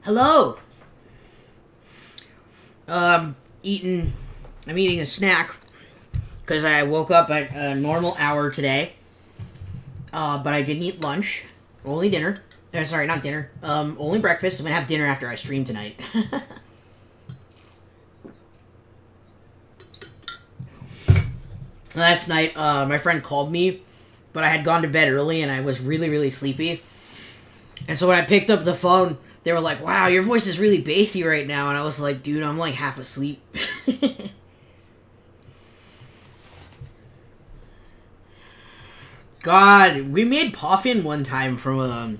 Hello. Eating. I'm eating a snack because I woke up at a normal hour today. But I didn't eat lunch. Only dinner. Sorry, not dinner. Only breakfast. I'm gonna have dinner after I stream tonight. Last night, my friend called me, but I had gone to bed early and I was really, really sleepy. And so when I picked up the phone, they were like, "Wow, your voice is really bassy right now." And I was like, "Dude, I'm like half asleep." God, we made puffin one time from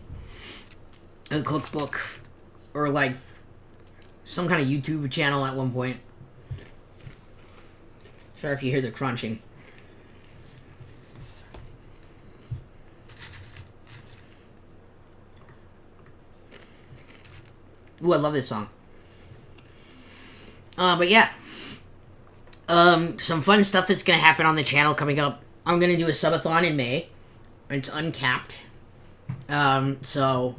a cookbook or like some kind of YouTube channel at one point. Sorry if you hear the crunching. Ooh, I love this song. But yeah. Some fun stuff that's gonna happen on the channel coming up. I'm gonna do a subathon in May. It's uncapped. So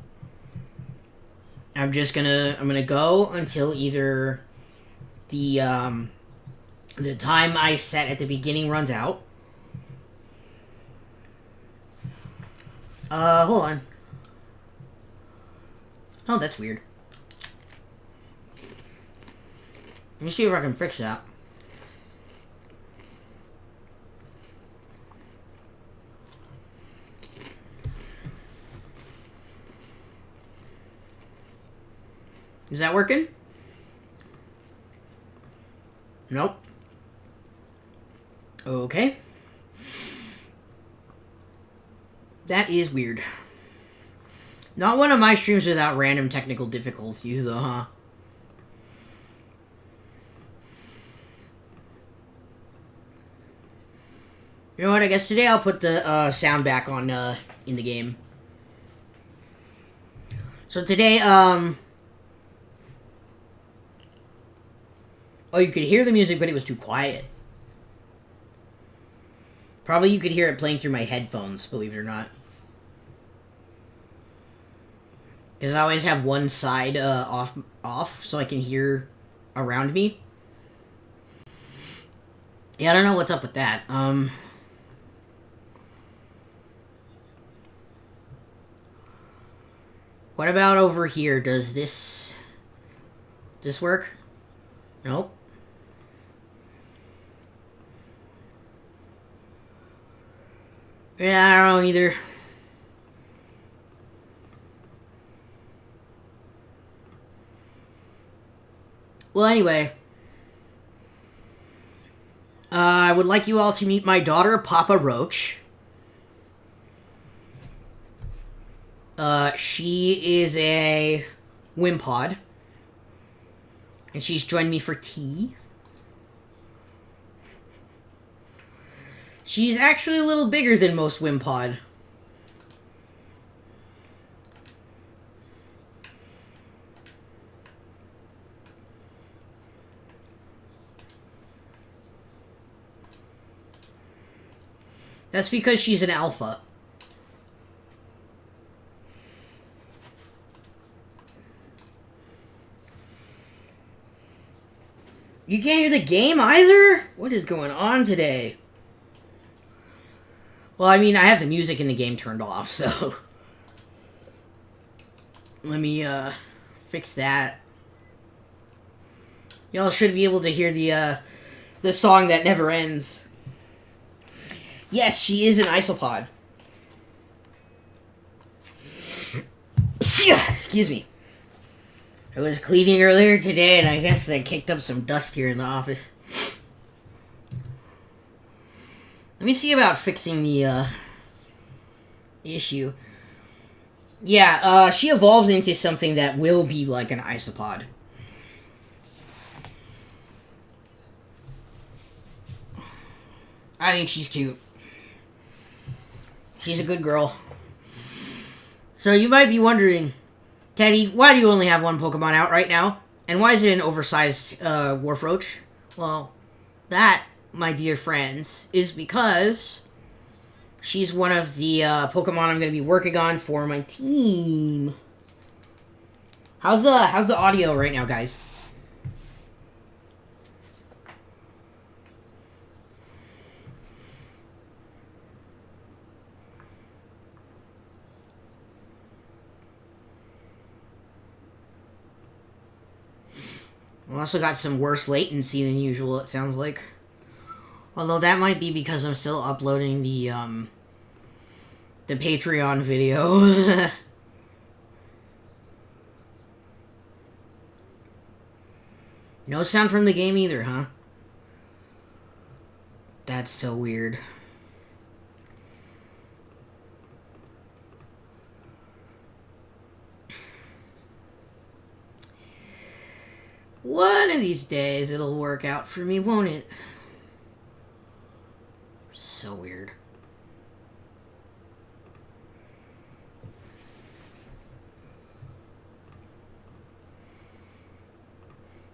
I'm gonna go until either the time I set at the beginning runs out. Hold on. Oh, that's weird. Let me see if I can fix that. Is that working? Nope. Okay. That is weird. Not one of my streams without random technical difficulties, though, huh? You know what? I guess today I'll put the sound back on in the game. So today, oh, you could hear the music, but it was too quiet. Probably you could hear it playing through my headphones, believe it or not. Because I always have one side off, so I can hear around me. Yeah, I don't know what's up with that. What about over here? Does this work? Nope. Yeah, I don't know either. Well, anyway. I would like you all to meet my daughter, Papa Roach. She is a Wimpod. And she's joined me for tea. She's actually a little bigger than most Wimpod. That's because she's an alpha. You can't hear the game either? What is going on today? Well, I mean, I have the music in the game turned off, so... Let me, fix that. Y'all should be able to hear the song that never ends. Yes, she is an isopod. Excuse me. I was cleaning earlier today, and I guess I kicked up some dust here in the office. Let me see about fixing the issue. Yeah, she evolves into something that will be like an isopod. I think she's cute. She's a good girl. So you might be wondering, Teddy, why do you only have one Pokemon out right now? And why is it an oversized Warfroach? Well, that, my dear friends, is because she's one of the Pokemon I'm going to be working on for my team. How's the audio right now, guys? We also got some worse latency than usual, it sounds like. Although that might be because I'm still uploading the Patreon video. No sound from the game either, huh? That's so weird. One of these days it'll work out for me, won't it? So weird.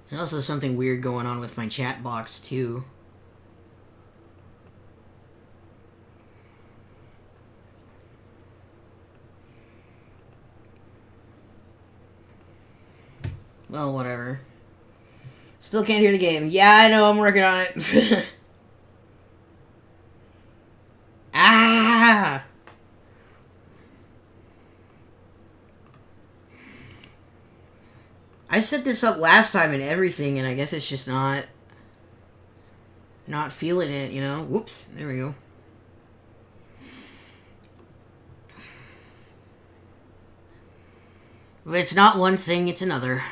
There's also something weird going on with my chat box, too. Well, whatever. Still can't hear the game. Yeah, I know, I'm working on it. Ah! I set this up last time and everything, and I guess it's just not feeling it, you know? Whoops, there we go. But it's not one thing, it's another.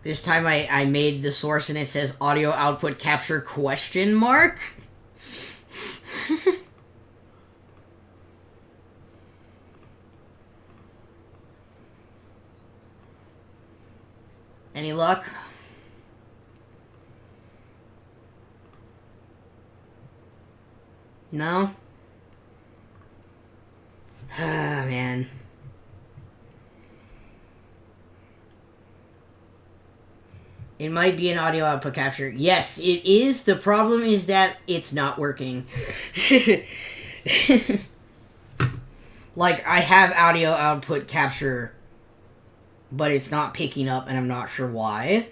This time I made the source and it says audio output capture question mark. Any luck? No? Ah, man. It might be an audio output capture. Yes, it is. The problem is that it's not working. Like, I have audio output capture, but it's not picking up, and I'm not sure why.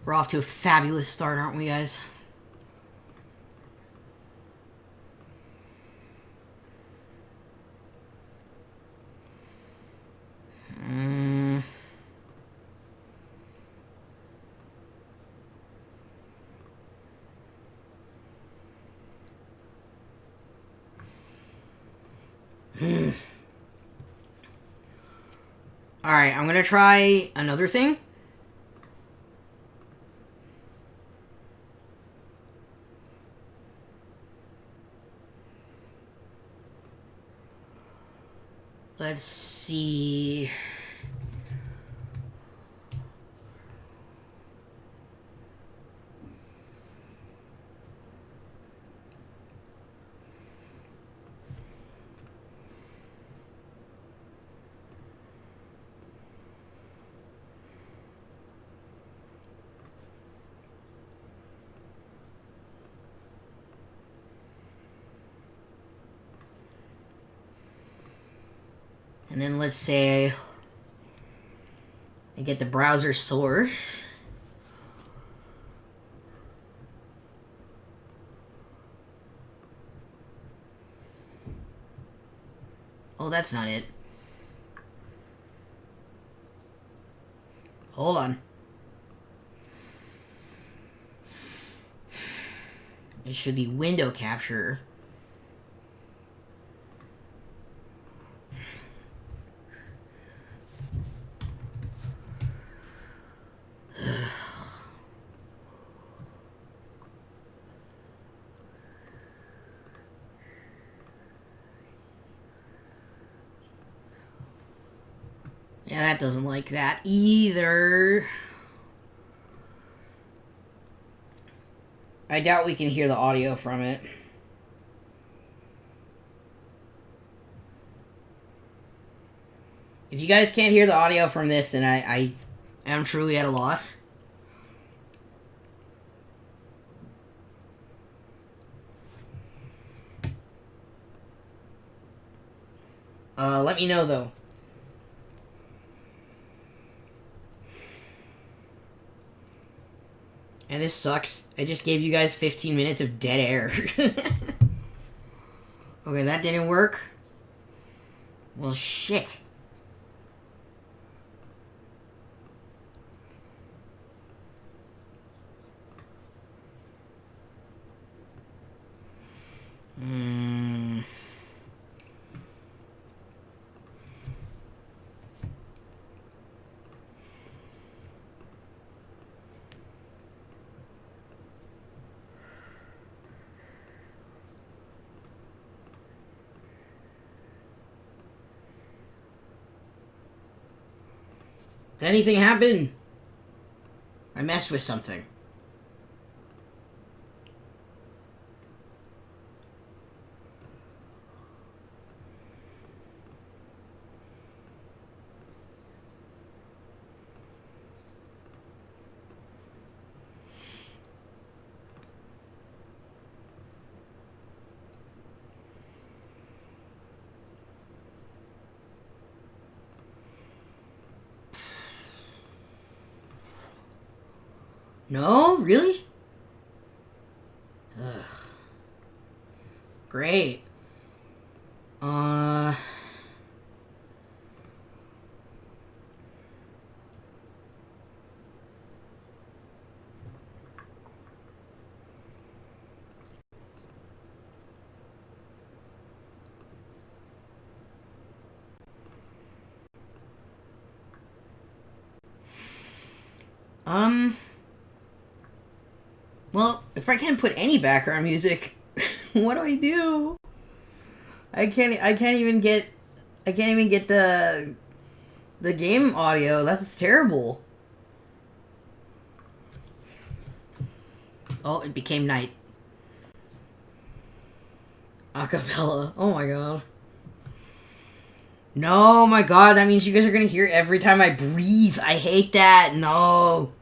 We're off to a fabulous start, aren't we, guys? Alright, I'm gonna try another thing. Let's see. And then let's say I get the browser source. Oh, that's not it. Hold on. It should be window capture. Yeah, that doesn't like that either. I doubt we can hear the audio from it. If you guys can't hear the audio from this, then I am truly at a loss. Let me know, though. And this sucks. I just gave you guys 15 minutes of dead air. Okay, that didn't work. Well, shit. Did anything happen? I messed with something. No? Really? Ugh. Great. Well, if I can't put any background music, what do I do? I can't even get the game audio. That's terrible. Oh, it became night. Acapella. Oh my god. No, my god, that means you guys are gonna hear every time I breathe. I hate that. No.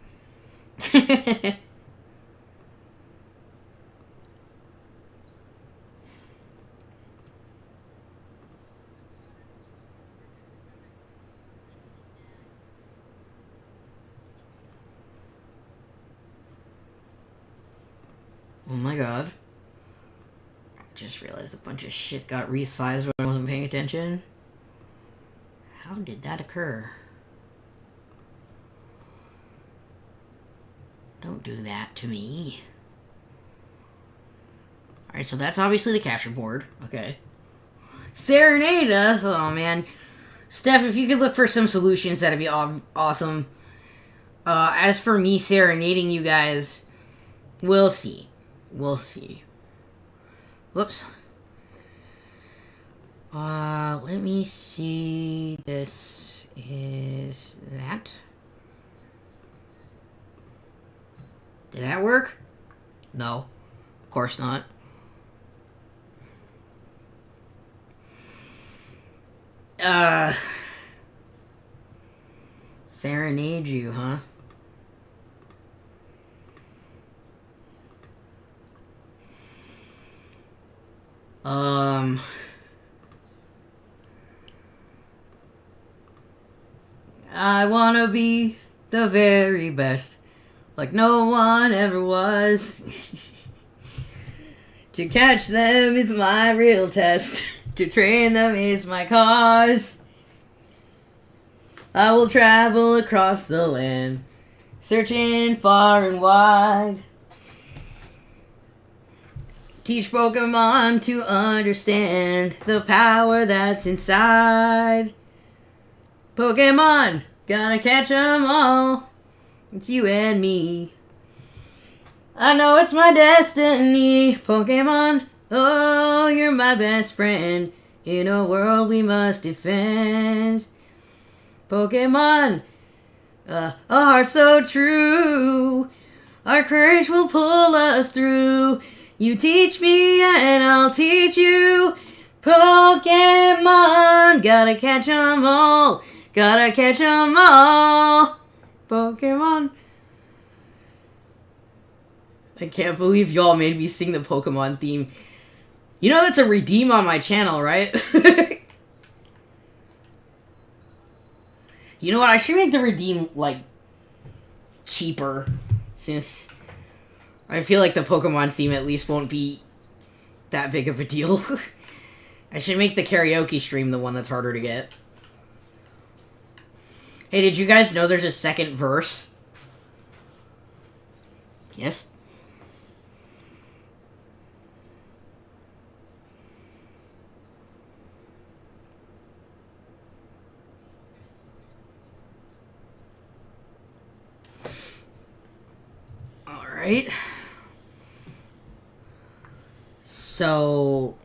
Oh my god. Just realized a bunch of shit got resized when I wasn't paying attention. How did that occur? Don't do that to me. Alright, so that's obviously the capture board. Okay. Serenade us? Oh, man. Steph, if you could look for some solutions, that'd be awesome. As for me serenading you guys, we'll see. We'll see. Whoops. Let me see. This is that. Did that work? No. Of course not. Serenade you, huh? I wanna be the very best, like no one ever was. To catch them is my real test. To train them is my cause. I will travel across the land, searching far and wide. Teach Pokemon to understand the power that's inside. Pokemon, gotta catch 'em all. It's you and me. I know it's my destiny. Pokemon, oh, you're my best friend. In a world we must defend. Pokemon, a heart so true. Our courage will pull us through. You teach me and I'll teach you. Pokemon, gotta catch 'em all. Gotta catch 'em all. Pokemon. I can't believe y'all made me sing the Pokemon theme. You know that's a redeem on my channel, right? You know what? I should make the redeem, like, cheaper. Since I feel like the Pokemon theme at least won't be that big of a deal. I should make the karaoke stream the one that's harder to get. Hey, did you guys know there's a second verse? Yes? Alright. So,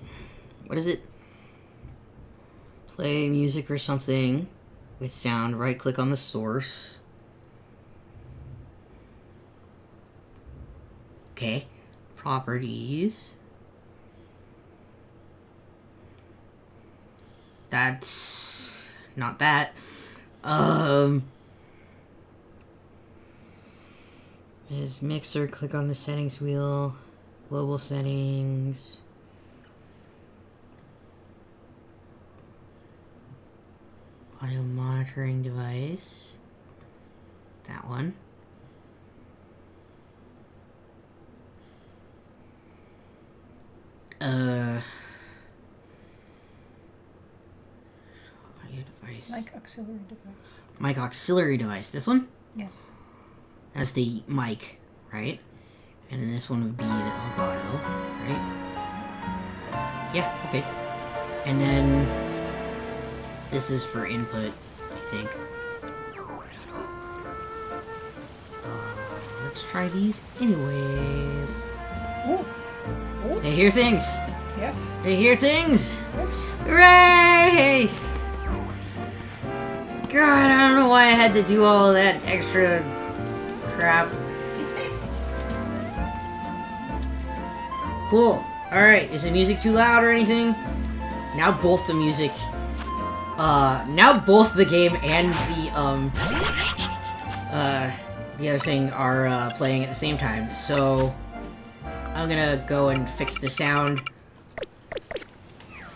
what is it? Play music or something with sound. Right click on the source. Okay. Properties. That's not that. Is mixer, click on the settings wheel, global settings. Audio monitoring device. That one. Audio device. Mic auxiliary device. Mic auxiliary device. This one? Yes. That's the mic, right? And then this one would be the Elgato, right? Yeah, okay. And then this is for input, I think. Let's try these anyways. Ooh. Ooh. They hear things. Yes. They hear things. Yes. Hooray! God, I don't know why I had to do all of that extra crap. It's fixed. Cool. Alright, is the music too loud or anything? Now both the music... now both the game and the other thing are, playing at the same time. So, I'm gonna go and fix the sound.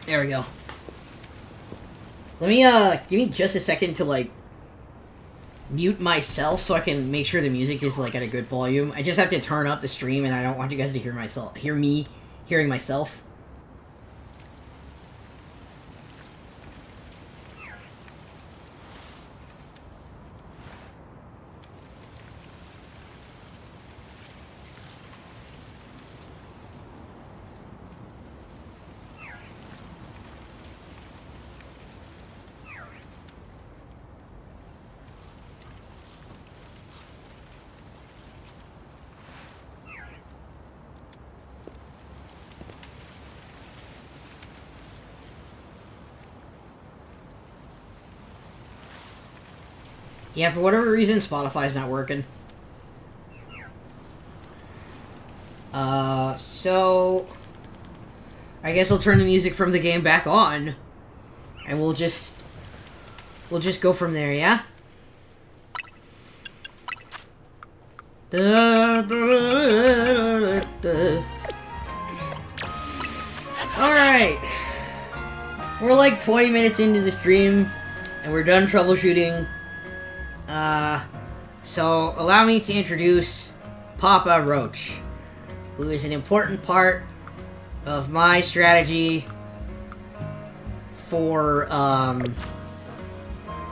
There we go. Let me, give me just a second to, like, mute myself so I can make sure the music is, like, at a good volume. I just have to turn up the stream, and I don't want you guys to hear me hearing myself. Yeah, for whatever reason, Spotify's not working. So... I guess I'll turn the music from the game back on. And we'll just go from there, yeah? Alright. We're like 20 minutes into the stream, and we're done troubleshooting. So allow me to introduce Papa Roach, who is an important part of my strategy for,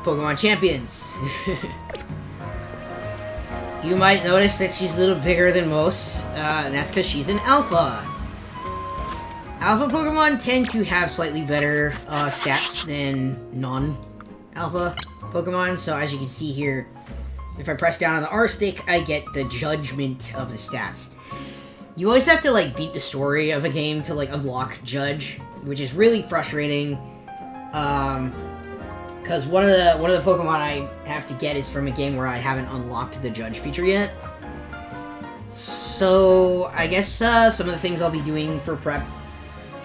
Pokemon Champions. You might notice that she's a little bigger than most, and that's because she's an Alpha. Alpha Pokemon tend to have slightly better, stats than non-Alpha Pokemon, so as you can see here, if I press down on the R stick, I get the judgment of the stats. You always have to, like, beat the story of a game to, like, unlock Judge, which is really frustrating, because one of the Pokemon I have to get is from a game where I haven't unlocked the Judge feature yet. So, I guess, some of the things I'll be doing for prep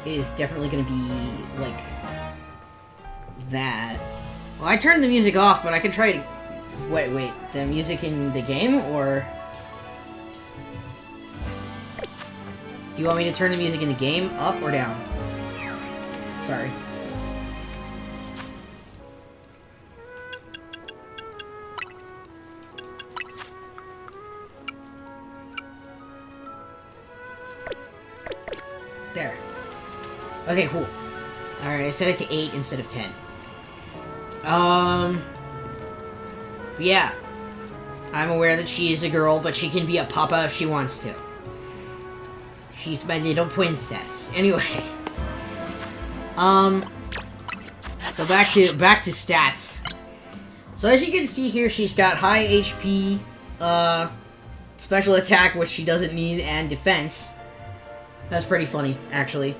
is definitely gonna be, like, that. Well, I turned the music off, but I can try to... Wait, the music in the game, or... Do you want me to turn the music in the game up or down? Sorry. Okay, cool. Alright, I set it to 8 instead of 10. Yeah. I'm aware that she is a girl, but she can be a papa if she wants to. She's my little princess. Anyway. So back to stats. So as you can see here, she's got high HP, special attack, which she doesn't need, and defense. That's pretty funny, actually.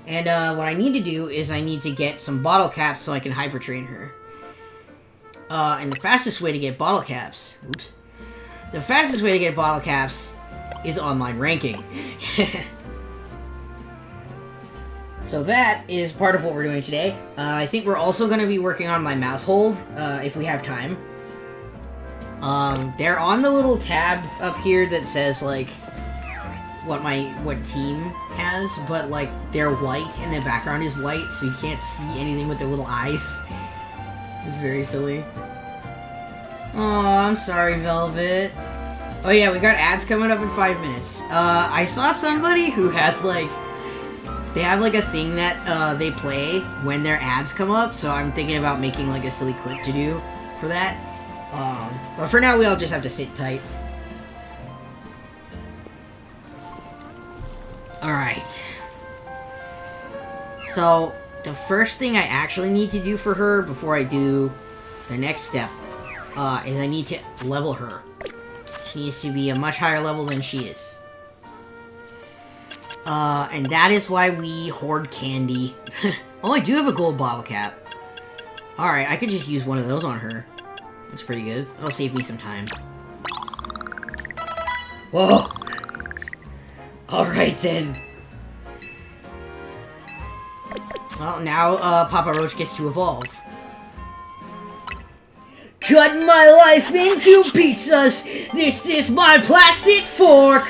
And what I need to do is I need to get some bottle caps so I can hyper train her. And the fastest way to get bottle caps... Oops. The fastest way to get bottle caps is online ranking. So that is part of what we're doing today. I think we're also going to be working on my mouse hold, if we have time. They're on the little tab up here that says, like, what team has, but, like, they're white and the background is white, so you can't see anything with their little eyes. It's very silly. Aw, I'm sorry, Velvet. Oh yeah, we got ads coming up in 5 minutes. I saw somebody who has, like... They have, like, a thing that, they play when their ads come up, so I'm thinking about making, like, a silly clip to do for that. But for now, we all just have to sit tight. Alright. So, the first thing I actually need to do for her before I do the next step, is I need to level her. She needs to be a much higher level than she is. And that is why we hoard candy. Oh, I do have a gold bottle cap. Alright, I could just use one of those on her. That's pretty good. That'll save me some time. Whoa! Alright then. Well, now, Papa Roach gets to evolve. Cut my life into pizzas! This is my plastic fork!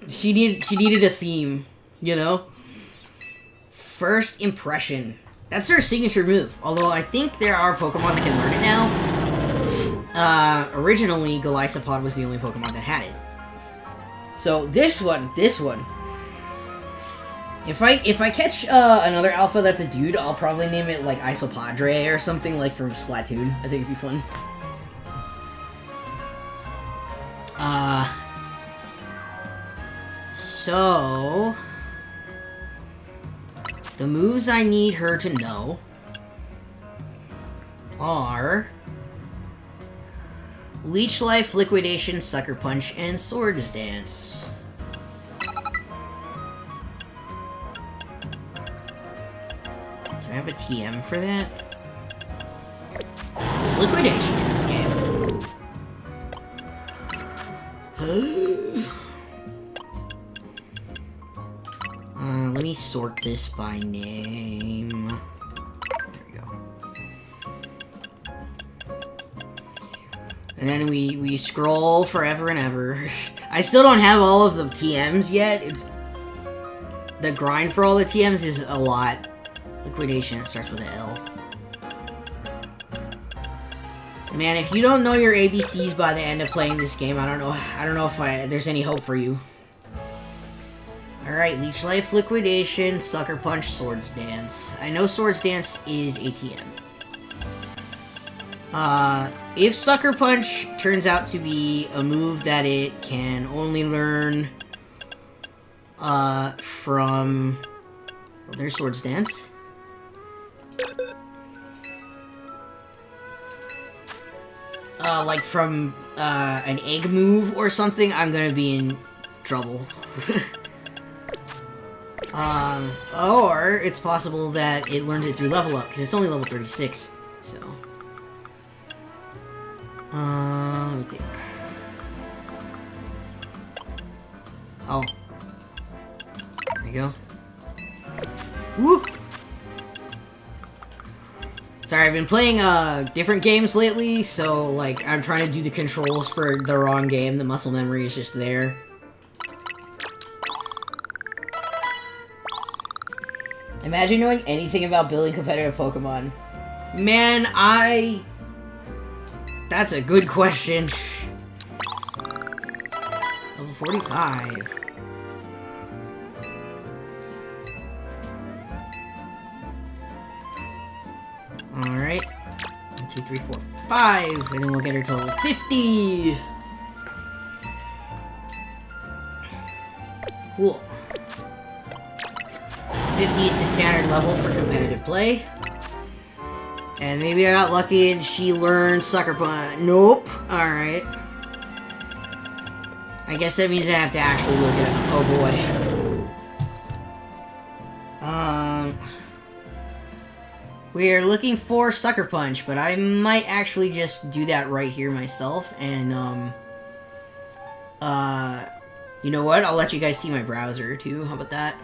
She needed a theme, you know? First impression. That's her signature move. Although I think there are Pokemon that can learn it now. Originally, Golisopod was the only Pokemon that had it. So this one. If I catch another alpha that's a dude, I'll probably name it like Isopadre or something like from Splatoon. I think it'd be fun. So the moves I need her to know are Leech Life, Liquidation, Sucker Punch, and Swords Dance. Do I have a TM for that? There's Liquidation in this game. Let me sort this by name. There we go. And then we scroll forever and ever. I still don't have all of the TMs yet. The grind for all the TMs is a lot. Liquidation, it starts with an L. Man, if you don't know your ABCs by the end of playing this game, I don't know if there's any hope for you. Alright, Leech Life, Liquidation, Sucker Punch, Swords Dance. I know Swords Dance is ATM. If Sucker Punch turns out to be a move that it can only learn, from... Well, there's Swords Dance. Like from, an egg move or something, I'm gonna be in trouble. Or it's possible that it learns it through level up, because it's only level 36, so... let me think. Oh. There you go. Woo! Sorry, I've been playing, different games lately, so, like, I'm trying to do the controls for the wrong game. The muscle memory is just there. Imagine knowing anything about building competitive Pokemon. Man, That's a good question. Level 45. Alright. 1, 2, 3, 4, 5. And then we'll get her to level 50. Cool. 50 is the standard level for competitive play. And maybe I got lucky and she learned Sucker Punch. Nope. Alright. I guess that means I have to actually look it up. Oh boy. We are looking for Sucker Punch, but I might actually just do that right here myself. And, you know what? I'll let you guys see my browser too. How about that?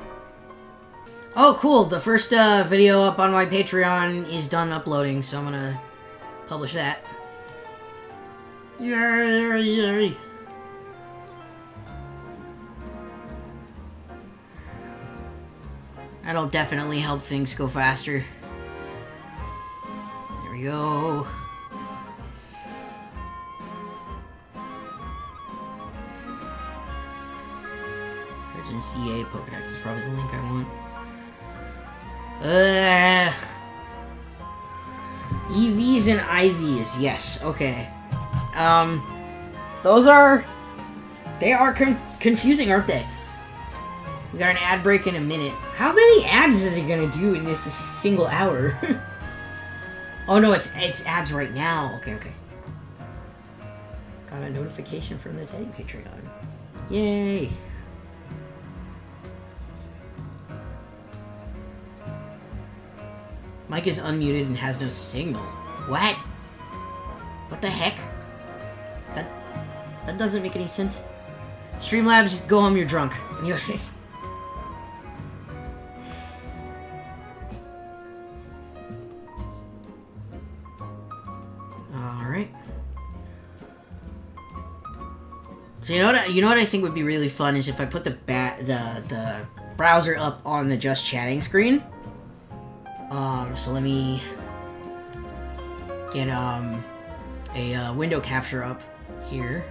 Oh, cool. The first video up on my Patreon is done uploading, so I'm gonna publish that. Yay! That'll definitely help things go faster. There we go. CA Pokédex is probably the link I want. EVs and IVs, yes, okay. They are confusing, aren't they? We got an ad break in a minute. How many ads is it gonna do in this single hour? Oh no, it's ads right now. Okay. Got a notification from the Teddy Patreon. Yay! Mike is unmuted and has no signal. What? What the heck? That doesn't make any sense. Streamlabs, just go home, you're drunk. Anyway. Alright. So you know what I think would be really fun is if I put the browser up on the just chatting screen. So let me get a window capture up here.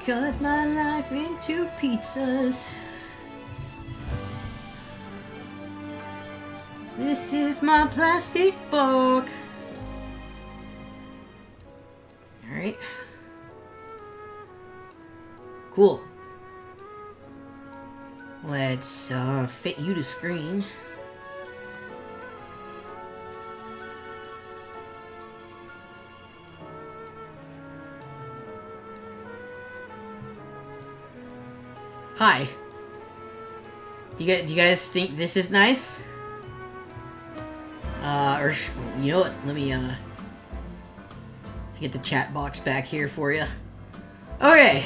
Cut my life into pizzas. This is my plastic fork. Alright. Cool. Let's fit you to screen. Hi. Do you guys think this is nice? You know what? Let me get the chat box back here for you. Okay.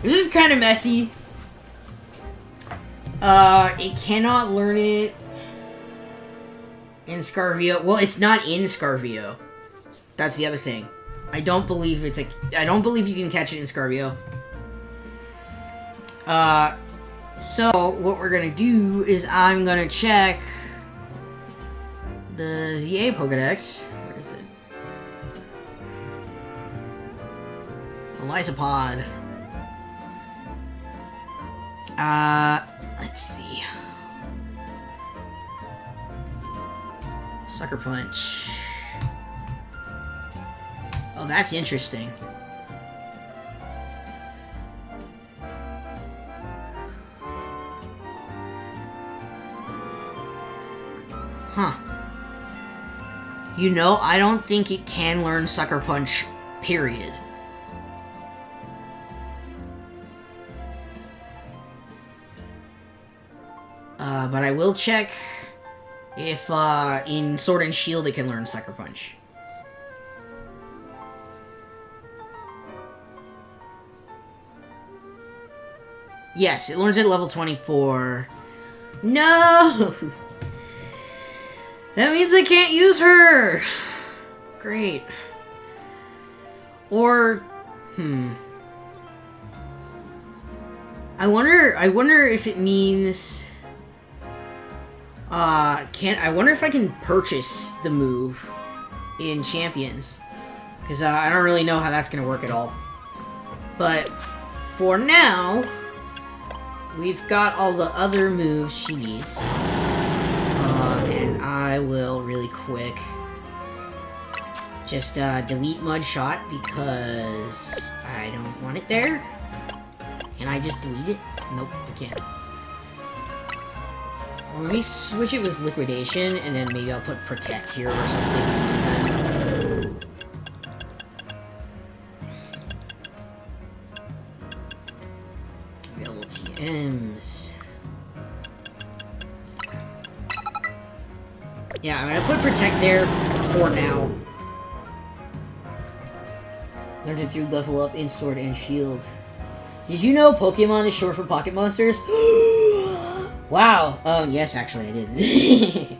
This is kind of messy. It cannot learn it in Scarvio. Well, it's not in Scarvio. That's the other thing. I don't believe you can catch it in Scarvio. So what we're gonna do is I'm gonna check the ZA Pokédex. Where is it? Elysapod. Let's see. Sucker Punch. Oh, that's interesting. Huh. You know, I don't think it can learn Sucker Punch, period. But I will check if, in Sword and Shield it can learn Sucker Punch. Yes, it learns at level 24. No! That means I can't use her! Great. Or, I wonder if it means... I wonder if I can purchase the move in Champions. Because I don't really know how that's going to work at all. But for now, we've got all the other moves she needs. And I will really quick just delete Mudshot because I don't want it there. Can I just delete it? Nope, I can't. Well, let me switch it with Liquidation, and then maybe I'll put Protect here or something in the meantime. Available TMs. Yeah, I'm gonna put Protect there for now. Learned it through Level Up in Sword and Shield. Did you know Pokemon is short for Pocket Monsters? Wow. Yes, actually, I did.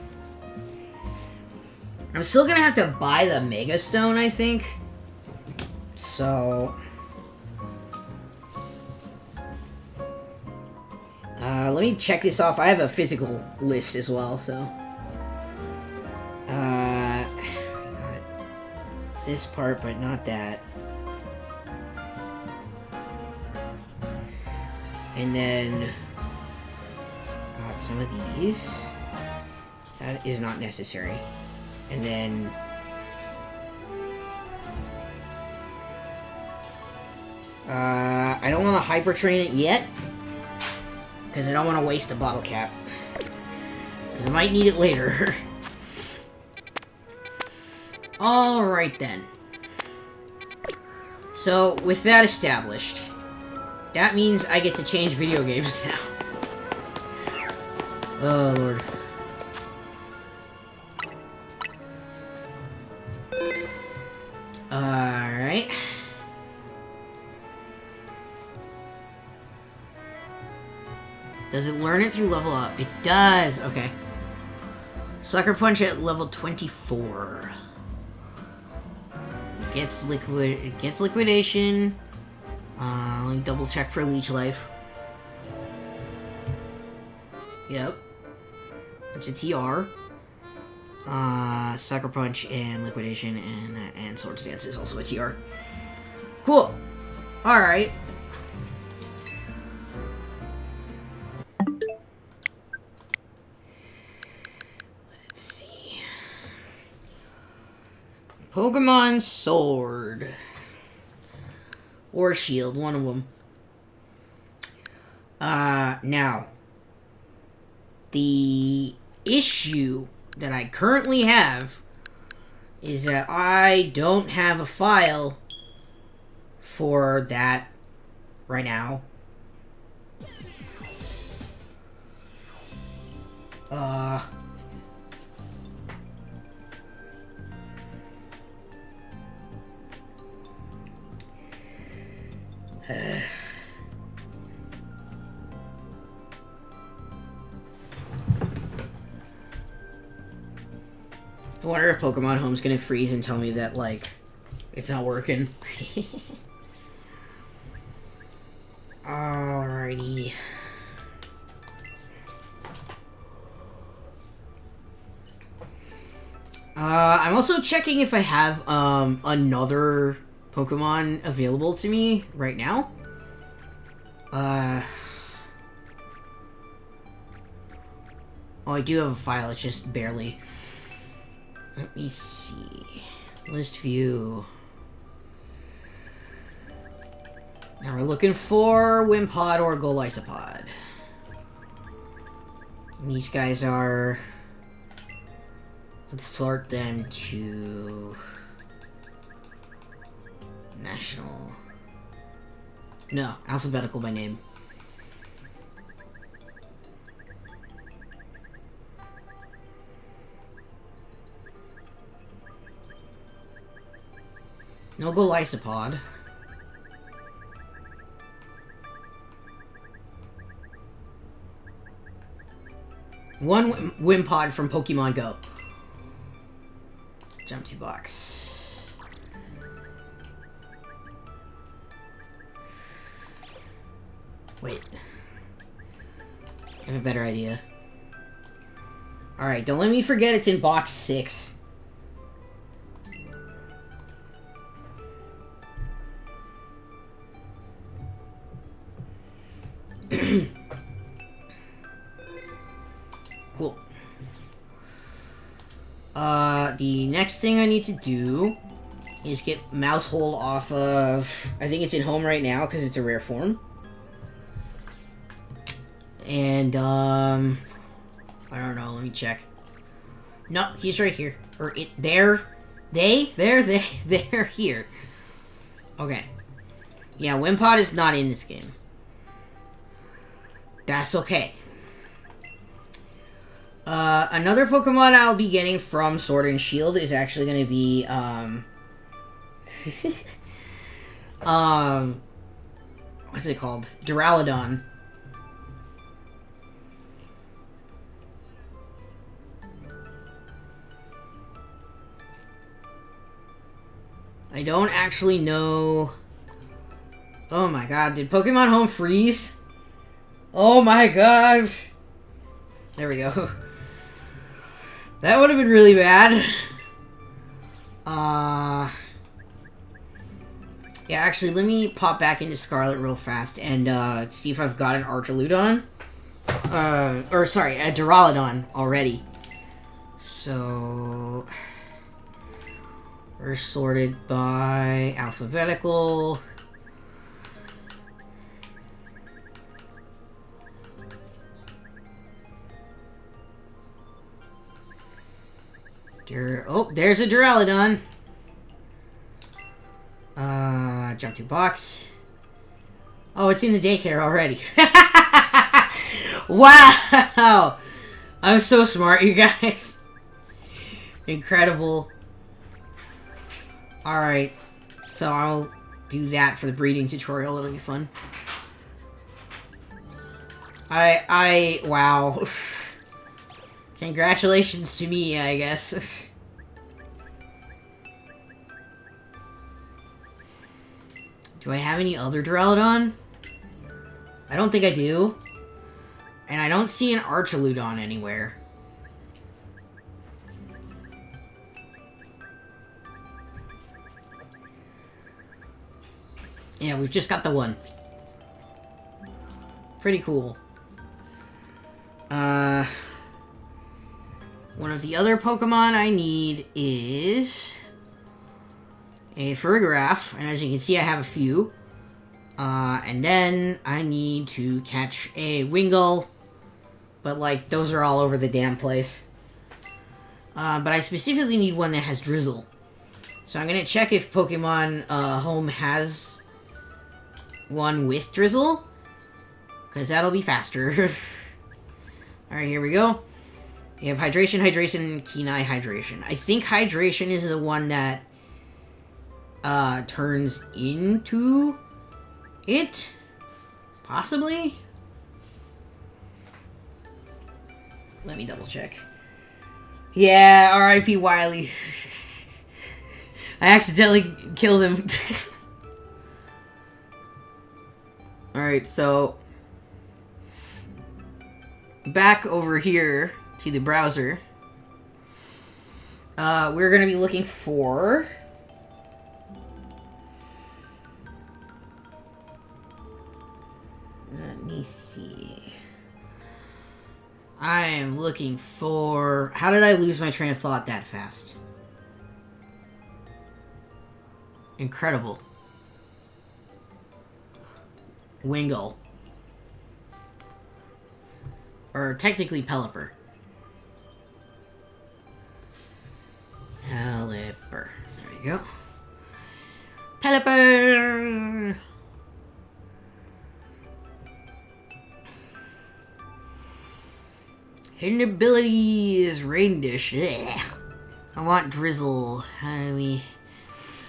I'm still gonna have to buy the Mega Stone, I think. So... let me check this off. I have a physical list as well, so... got this part, but not that. And then... got some of these. That is not necessary. And then... I don't want to Hyper Train it yet. Because I don't want to waste a bottle cap. Because I might need it later. Alright then. So, with that established, that means I get to change video games now. Oh, Lord. Alright. Does it learn it through level up? It does! Okay. Sucker Punch at level 24. It gets liquidation. Let me double check for leech life. Yep. It's a TR. Sucker Punch and liquidation and Swords Dance is also a TR. Cool. Alright. Let's see. Pokemon Sword. Or Shield, one of them. Now. The issue that I currently have is that I don't have a file for that right now. I wonder if Pokemon Home's gonna freeze and tell me that, like, it's not working. Alrighty. I'm also checking if I have, another Pokemon available to me right now. Oh, I do have a file, it's just barely. Let me see. List view. Now we're looking for Wimpod or Golisopod. And these guys are... let's sort them to... national... no, alphabetical by name. No Golisopod. One Wimpod from Pokemon Go. Empty box. Wait. I have a better idea. Alright, don't let me forget it's in box 6. Cool. The next thing I need to do is get Mousehold off of... I think it's in home right now because it's a rare form. And, I don't know, let me check. No, he's right here. Or it, they're here. Okay. Yeah, Wimpod is not in this game. That's okay. Another Pokemon I'll be getting from Sword and Shield is actually going to be, what's it called? Duraludon. I don't actually know... Oh my god, did Pokemon Home freeze? Oh my god! There we go. That would have been really bad. Yeah, actually, let me pop back into Scarlet real fast and see if I've got an Archaludon. Or sorry, a Duraludon already. So... We're sorted by alphabetical. Oh, there's a Duraludon. Jump to box. Oh, it's in the daycare already. Wow! I'm so smart, you guys. Incredible. Alright. So I'll do that for the breeding tutorial. It'll be fun. Wow. Congratulations to me, I guess. Do I have any other Duraludon? I don't think I do. And I don't see an Archaludon anywhere. Yeah, we've just got the one. Pretty cool. One of the other Pokemon I need is a Farigiraf, and as you can see, I have a few. And then I need to catch a Wingull, but like those are all over the damn place. But I specifically need one that has Drizzle. So I'm gonna check if Pokemon Home has one with Drizzle, because that'll be faster. Alright, here we go. We have Hydration, Hydration, and Kenai Hydration. I think Hydration is the one that turns into it? Possibly? Let me double check. Yeah, R.I.P. Wily. I accidentally killed him. Alright, so... back over here to the browser. We're gonna be looking for... let me see. I am looking for... how did I lose my train of thought that fast? Incredible. Wingull. Or technically Pelipper. Pelipper. There you go. Pelipper! Hidden abilities, Rain Dish. Ugh. I want Drizzle. How do we...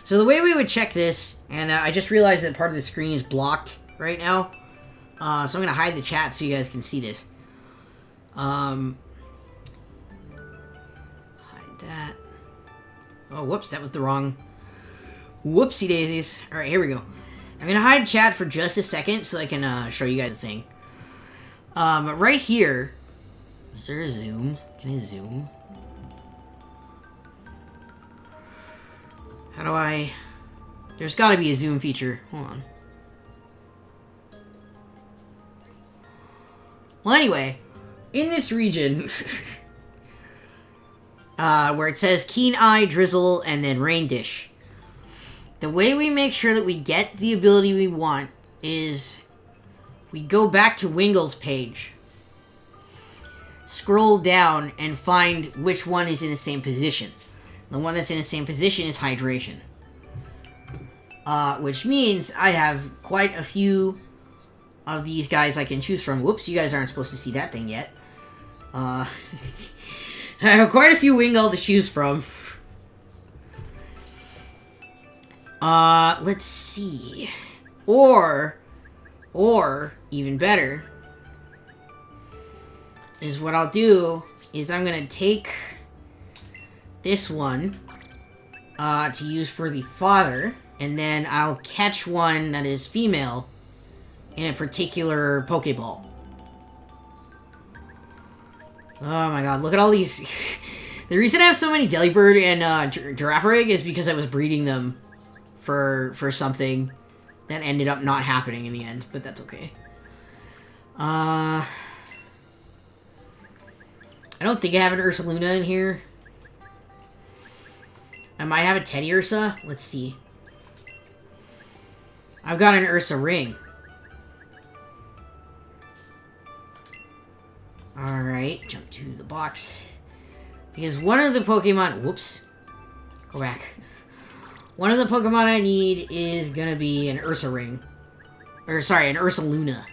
so the way we would check this, and I just realized that part of the screen is blocked right now. So I'm going to hide the chat so you guys can see this. Hide that. Oh, whoops, that was the wrong... whoopsie daisies. Alright, here we go. I'm gonna hide chat for just a second so I can show you guys a thing. Right here. Is there a zoom? Can I zoom? How do I... There's gotta be a zoom feature. Hold on. Well, anyway, in this region, where it says Keen Eye, Drizzle, and then Rain Dish, the way we make sure that we get the ability we want is we go back to Wingle's page, scroll down, and find which one is in the same position. The one that's in the same position is Hydration. Which means I have quite a few of these guys I can choose from. Whoops, you guys aren't supposed to see that thing yet. I have quite a few Wingull to choose from. Let's see. Or, even better, is what I'll do is I'm gonna take this one, to use for the father, and then I'll catch one that is female in a particular Pokeball. Oh my god, look at all these... The reason I have so many Delibird and Girafarig is because I was breeding them for something that ended up not happening in the end, but that's okay. I don't think I have an Ursaluna in here. I might have a Teddy Ursa. Let's see. I've got an Ursa Ring. Alright, jump to the box. Because one of the Pokemon... Whoops. Go back. One of the Pokemon I need is gonna be an Ursa Ring. Or, sorry, an Ursaluna.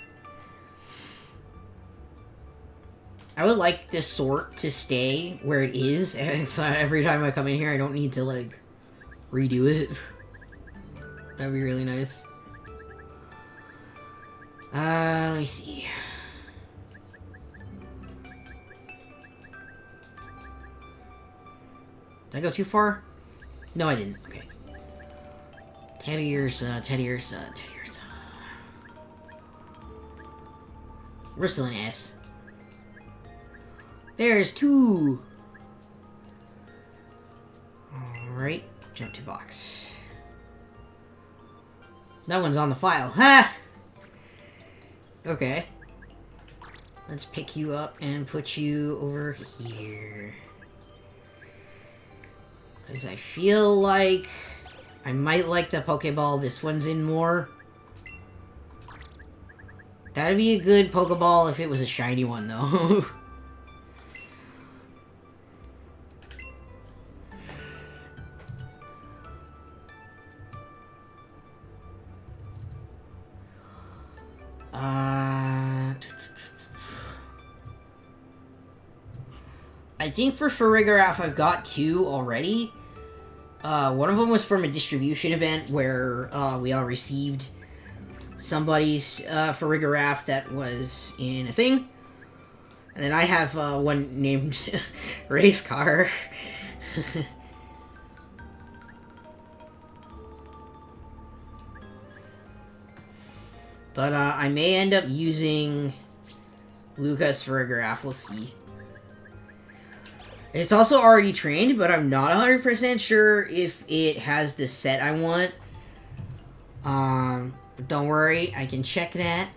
I would like this sort to stay where it is, and so every time I come in here I don't need to, like, redo it. That'd be really nice. Let me see. Did I go too far? No, I didn't. Okay. Teddy Ursa, Teddy Ursa, Teddy Ursa. We're still in S. There's two! Alright, jump to box. That one's on the file. Ha! Okay. Let's pick you up and put you over here. Because I feel like I might like the Pokeball this one's in more. That'd be a good Pokeball if it was a shiny one, though. I think for Farigiraf I've got two already. One of them was from a distribution event where we all received somebody's Farigiraf that was in a thing. And then I have one named Race Car. But I may end up using Lucas Farigiraf, we'll see. It's also already trained, but I'm not 100% sure if it has the set I want. But don't worry, I can check that.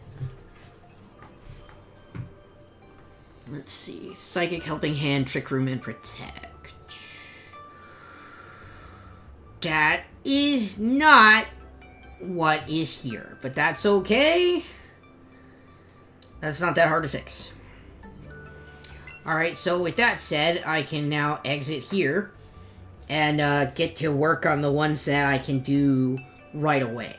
Let's see. Psychic, Helping Hand, Trick Room, and Protect. That is not what is here, but that's okay. That's not that hard to fix. Alright, so with that said, I can now exit here and get to work on the ones that I can do right away.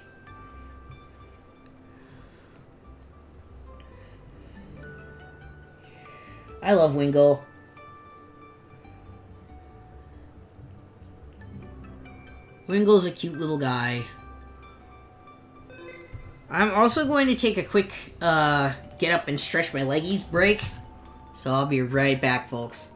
I love Wingull. Wingull's a cute little guy. I'm also going to take a quick get up and stretch my leggies break. So I'll be right back, folks.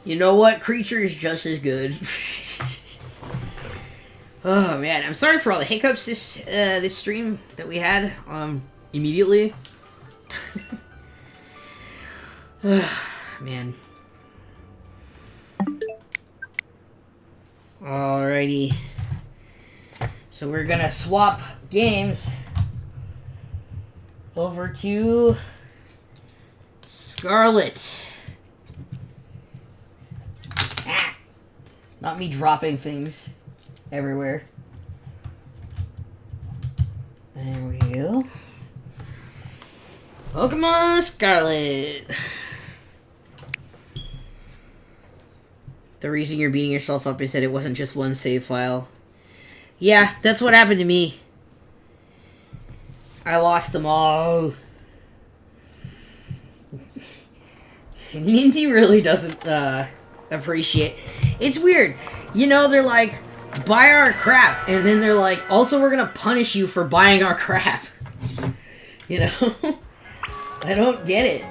You know what? Creature is just as good. Oh man, I'm sorry for all the hiccups this stream that we had immediately. Man. Alrighty. So we're gonna swap games over to Scarlet. Ah, not me dropping things everywhere. There we go. Pokemon Scarlet. The reason you're beating yourself up is that it wasn't just one save file. Yeah, that's what happened to me. I lost them all. Minty really doesn't appreciate. It's weird. You know, they're like, buy our crap, and then they're like, also we're gonna punish you for buying our crap. You know? I don't get it.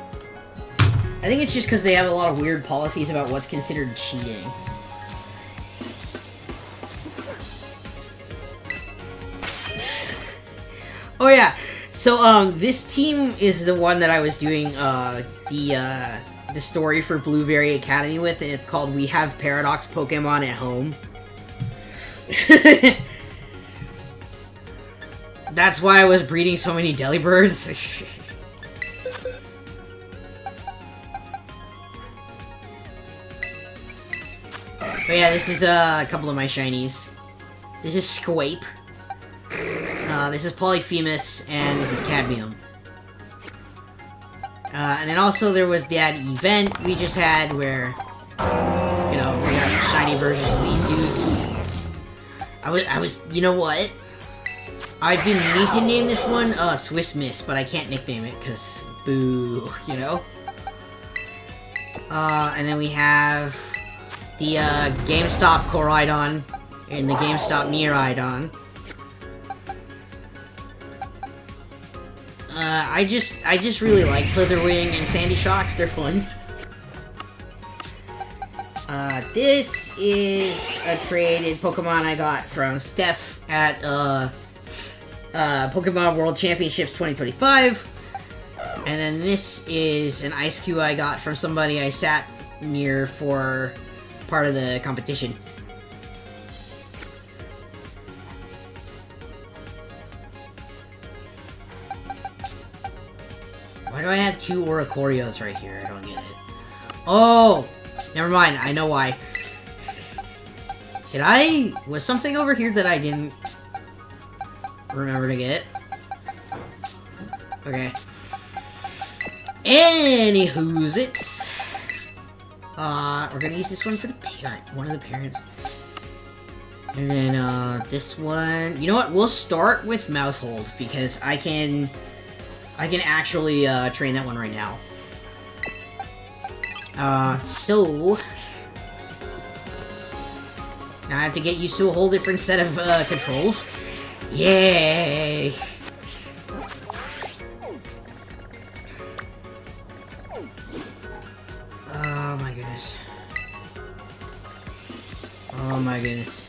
I think it's just because they have a lot of weird policies about what's considered cheating. Oh yeah, so this team is the one that I was doing the story for Blueberry Academy with, and it's called We Have Paradox Pokemon at Home. That's why I was breeding so many Delibirds. But yeah, this is a couple of my shinies. This is Squape. This is Polyphemus, and this is Cadmium. And then also there was that event we just had where, you know, we got shiny versions of these dudes. I was, you know what? I've been meaning to name this one, Swiss Miss, but I can't nickname it, because, boo, you know? And then we have the, GameStop Koraidon and the GameStop Miraidon. I just really like Slitherwing and Sandy Shocks, they're fun. This is a traded Pokemon I got from Steph at, Pokemon World Championships 2025. And then this is an Ice-Q I got from somebody I sat near for part of the competition. Why do I have 2 Oricorios right here? I don't get it. Oh! Never mind, I know why. Was something over here that I didn't remember to get? Okay. Anywho's it's. We're gonna use this one for the parent. One of the parents. And then, this one. You know what? We'll start with Mousehold because I can actually, train that one right now. So. Now I have to get used to a whole different set of, controls. Yay! Oh my goodness. Oh my goodness.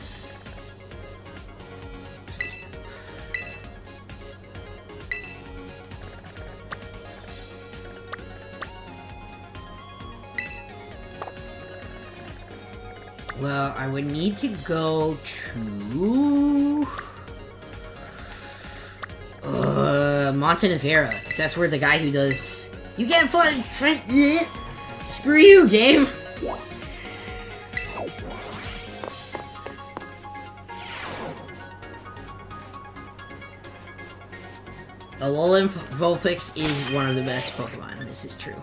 Well, I would need to go to... Montenevera, because that's where the guy who does... You can't find... Screw you, game! Alolan Vulpix is one of the best Pokemon, this is true.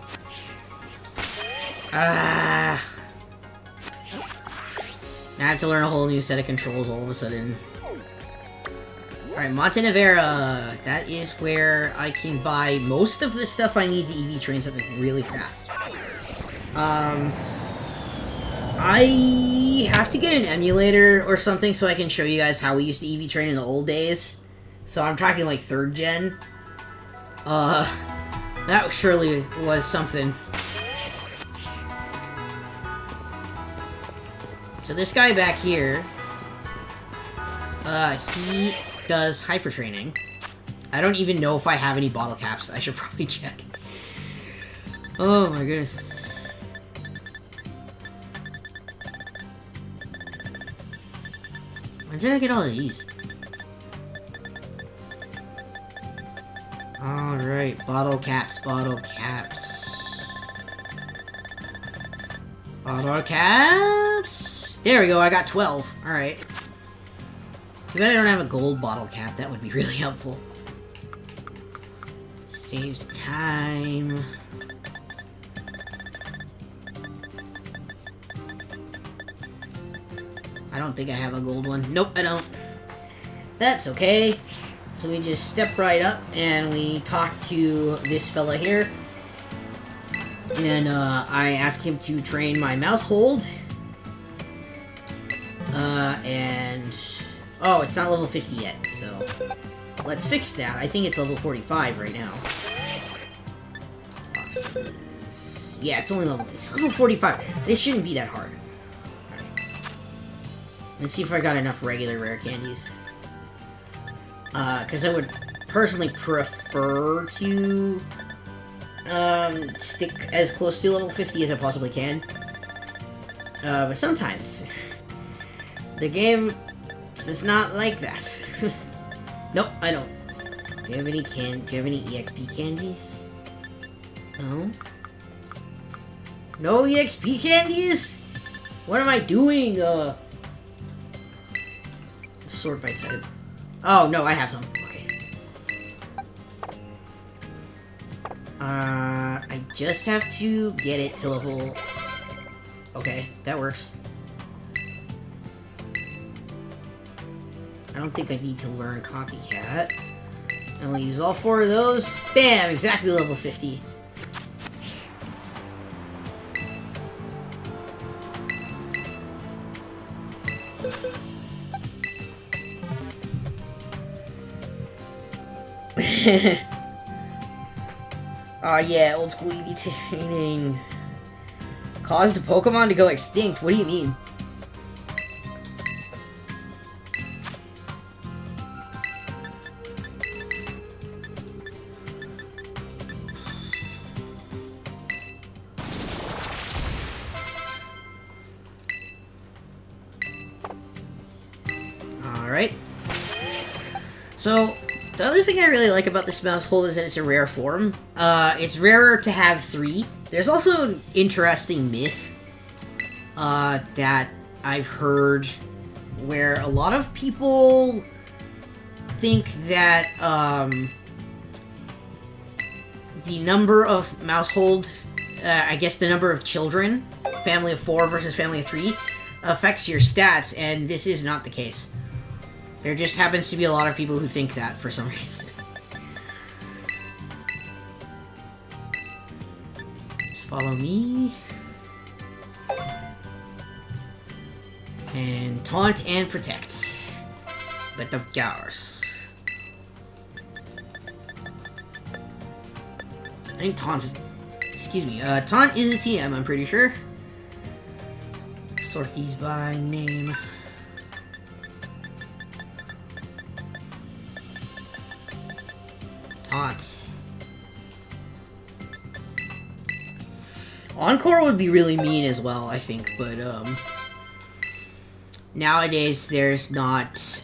Now I have to learn a whole new set of controls all of a sudden. Alright, Montenevera. That is where I can buy most of the stuff I need to EV train something really fast. I have to get an emulator or something so I can show you guys how we used to EV train in the old days. So I'm talking like 3rd gen. That surely was something. So this guy back here, he does hyper training. I don't even know if I have any bottle caps. I should probably check. Oh my goodness. When did I get all of these? Alright, bottle caps, bottle caps. Bottle caps! There we go, I got 12. Alright. Too bad I don't have a gold bottle cap, that would be really helpful. Saves time. I don't think I have a gold one. Nope, I don't. That's okay. So we just step right up and we talk to this fella here. And I ask him to train my Mousehold. And... Oh, it's not level 50 yet, so... Let's fix that. I think it's level 45 right now. Yeah, it's level 45. This shouldn't be that hard. Let's see if I got enough regular rare candies. Because I would personally prefer to stick as close to level 50 as I possibly can. But sometimes the game does not like that. Nope, I don't. Do you have any EXP candies? No? No EXP candies? What am I doing? Sort by type. Oh, no, I have some. Okay. I just have to get it to level... Okay, that works. I don't think I need to learn Copycat. And we'll use all 4 of those. Bam! Exactly level 50. Oh yeah, old school EV training. Caused a Pokemon to go extinct? What do you mean? Alright. So, the other thing I really like about this Mousehold is that it's a rare form. It's rarer to have 3. There's also an interesting myth that I've heard where a lot of people think that the number of Mousehold, I guess the number of children, family of 4 versus family of 3, affects your stats, and this is not the case. There just happens to be a lot of people who think that for some reason. Just follow me. And taunt and protect. But of course. I think taunt is... Excuse me. Taunt is a TM, I'm pretty sure. Sort these by name. Taunt. Encore would be really mean as well, I think, but, nowadays there's not,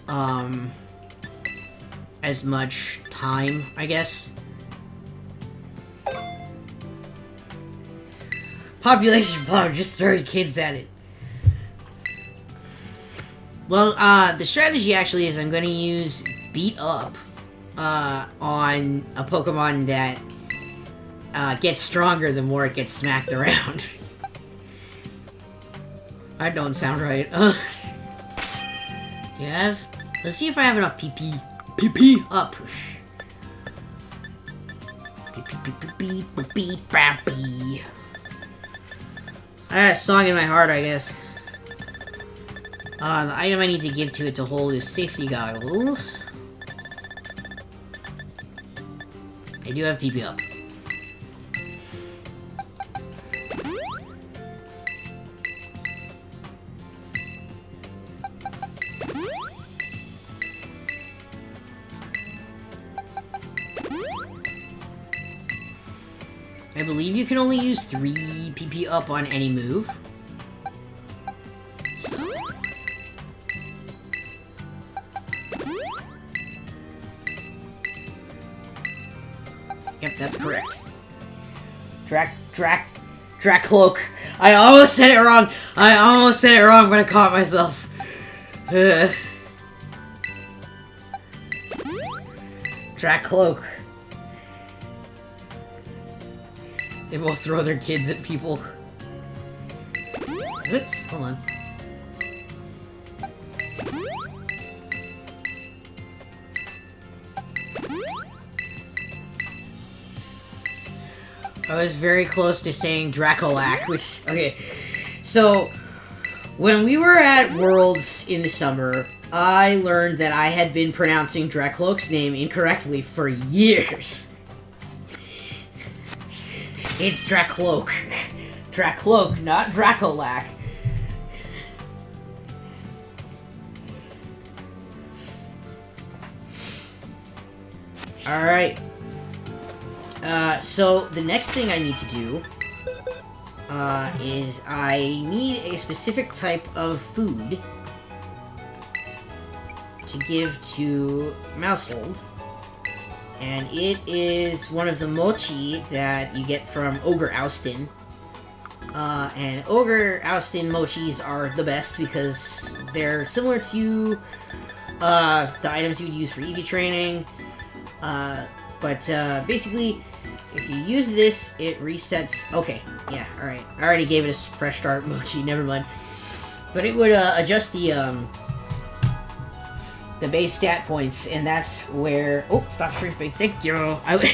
as much time, I guess. Population bomb, just throw your kids at it. Well, the strategy actually is I'm gonna use Beat Up, on a Pokemon that gets stronger the more it gets smacked around. That don't sound right. Do you have... Let's see if I have enough PP. PP up. I got a song in my heart, I guess. The item I need to give to it to hold is safety goggles. I do have PP up. I believe you can only use 3 PP up on any move. So. Yep, that's correct. Dracloak. I almost said it wrong. But I caught myself. Dracloak. They both throw their kids at people. Oops, hold on. I was very close to saying Dracolac, which... Okay, so... When we were at Worlds in the summer, I learned that I had been pronouncing Dracloak's name incorrectly for years. It's Dracloak. Dracloak, not Dracolac. Alright. So the next thing I need to do is I need a specific type of food to give to Mousehold. And it is one of the mochi that you get from Ogre Oustin. And Ogre Oustin mochis are the best because they're similar to the items you would use for EV training. But basically, if you use this, it resets. Okay, yeah, alright. I already gave it a fresh start mochi, never mind. But it would adjust the base stat points, and that's where... Oh, stop shrimping. Thank you.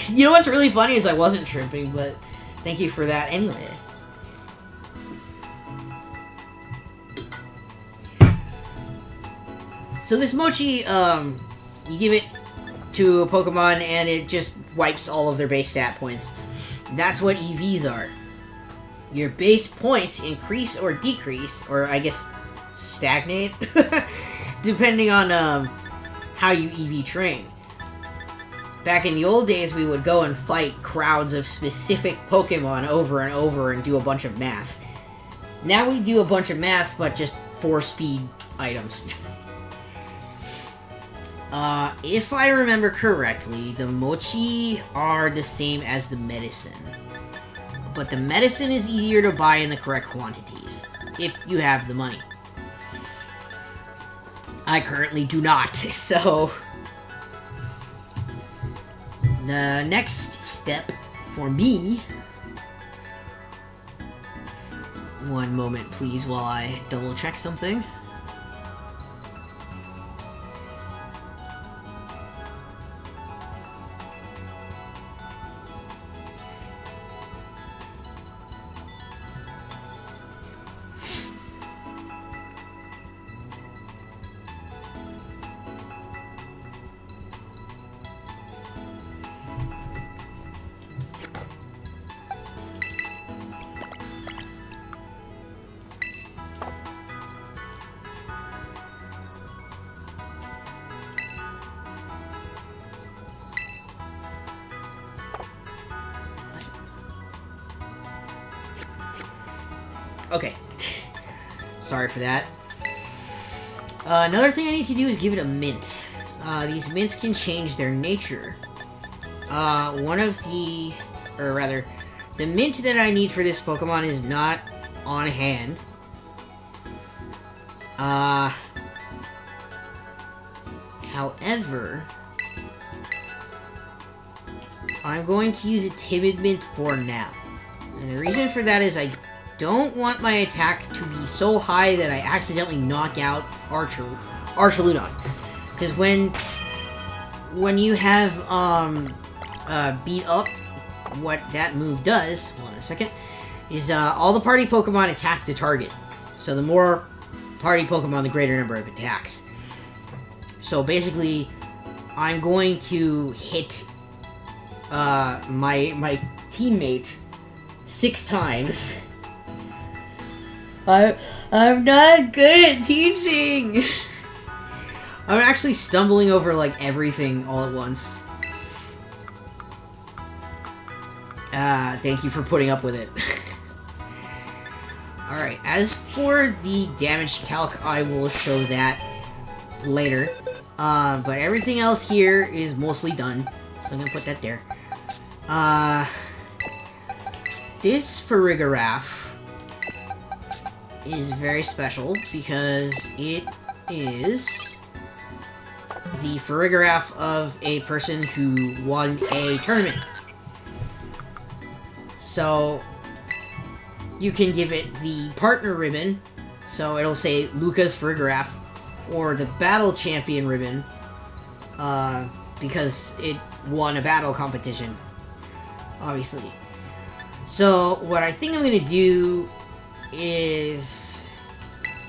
You know what's really funny is I wasn't shrimping, but thank you for that anyway. So this mochi, you give it to a Pokemon, and it just wipes all of their base stat points. That's what EVs are. Your base points increase or decrease, or I guess stagnate, depending on how you EV train. Back in the old days, we would go and fight crowds of specific Pokemon over and over and do a bunch of math. Now we do a bunch of math, but just force feed items. If I remember correctly, the mochi are the same as the medicine. But the medicine is easier to buy in the correct quantities, if you have the money. I currently do not, so... The next step for me... One moment, please, while I double-check something. Okay. Sorry for that. Another thing I need to do is give it a mint. These mints can change their nature. One of the... Or rather, the mint that I need for this Pokemon is not on hand. However... I'm going to use a Timid Mint for now. And the reason for that is I don't want my attack to be so high that I accidentally knock out Archaludon. Because when you have beat up, what that move does, hold on a second, is all the party Pokemon attack the target. So the more party Pokemon, the greater number of attacks. So basically, I'm going to hit my teammate 6 times. I'm not good at teaching! I'm actually stumbling over, like, everything all at once. Thank you for putting up with it. Alright, as for the damage calc, I will show that later. But everything else here is mostly done, so I'm gonna put that there. This Farigiraf is very special because it is the Farigiraf of a person who won a tournament. So you can give it the partner ribbon, so it'll say Lucas Farigiraf, or the battle champion ribbon, because it won a battle competition, obviously. So what I think I'm gonna do is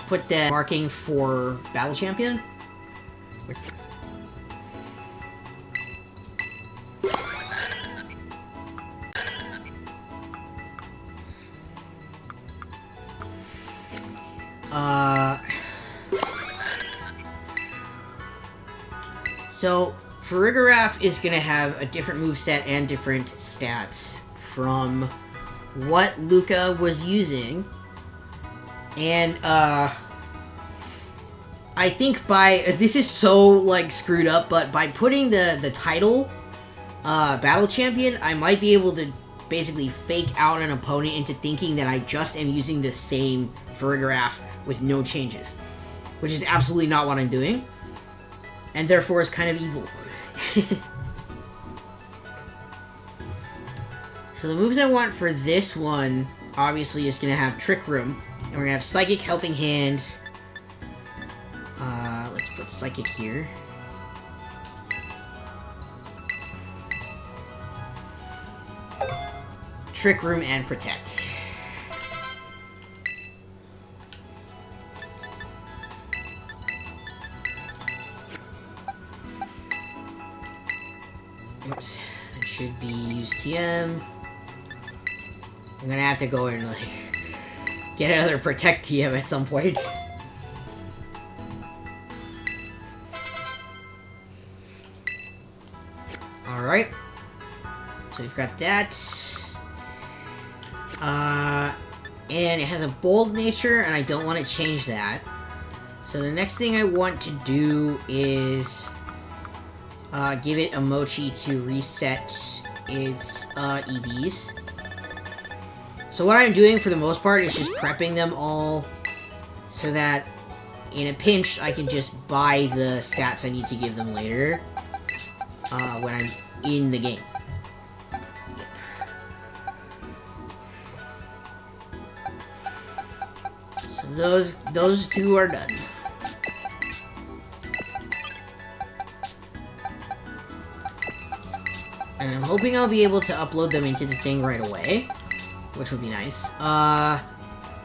put that marking for battle champion. So Farigiraf is gonna have a different moveset and different stats from what Luca was using. And, I think this is so, like, screwed up, but by putting the title, Battle Champion, I might be able to basically fake out an opponent into thinking that I just am using the same Farigiraf with no changes. Which is absolutely not what I'm doing. and therefore is kind of evil. So the moves I want for this one, obviously, is going to have Trick Room, and we're going to have Psychic Helping Hand. Let's put Psychic here. Trick Room and Protect. Oops, that should be use TM. I'm gonna have to go and like get another Protect TM at some point. Alright. So we've got that. And it has a bold nature, and I don't want to change that. So the next thing I want to do is give it a Mochi to reset its EVs. So what I'm doing for the most part is just prepping them all so that in a pinch I can just buy the stats I need to give them later when I'm in the game. Those two are done. And I'm hoping I'll be able to upload them into the thing right away, which would be nice. I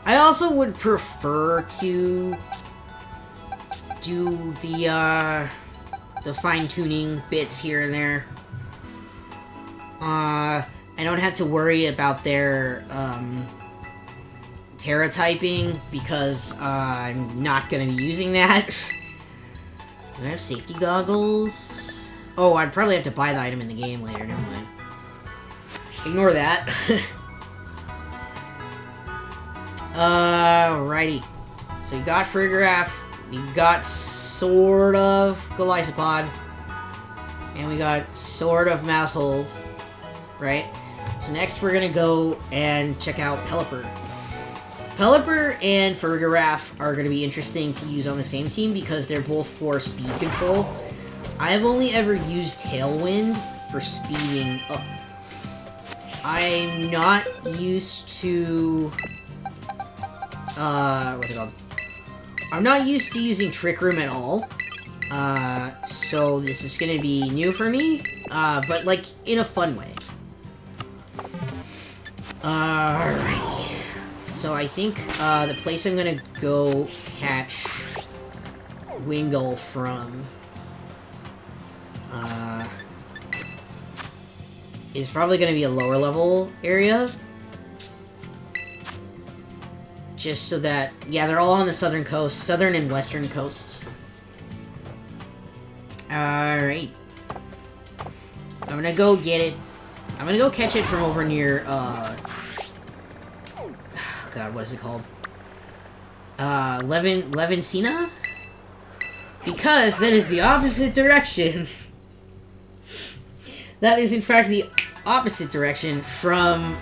also would prefer to do the fine-tuning bits here and there. I don't have to worry about their Terra typing because I'm not going to be using that. Do I have safety goggles? Oh, I'd probably have to buy the item in the game later. Never mind. Ignore that. Alrighty. So you got Frigoraph, we got sort of Golisopod, and we got sort of Maushold, right? So next we're gonna go and check out Pelipper. Pelipper and Frigoraph are going to be interesting to use on the same team because they're both for speed control. I have only ever used Tailwind for speeding up. I'm not used to... what's it called? I'm not used to using Trick Room at all. So this is going to be new for me, but like in a fun way. Alright. So I think the place I'm gonna go catch Wingull from is probably gonna be a lower level area. Just so that, yeah, they're all on the southern coast, southern and western coasts. Alright. I'm gonna go get it. I'm gonna go catch it from over near, God, what is it called? Levincina? Because that is the opposite direction. That is, in fact, the opposite direction from,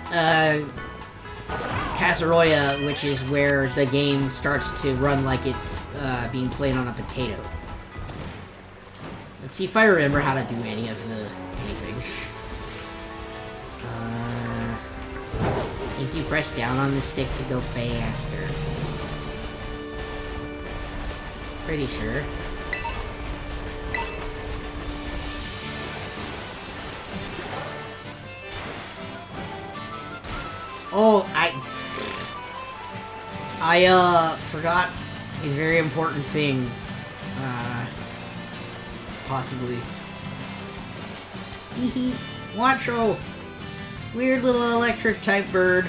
Casaroya, which is where the game starts to run like it's, being played on a potato. Let's see if I remember how to do any of the... anything. I think you press down on the stick to go faster. Pretty sure. Oh, I forgot a very important thing. Possibly. Hehe, Wancho! Weird little electric type bird.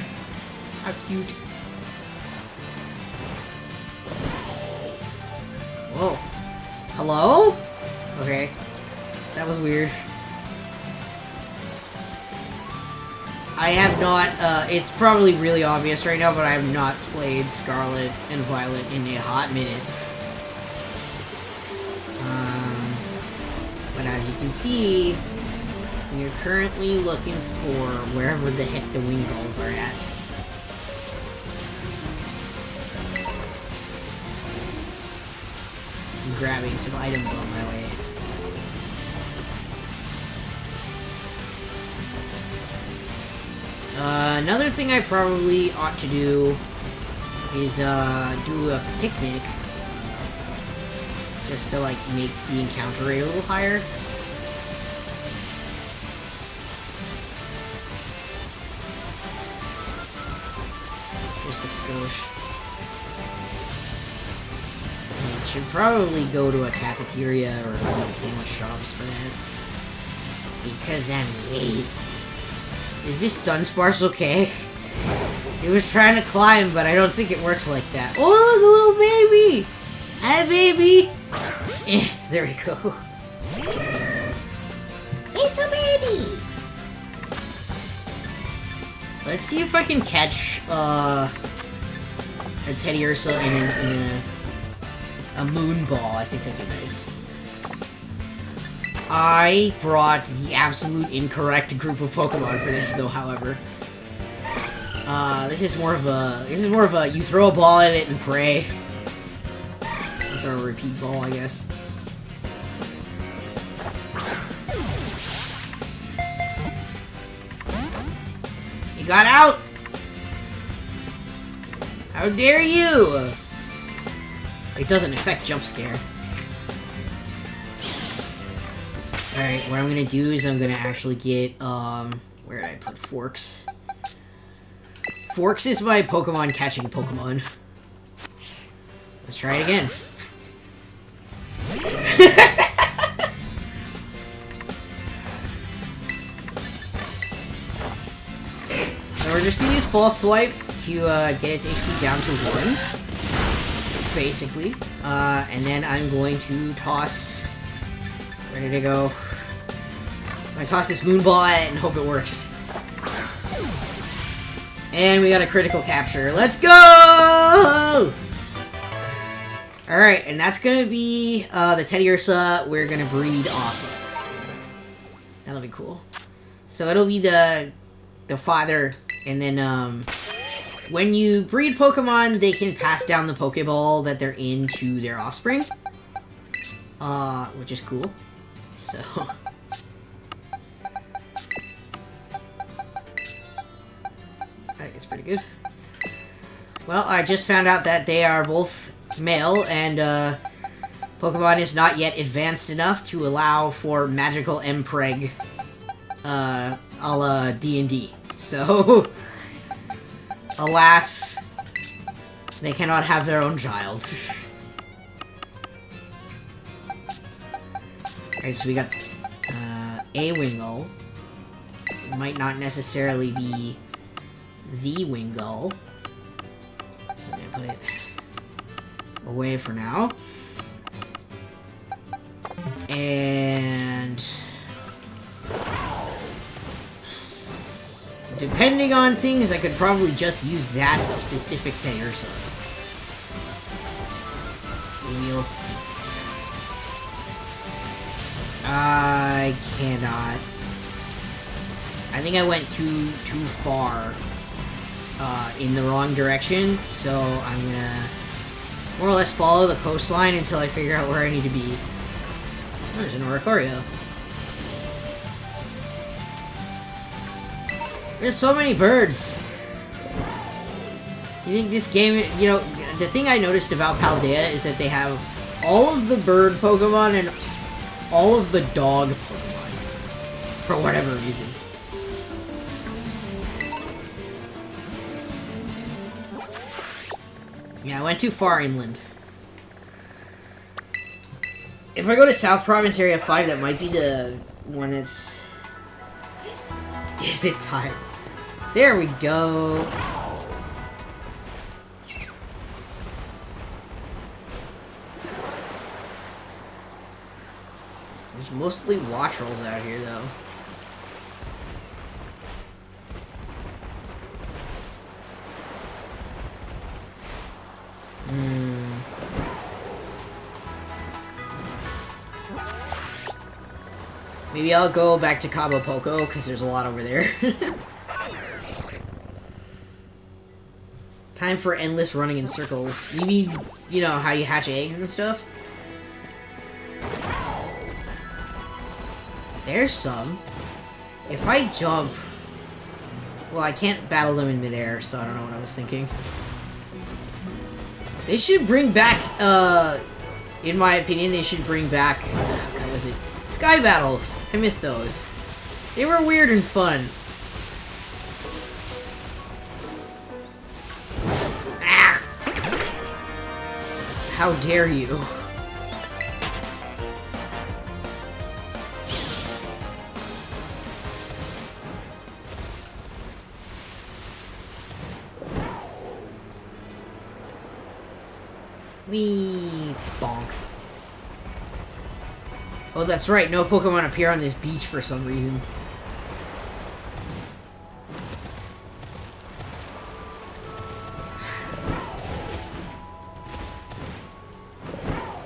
How cute. Whoa. Hello? Okay. That was weird. I have not, it's probably really obvious right now, but I have not played Scarlet and Violet in a hot minute. But as you can see, we are currently looking for wherever the heck the Wingulls are at. I'm grabbing some items on my way. Another thing I probably ought to do is, do a picnic. Just to, like, make the encounter rate a little higher. Just a skosh. I should probably go to a cafeteria or like sandwich shops for that. Because I'm late. Is this Dunsparce okay? He was trying to climb, but I don't think it works like that. Oh, look, little baby! Hi, baby! There we go. It's a baby! Let's see if I can catch, a Teddy Ursa in a moon ball. I think that'd be nice. I brought the absolute incorrect group of Pokemon for this, though, however. This is more of a, you throw a ball at it and pray. Or a repeat ball, I guess. You got out! How dare you! It doesn't affect jump scare. Alright, what I'm gonna do is I'm gonna actually get, where did I put Forks? Forks is my Pokemon catching Pokemon. Let's try it again. So we're just gonna use False Swipe to get its HP down to 1, basically. And then I'm going to toss. Where did it go? I'm gonna toss this moon ball at it and hope it works. And we got a critical capture. Let's go! Alright, and that's gonna be the Teddy Ursa we're gonna breed off of. That'll be cool. So it'll be the father, and then when you breed Pokemon, they can pass down the Pokeball that they're in to their offspring. Which is cool. So I think it's pretty good. Well, I just found out that they are both male, and Pokemon is not yet advanced enough to allow for magical Mpreg, a la D&D. So, alas, they cannot have their own child. Alright, so we got a Wingull. It might not necessarily be the Wingull. So I'm gonna put it away for now. And depending on things, I could probably just use that specific Teddy Ursa. We'll see. I cannot. I think I went too far in the wrong direction, so I'm gonna more or less follow the coastline until I figure out where I need to be. Oh, there's an Oricorio. There's so many birds. You think this game, you know, the thing I noticed about Paldea is that they have all of the bird Pokemon and all of the dog Pokemon. For whatever reason. Yeah, I went too far inland. If I go to South Province Area 5, that might be the one that's... Is it time? There we go. There's mostly Wattrels out here, though. Maybe I'll go back to Cabo Poco, because there's a lot over there. Time for endless running in circles. You mean, you know, how you hatch eggs and stuff? There's some. If I jump... Well, I can't battle them in midair, so I don't know what I was thinking. They should bring back, in my opinion, they should bring back, what was it? Sky battles. I miss those. They were weird and fun. Ah! How dare you? Wee bonk. Oh, that's right. No Pokemon appear on this beach for some reason.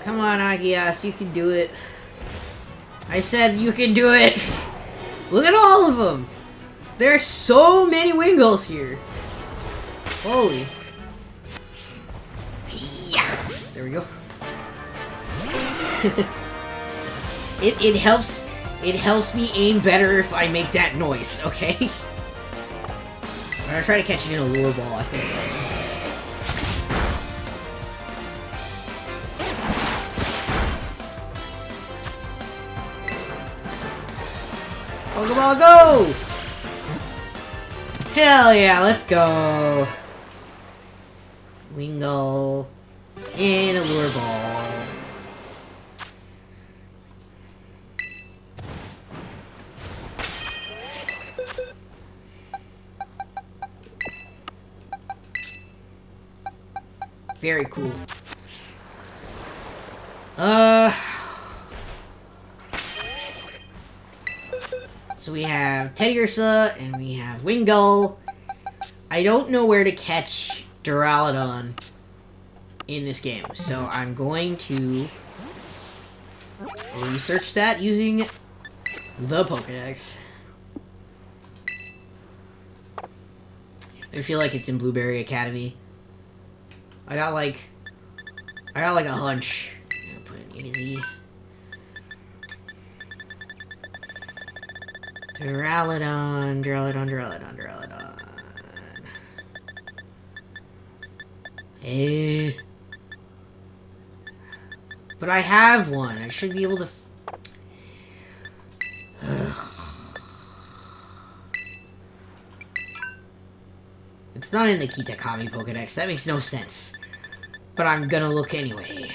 Come on, Agias, you can do it. I said you can do it. Look at all of them. There's so many Wingulls here. Holy. Yeah. There we go. it helps me aim better if I make that noise, okay? I'm gonna try to catch it in a lure ball, I think. Pokeball, go! Hell yeah, let's go! Wingull in a lure ball. Very cool. So we have Teddiursa, and we have Wingull. I don't know where to catch Duraludon in this game, so I'm going to research that using the Pokédex. I feel like it's in Blueberry Academy. I got like a hunch. I'm gonna put it in easy. Duraludon. But I have one. I should be able to. It's not in the Kitakami Pokédex. That makes no sense. But I'm gonna look anyway.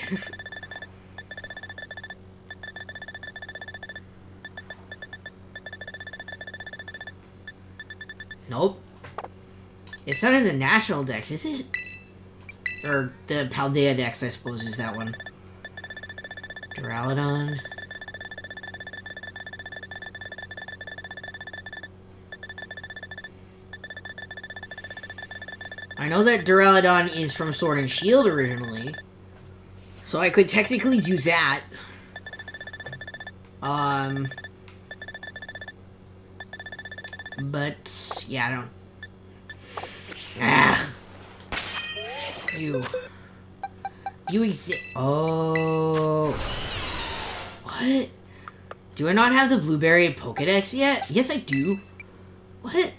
Nope. It's not in the National Dex, is it? Or the Paldea Dex, I suppose, is that one. Duraludon. I know that Duraludon is from Sword and Shield originally, so I could technically do that. But yeah, I don't. Ah, you exist. Oh, what? Do I not have the Blueberry Pokédex yet? Yes, I do. What?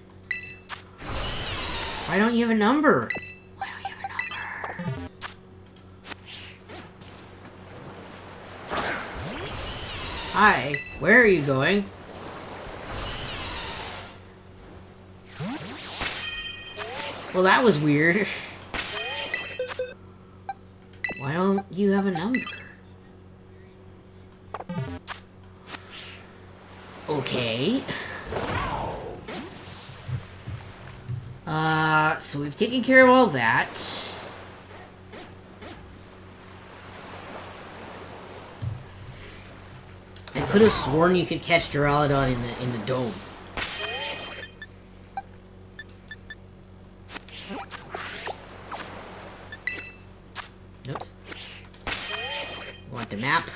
Why don't you have a number? Why don't you have a number? Hi, where are you going? Well, that was weird. Why don't you have a number? Okay. So we've taken care of all that. I could have sworn you could catch Duraludon in the dome. Oops. Want the map?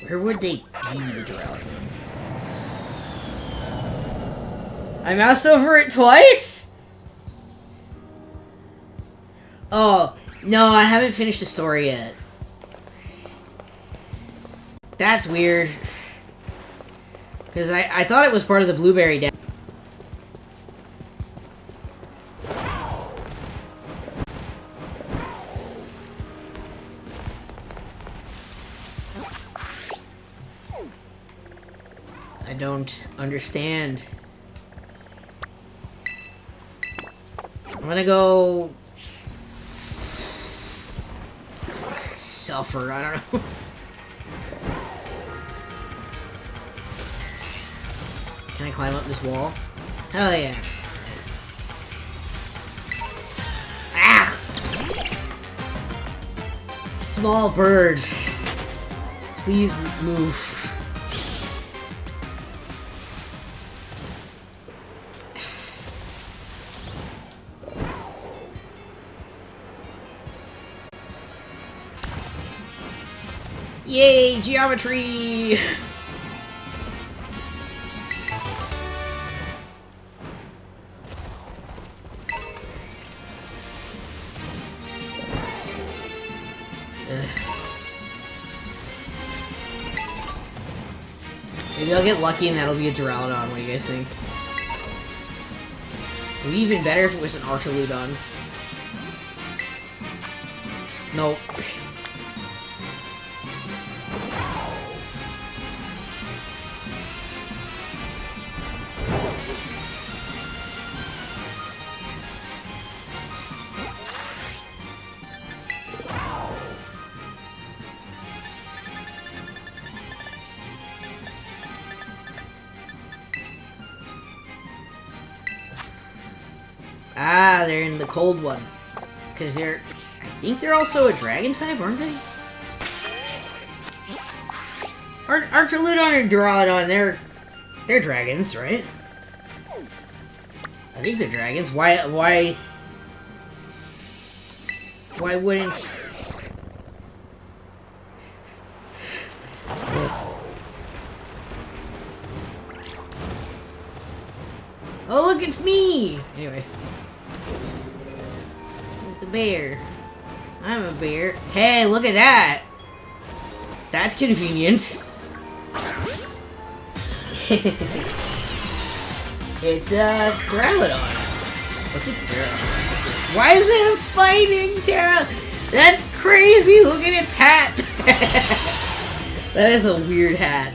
Where would they be, the Duraludon? I moused over it twice? Oh, no, I haven't finished the story yet. That's weird. Because I thought it was part of the blueberry deck. I don't understand. I'm gonna go... Suffer, I don't know. Can I climb up this wall? Hell yeah. Ah! Small bird. Please move. Yay, geometry! Maybe I'll get lucky and that'll be a Duraludon. What do you guys think? It would be even better if it was an Archaludon. Nope. Ah, they're in the cold one. Because they're... I think they're also a dragon type, aren't they? Archaludon and Duraludon, they're dragons, right? I think they're dragons. Why wouldn't... Oh, look, it's me! Anyway. It's a bear. I'm a bear. Hey, look at that! That's convenient. It's a Duraludon. What's its Duraludon? Why is it fighting Terra? That's crazy! Look at its hat! That is a weird hat.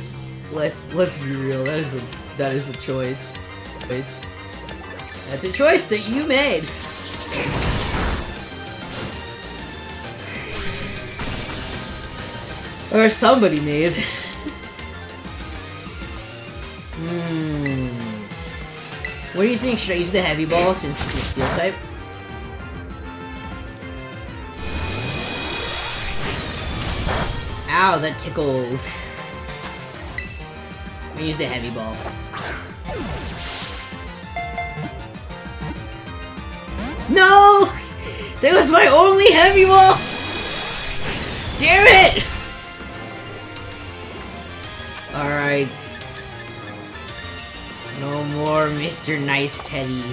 Let's be real. That is a choice. That's a choice that you made. Or somebody made. What do you think? Should I use the heavy ball since it's a steel type? Ow, that tickled. I'm gonna use the heavy ball. No! That was my only heavy ball! Damn it! Alright. No more Mr. Nice Teddy.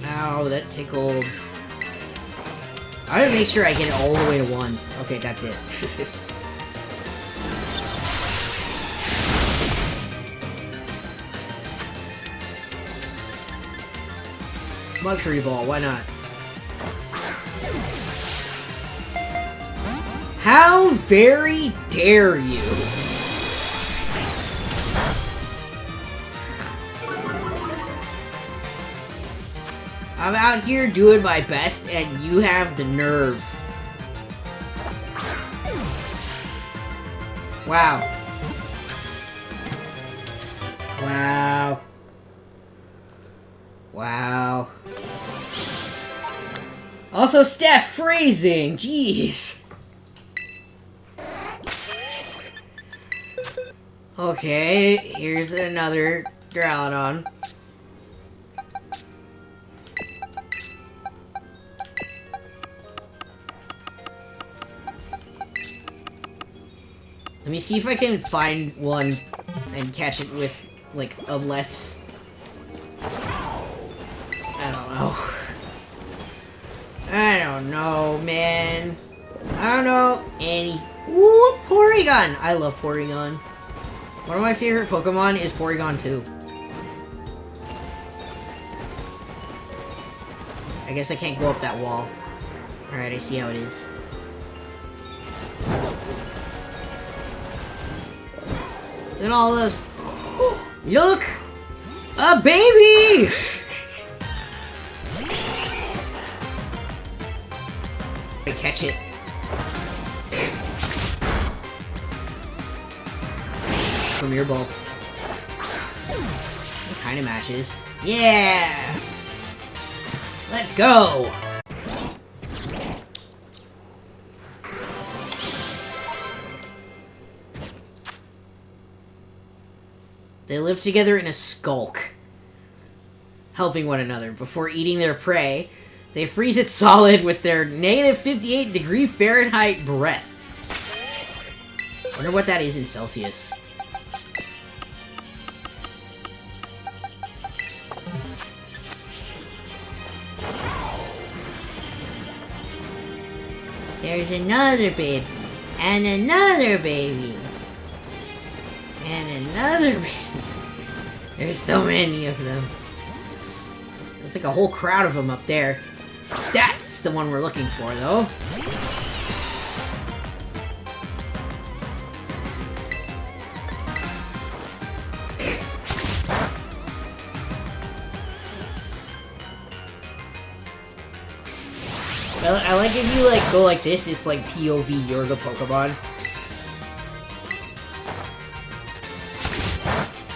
Ow, that tickled. I gotta make sure I get it all the way to 1. Okay, that's it. Luxury ball, why not? How very dare you? I'm out here doing my best and you have the nerve. Wow. Wow. Wow. Also, Steph freezing. Jeez. Okay, here's another Duraludon. Let me see if I can find one and catch it with, like, a less... know. I don't know, man. I don't know any... Ooh, Porygon! I love Porygon. One of my favorite Pokemon is Porygon 2. I guess I can't go up that wall. Alright, I see how it is. Look at all those... Look! A baby! I catch it. Premier Ball. What kind of matches? Yeah! Let's go! They live together in a skulk, helping one another. Before eating their prey, they freeze it solid with their negative 58 degree Fahrenheit breath. Wonder what that is in Celsius. There's another baby, and another baby, and another baby. There's so many of them. There's like a whole crowd of them up there. That's the one we're looking for, though. I like if you like go like this, it's like POV, you're the Pokemon.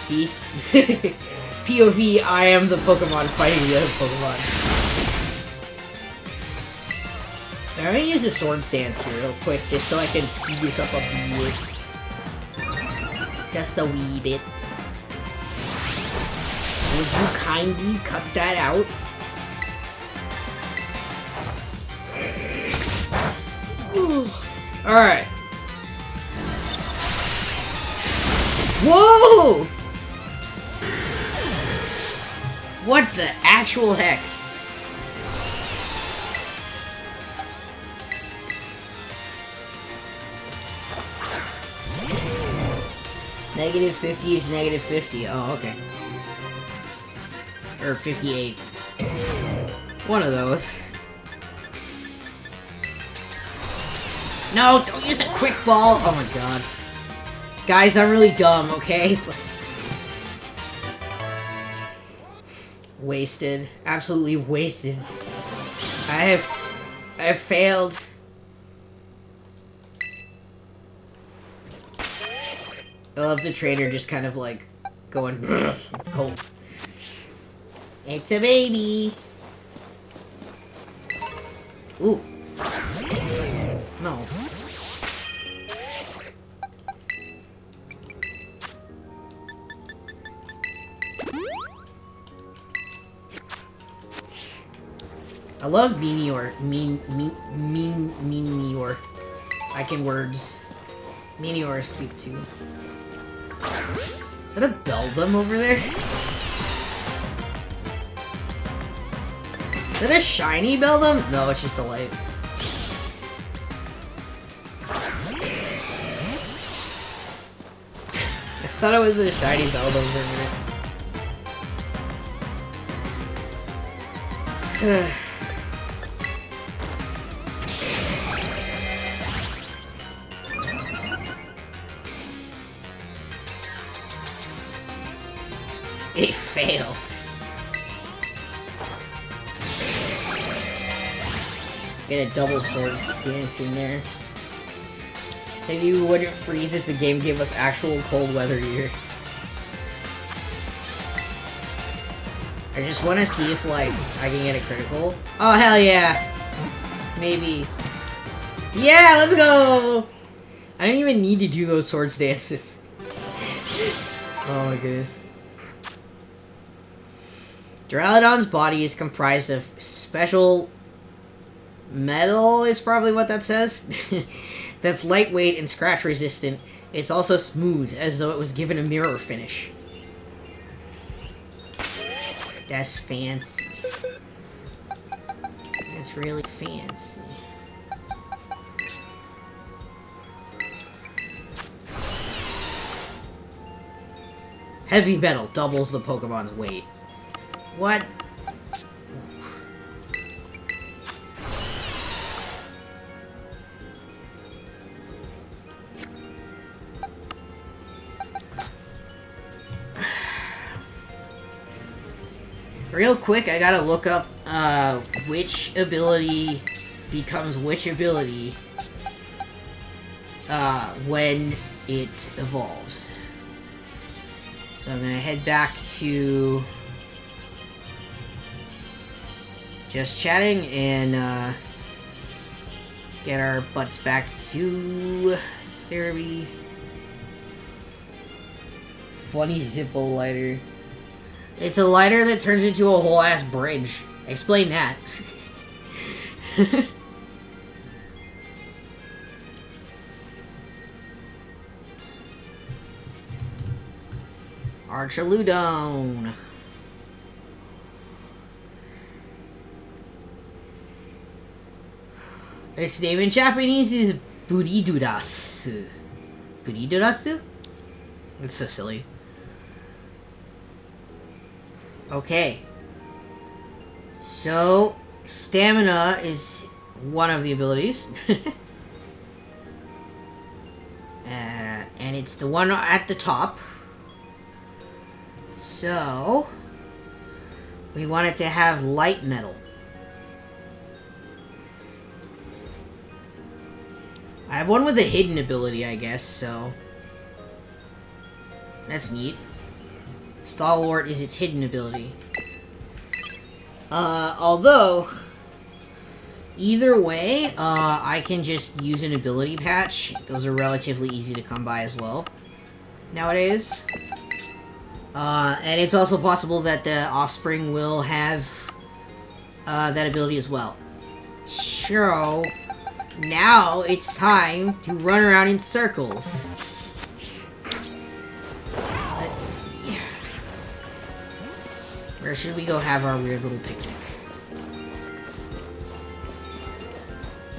See? POV, I am the Pokemon fighting the other Pokemon. I'm gonna use a sword stance here real quick, just so I can speed this up a bit. Just a wee bit. Would you kindly cut that out? Alright. Whoa! What the actual heck? Negative 50 is negative 50. Oh, okay. Or 58. One of those. No, don't use a quick ball! Oh my god. Guys, I'm really dumb, okay? Wasted. Absolutely wasted. I have failed. I love the trainer just kind of like going, it's cold. It's a baby! Ooh. No. I love Meteor. Meteor. I can words. Meteor is cute too. Is that a Beldum over there? Is that a shiny Beldum? No, it's just a light. I thought it was a shiny Beldum for a minute. It failed. Get a double sword stance in there. Maybe we wouldn't freeze if the game gave us actual cold weather here. I just want to see if, like, I can get a critical. Oh, hell yeah! Maybe. Yeah, let's go! I didn't even need to do those sword stances. Oh my goodness. Duraludon's body is comprised of special metal, is probably what that says. That's lightweight and scratch resistant. It's also smooth, as though it was given a mirror finish. That's fancy. really fancy. Heavy metal doubles the Pokemon's weight. What? Real quick, I gotta look up which ability becomes which ability when it evolves. So I'm gonna head back to just chatting and get our butts back to Cerebi. Funny Zippo lighter. It's a lighter that turns into a whole ass bridge. Explain that. Archaludon. Its name in Japanese is Buridurasu. Buridurasu? It's so silly. Okay. So, stamina is one of the abilities. And it's the one at the top. So, we want it to have light metal. I have one with a hidden ability, I guess, so that's neat. Stalwart is its hidden ability. Although, either way, I can just use an ability patch. Those are relatively easy to come by as well nowadays. And it's also possible that the offspring will have that ability as well. So, now it's time to run around in circles. Let's see. Where should we go have our weird little picnic?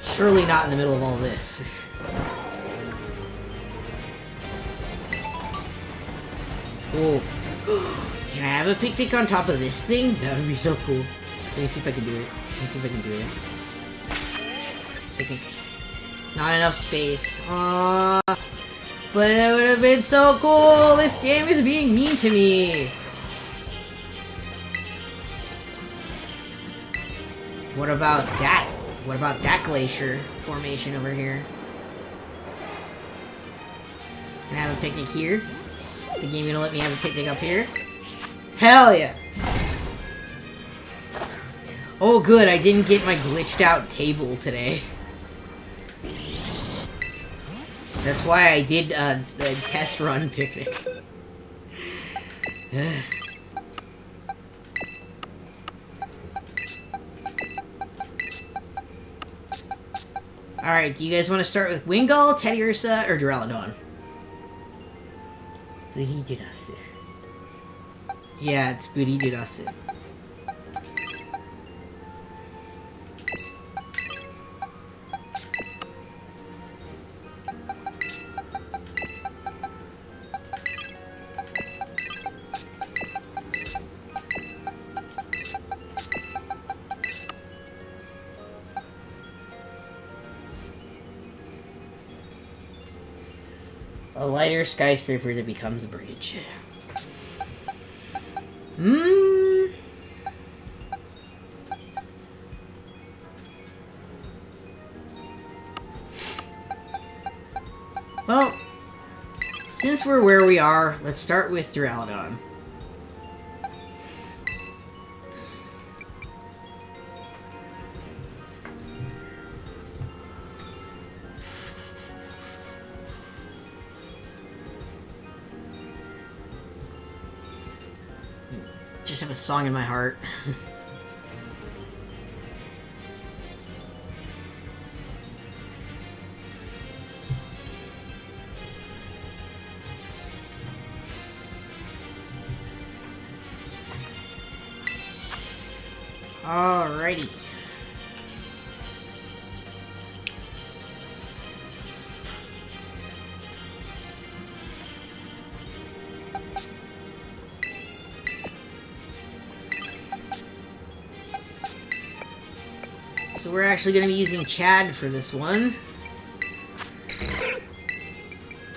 Surely not in the middle of all this. Oh. Can I have a picnic on top of this thing? That would be so cool. Let me see if I can do it. Let me see if I can do it. Picnic. Not enough space. Aww. But it would have been so cool! This game is being mean to me! What about that? What about that glacier formation over here? Can I have a picnic here? The game gonna let me have a picnic up here? Hell yeah! Oh good, I didn't get my glitched out table today. That's why I did the test run picnic. Alright, do you guys want to start with Wingull, Teddiursa, or Duraludon? Buridurasu. Yeah, it's Buridurasu. A lighter skyscraper that becomes a bridge. Well, since we're where we are, let's start with Duraludon. Just have a song in my heart. Alrighty. So we're actually going to be using Chad for this one.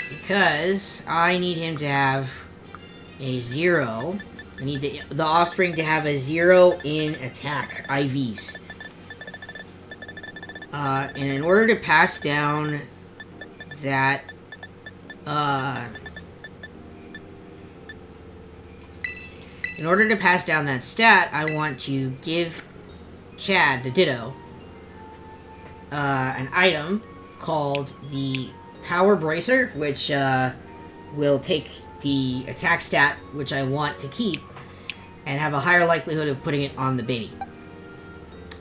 Because I need him to have a 0. I need the offspring to have a 0 in attack, IVs. And in order to pass down that, in order to pass down that stat, I want to give Chad, the Ditto, an item called the Power Bracer, which will take the attack stat, which I want to keep, and have a higher likelihood of putting it on the baby.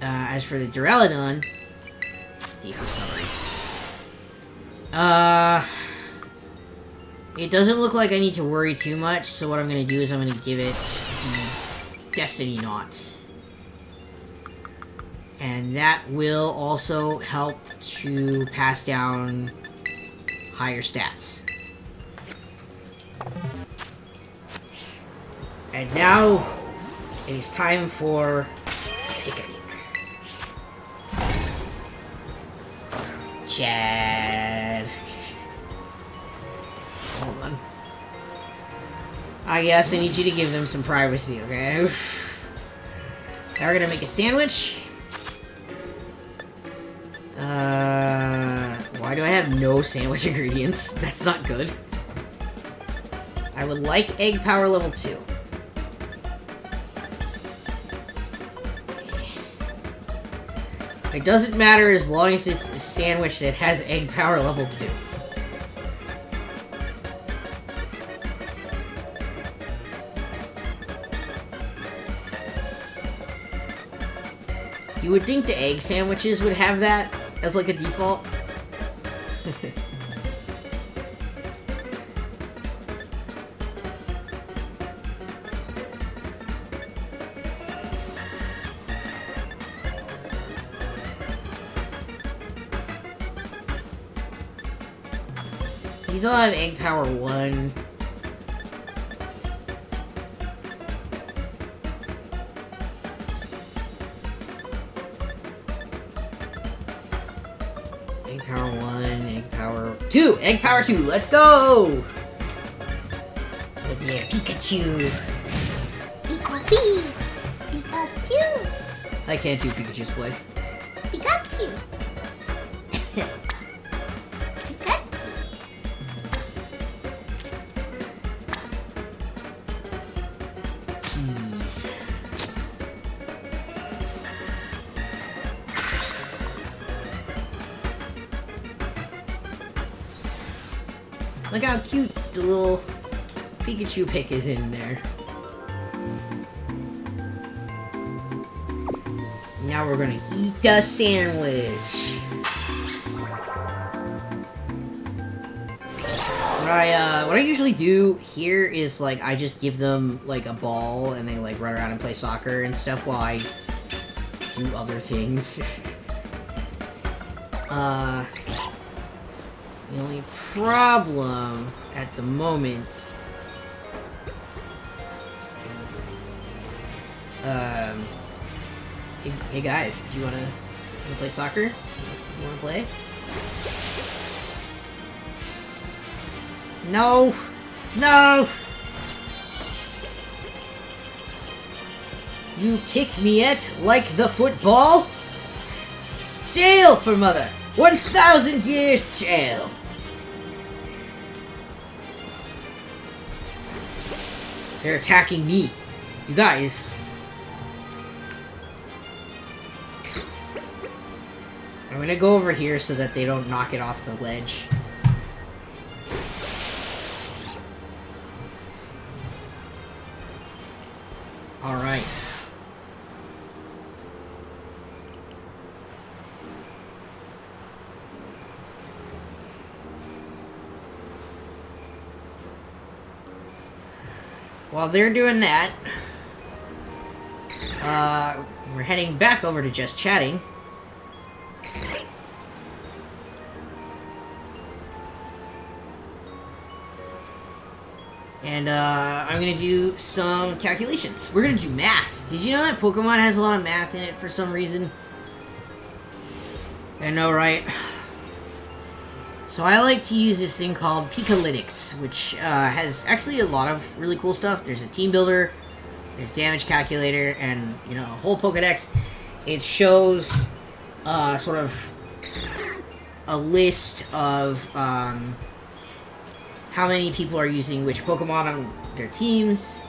As for the Duraludon, let's see for summary. It doesn't look like I need to worry too much, so what I'm going to do is I'm going to give it the Destiny Knot. And that will also help to pass down higher stats. And now, it is time for Picnic. Chad. Hold on. I guess I need you to give them some privacy, okay? Now we're gonna make a sandwich. Why do I have no sandwich ingredients? That's not good. I would like egg power level 2. It doesn't matter as long as it's a sandwich that has egg power level 2. You would think the egg sandwiches would have that as like a default. These all have egg power 1. Egg power 1, egg power 2! Egg power 2, let's go! With your Pikachu! Pikachu! Pikachu! I can't do Pikachu's voice. Pikachu! Pikachu! Jeez. Look how cute the little Pikachu pick is in there. Now we're gonna eat the sandwich. What I usually do here is like I just give them like a ball and they like run around and play soccer and stuff while I do other things. The only problem at the moment, hey guys, do you wanna play soccer? You wanna play? No! No! You kick me at like the football? Jail for mother! 1,000 years jail! They're attacking me. You guys. I'm gonna go over here so that they don't knock it off the ledge. Alright. While they're doing that, we're heading back over to just chatting. And, I'm gonna do some calculations. We're gonna do math. Did you know that Pokemon has a lot of math in it for some reason? I know, right? So I like to use this thing called Pikalytics, which has actually a lot of really cool stuff. There's a team builder, there's damage calculator, and, you know, a whole Pokedex. It shows sort of a list of how many people are using which Pokemon on their teams.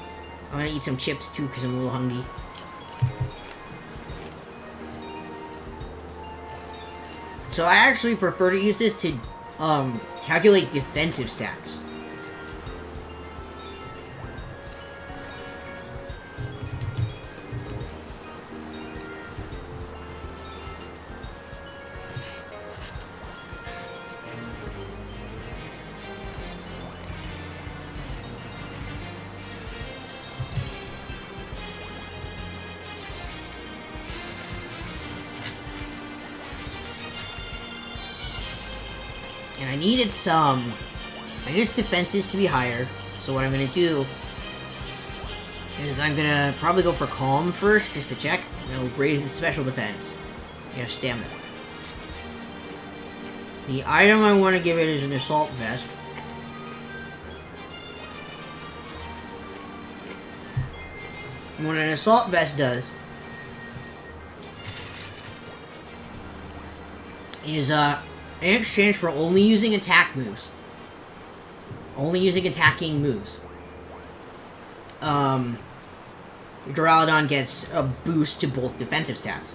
I'm gonna eat some chips too because I'm a little hungry. So I actually prefer to use this to calculate defensive stats. And I needed its defenses to be higher, so what I'm gonna do is I'm gonna probably go for Calm first, just to check. It'll raise its special defense. You have stamina. The item I want to give it is an Assault Vest. And what an Assault Vest does is, in exchange for only using attack moves, only using attacking moves, Duraludon gets a boost to both defensive stats.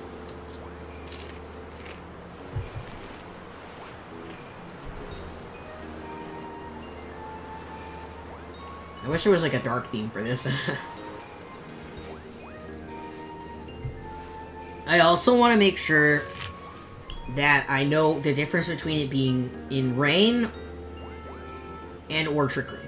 I wish there was like a dark theme for this. I also want to make sure that I know the difference between it being in rain and or Trick Room.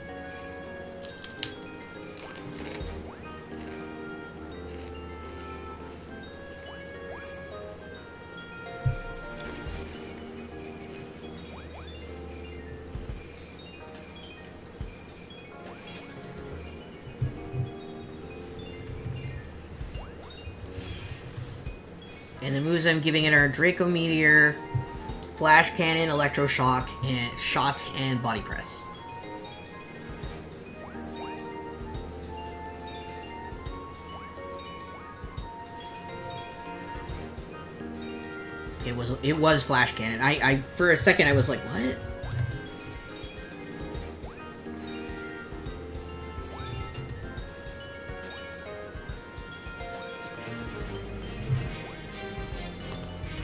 And the moves I'm giving it are Draco Meteor, Flash Cannon, Electroshock, and Shot, and Body Press. It was Flash Cannon. I for a second I was like, what?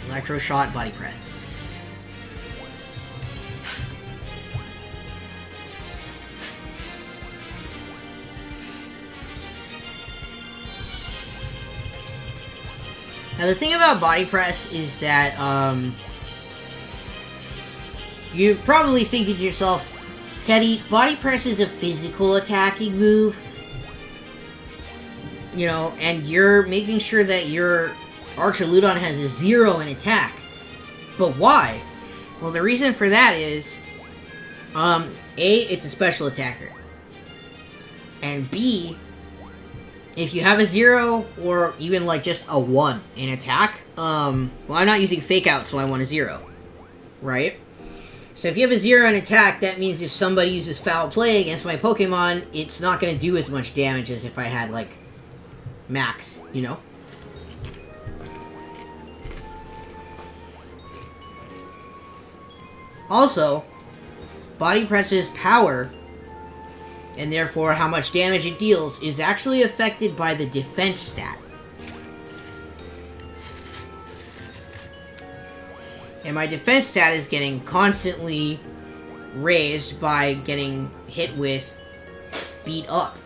Electro Shot, Body Press. Now the thing about Body Press is that, you probably think to yourself, Teddy, Body Press is a physical attacking move. You know, and you're making sure that your Archaludon has a 0 in attack. But why? Well, the reason for that is, A, it's a special attacker. And B, if you have a 0, or even like just a 1 in attack, well, I'm not using Fake Out, so I want a 0. Right? So if you have a 0 in attack, that means if somebody uses Foul Play against my Pokemon, it's not going to do as much damage as if I had, like, max, you know? Also, Body Press's power, and therefore how much damage it deals, is actually affected by the defense stat. And my defense stat is getting constantly raised by getting hit with Beat Up.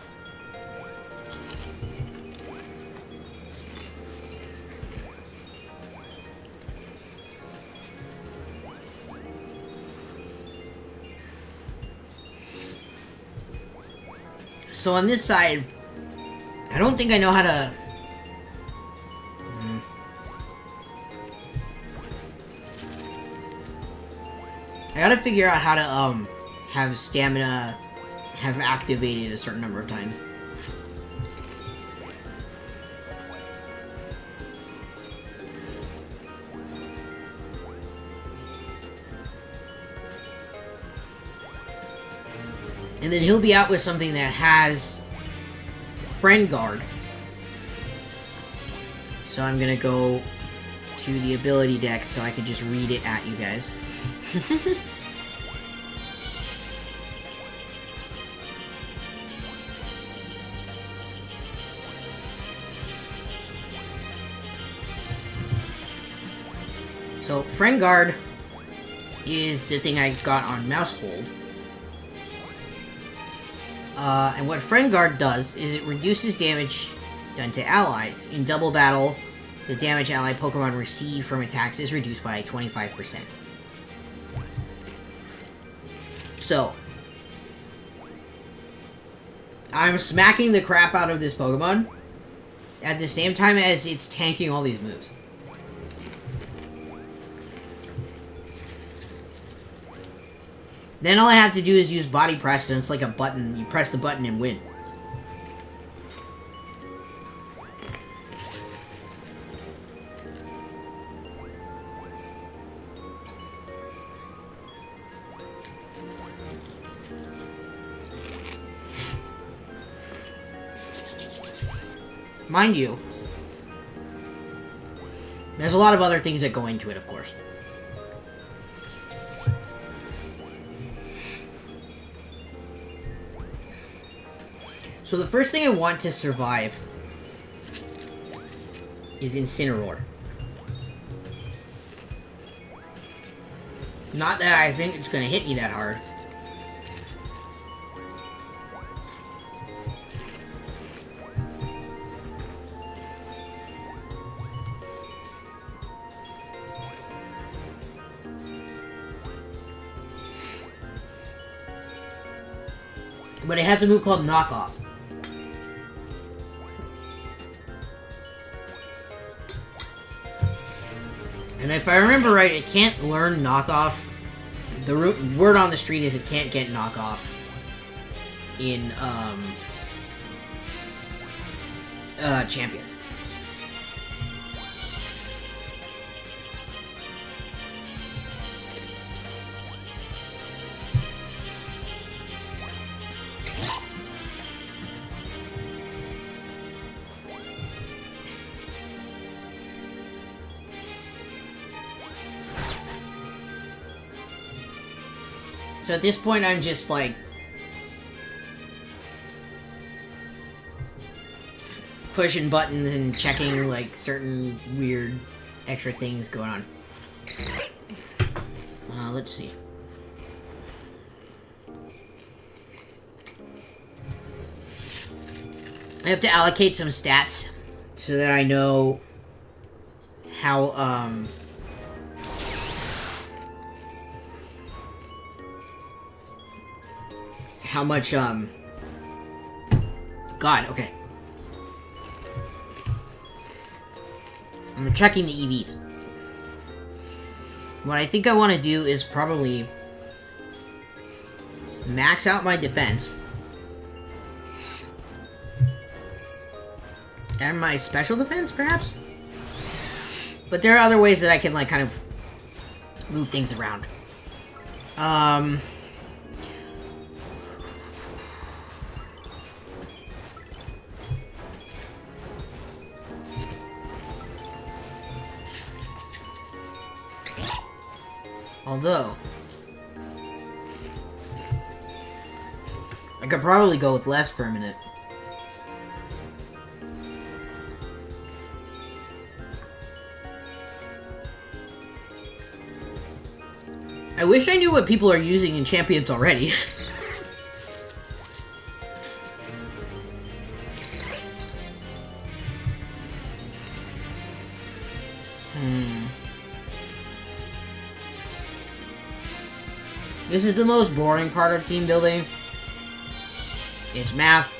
So on this side, I don't think I know how to... I gotta figure out how to, have stamina have activated a certain number of times. And then he'll be out with something that has Friend Guard. So I'm gonna go to the ability deck so I can just read it at you guys. So, Friend Guard is the thing I got on Mouse Hold. And what Friend Guard does is it reduces damage done to allies. In double battle, the damage ally Pokemon receive from attacks is reduced by 25%. So, I'm smacking the crap out of this Pokemon at the same time as it's tanking all these moves. Then all I have to do is use Body Press, and it's like a button. You press the button and win. Mind you, there's a lot of other things that go into it, of course. So the first thing I want to survive is Incineroar. Not that I think it's going to hit me that hard. But it has a move called Knockoff. And if I remember right, it can't learn Knockoff. The word on the street is it can't get Knockoff in, Champions. So at this point, I'm just like pushing buttons and checking like certain weird extra things going on. Let's see. I have to allocate some stats so that I know how much, God, okay. I'm checking the EVs. What I think I want to do is probably max out my defense. And my special defense, perhaps? But there are other ways that I can, like, kind of move things around. Although, I could probably go with less for a minute. I wish I knew what people are using in Champions already. This is the most boring part of team building. It's math.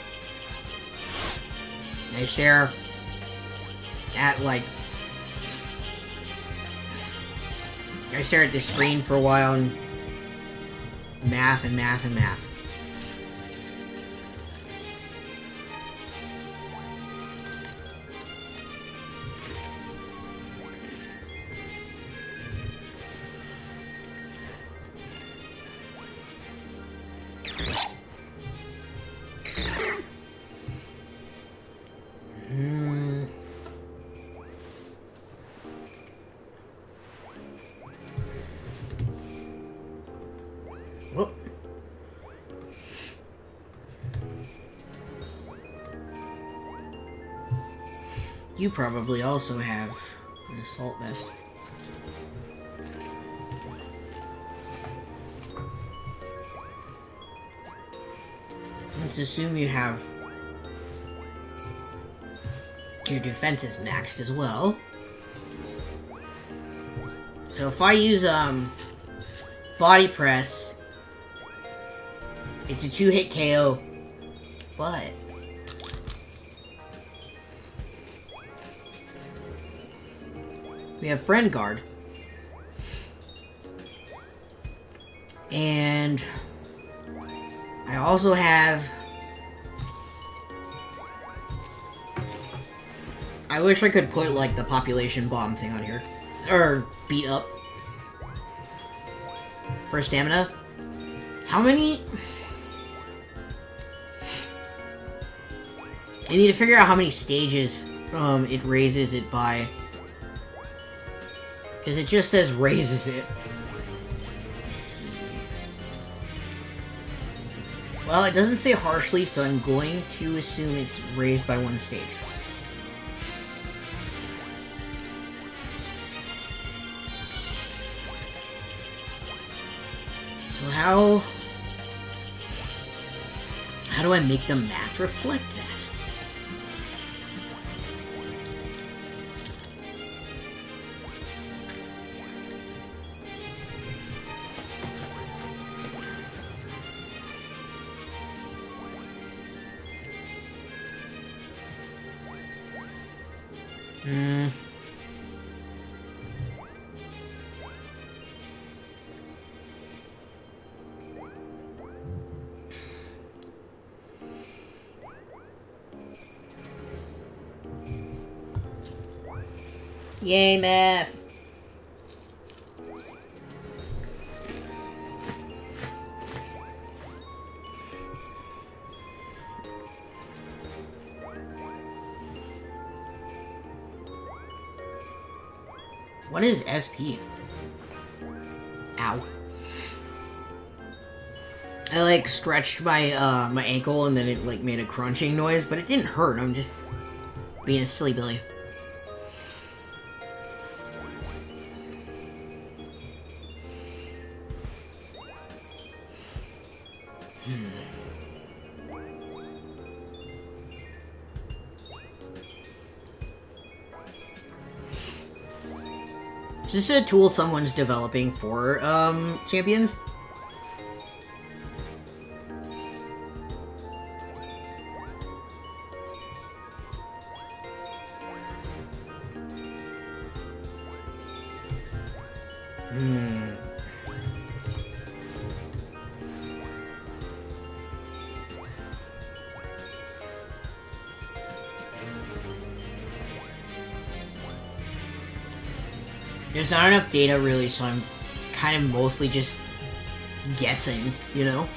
They stare at, like... I stare at this screen for a while and... math and math and math. You probably also have an assault vest. Let's assume you have your defenses maxed as well. So if I use body press, it's a 2-hit KO, but we have friend guard. And I also have... I wish I could put, like, the population bomb thing on here. Or beat up. For stamina. How many... I need to figure out how many stages it raises it by. Because it just says raises it. Well, it doesn't say harshly, so I'm going to assume it's raised by 1 stage. So how do I make the math reflect that? Yay, math! What is SP? Ow. I, like, stretched my, my ankle and then it, like, made a crunching noise, but it didn't hurt. I'm just being a silly Billy. Is this a tool someone's developing for, champions? There's not enough data, really, so I'm kind of mostly just guessing, you know?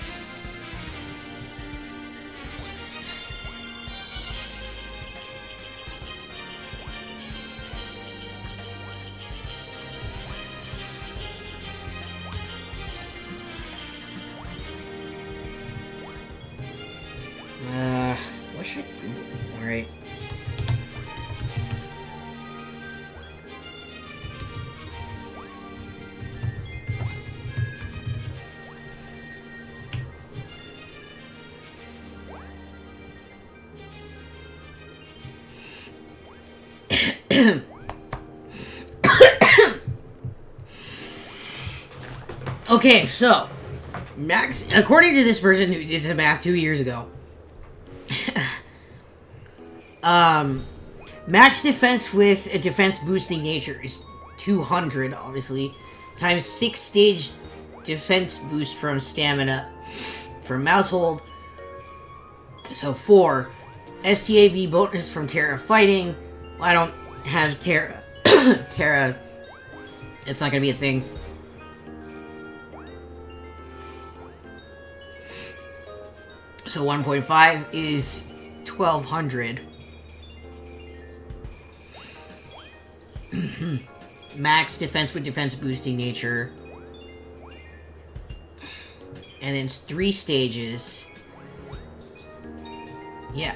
What should I Google? Alright. Okay, so max, according to this person who did some math 2 years ago, max defense with a defense boosting nature is 200, obviously, times 6 stage defense boost from stamina from Mousehold, so 4 STAB bonus from Terra fighting. Well, I don't have Terra. Terra, it's not gonna be a thing. So 1.5 is 1200. Max defense with defense boosting nature. And then it's 3 stages. Yeah.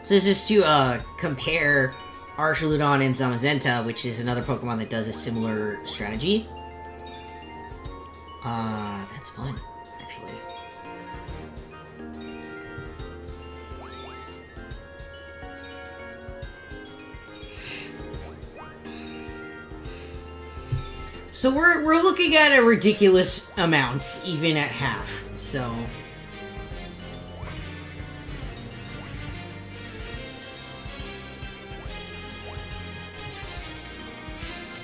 So this is to compare Archaludon and Zamazenta, which is another Pokemon that does a similar strategy. That's fun, actually. So we're looking at a ridiculous amount, even at half, so...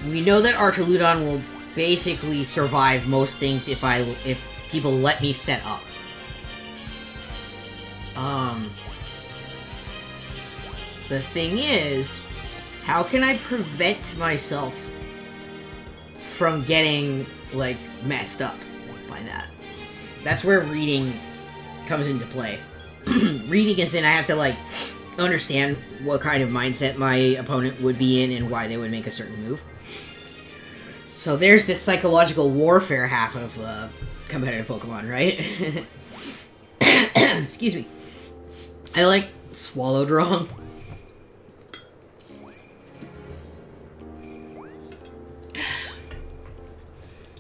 We know that Archaludon will basically survive most things if people let me set up. The thing is, how can I prevent myself from getting, like, messed up by that? That's where reading comes into play. Reading is in I have to, like, understand what kind of mindset my opponent would be in and why they would make a certain move. So there's this psychological warfare half of competitive Pokemon, right? Excuse me. I, like, swallowed wrong.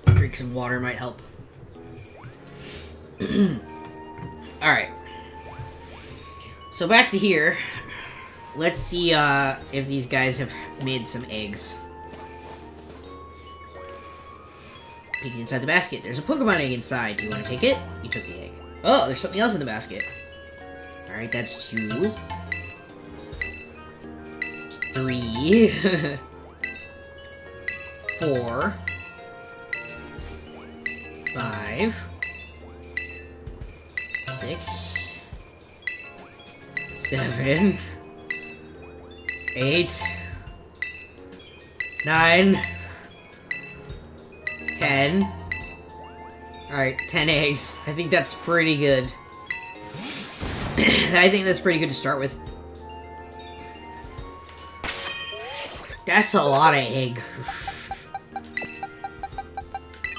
Drink some water might help. Alright. So back to here. Let's see if these guys have made some eggs. Peek inside the basket. There's a Pokemon egg inside. Do you want to take it? You took the egg. Oh, there's something else in the basket. Alright, that's 2. 3. 4. 5. 6. 7. 8. 9. 10. Alright, 10 eggs. I think that's pretty good. I think that's pretty good to start with. That's a lot of egg.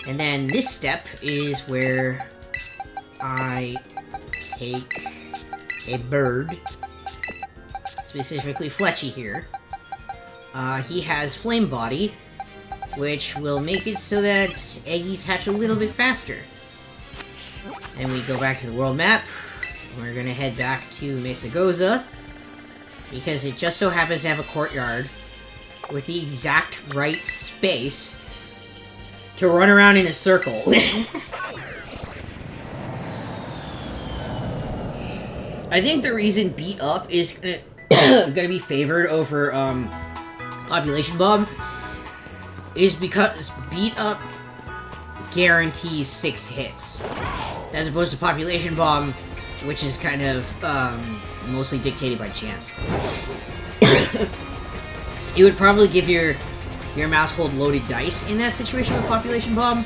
And then this step is where I take a bird, specifically Fletchy here. He has Flame Body, which will make it so that eggies hatch a little bit faster. And we go back to the world map. We're gonna head back to Mesagoza, because it just so happens to have a courtyard with the exact right space to run around in a circle. I think the reason Beat Up is gonna be favored over Population Bomb is because Beat Up guarantees 6 hits, as opposed to Population Bomb, which is kind of mostly dictated by chance. You would probably give your mouse hold loaded dice in that situation with Population Bomb.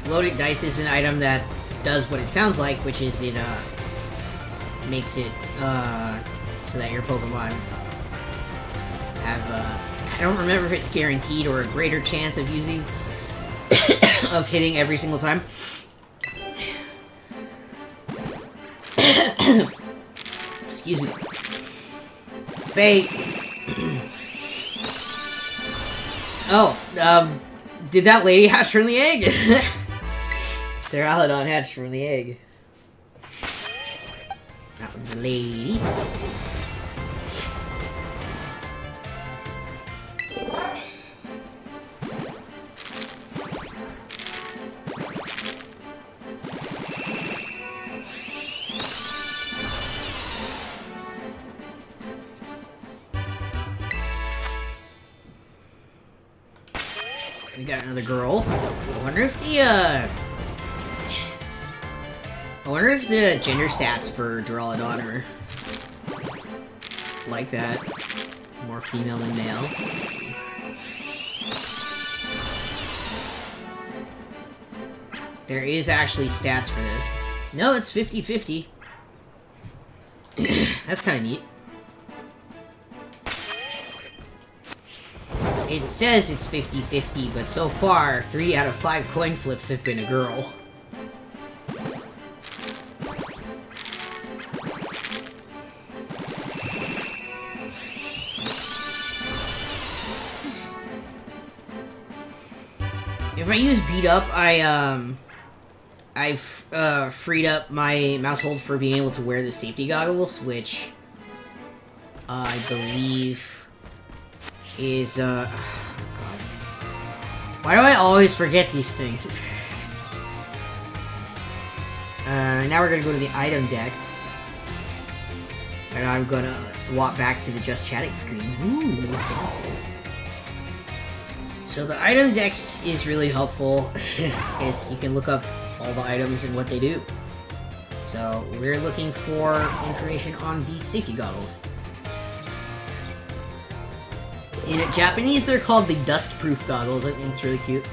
Loaded dice is an item that does what it sounds like, which is it makes it so that your Pokemon have I don't remember if it's guaranteed or a greater chance of using of hitting every single time. Excuse me. Faye. Oh, did that lady hatch from the egg? Their Alodon hatched from the egg. That was the lady. We got another girl. I wonder if the gender stats for Duraludon are like that. More female than male. There is actually stats for this. No, it's 50-50. That's kind of neat. It says it's 50-50, but so far, 3 out of 5 coin flips have been a girl. If I use beat up, I've freed up my mouse hold for being able to wear the safety goggles, which I believe is oh God. Why do I always forget these things? Now we're gonna go to the item decks, and I'm gonna swap back to the just chatting screen. Ooh, fancy. So the item dex is really helpful, because you can look up all the items and what they do. So we're looking for information on these safety goggles. In Japanese, they're called the dust-proof goggles. I think it's really cute.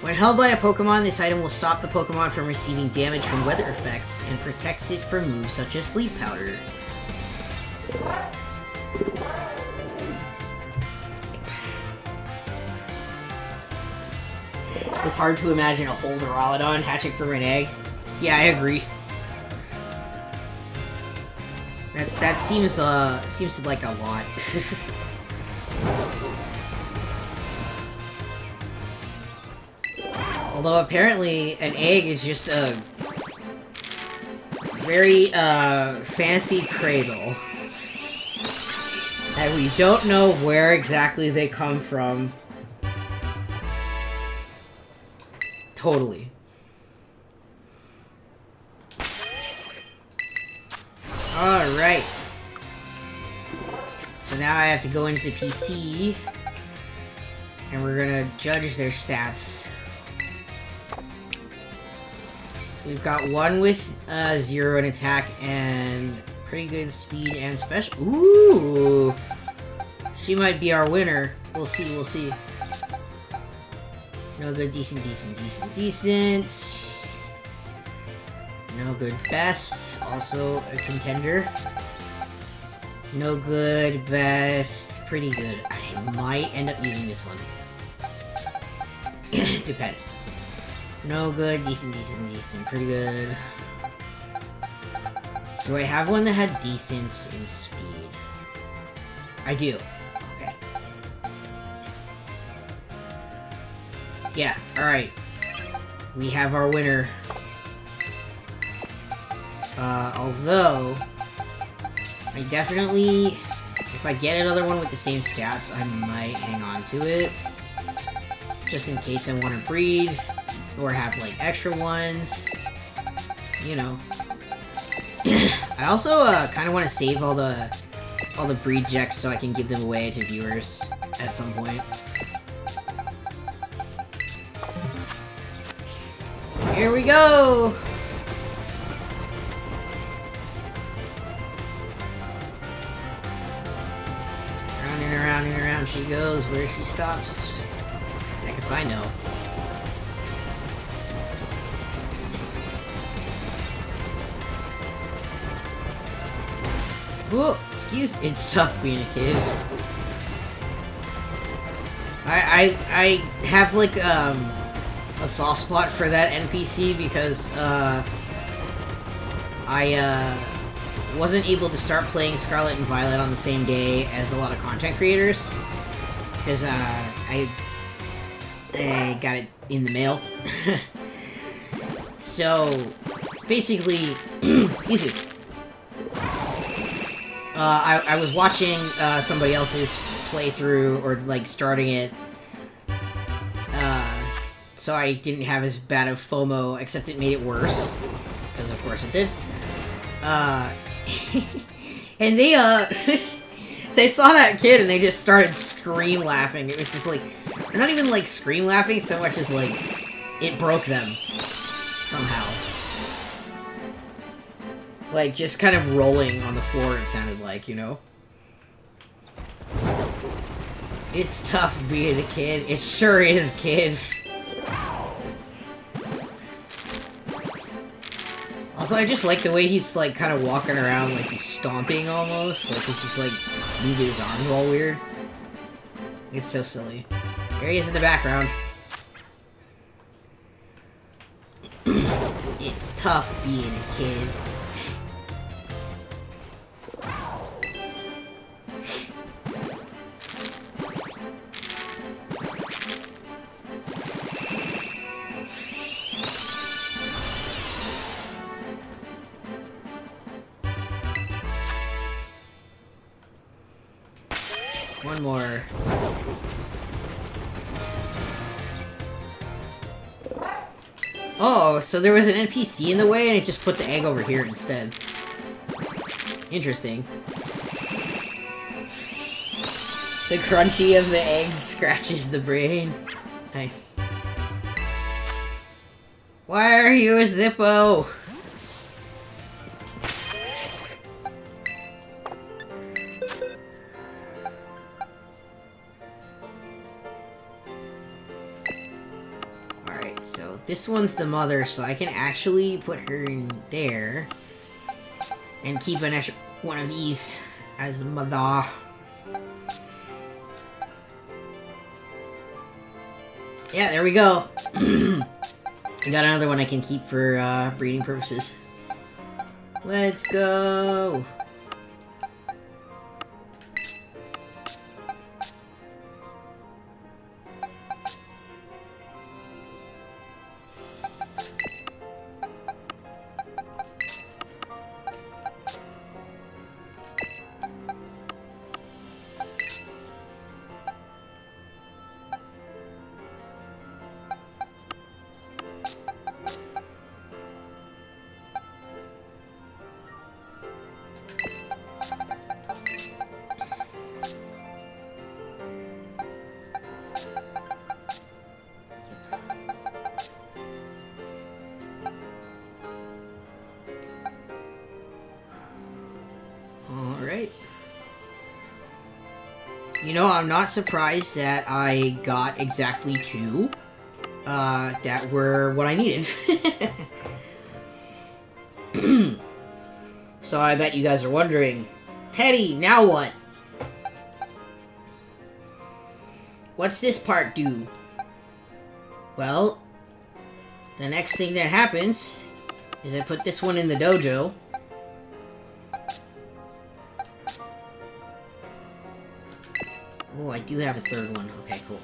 When held by a Pokemon, this item will stop the Pokemon from receiving damage from weather effects and protects it from moves such as Sleep Powder. It's hard to imagine a whole Duraludon hatching from an egg. Yeah, I agree. That seems like a lot. Although apparently an egg is just a very fancy cradle. And we don't know where exactly they come from. Totally. Alright. So now I have to go into the PC, and we're gonna judge their stats. So we've got one with 0 in attack and pretty good speed and special. Ooh! She might be our winner. We'll see, we'll see. No good, decent. No good, best. Also a contender. No good, best. Pretty good. I might end up using this one. Depends. No good, decent. Pretty good. Do I have one that had decent in speed? I do. Okay. Yeah, alright. We have our winner. Although, I definitely, if I get another one with the same stats, I might hang on to it. Just in case I want to breed, or have, like, extra ones. You know. I also, kind of want to save all the breed checks so I can give them away to viewers at some point. Here we go! Round and around she goes. Where she stops, heck if I know. Whoa, excuse me. It's tough being a kid. I have like a soft spot for that NPC because I wasn't able to start playing Scarlet and Violet on the same day as a lot of content creators because I got it in the mail. So basically, excuse me. I was watching somebody else's playthrough, or like starting it, so I didn't have as bad of FOMO, except it made it worse, because of course it did. And they they saw that kid and they just started scream laughing. It was just like, they're not even like scream laughing so much as like, it broke them, somehow. Like, just kind of rolling on the floor, it sounded like, you know? It's tough being a kid. It sure is, kid. Also, I just like the way he's, like, kind of walking around like he's stomping almost. Like, he's just, like, moving his arms all weird. It's so silly. There he is in the background. It's tough being a kid. One more. Oh, so there was an NPC in the way and it just put the egg over here instead. Interesting. The crunchy of the egg scratches the brain. Nice. Why are you a Zippo? Alright, so this one's the mother, so I can actually put her in there. And keep an extra one of these as the mother. Yeah, there we go. I got another one I can keep for breeding purposes. Let's go! Alright. You know, I'm not surprised that I got exactly 2 that were what I needed. So I bet you guys are wondering, Teddy, now what? What's this part do? Well, the next thing that happens is I put this one in the dojo. Oh, I do have a third one. Okay, cool.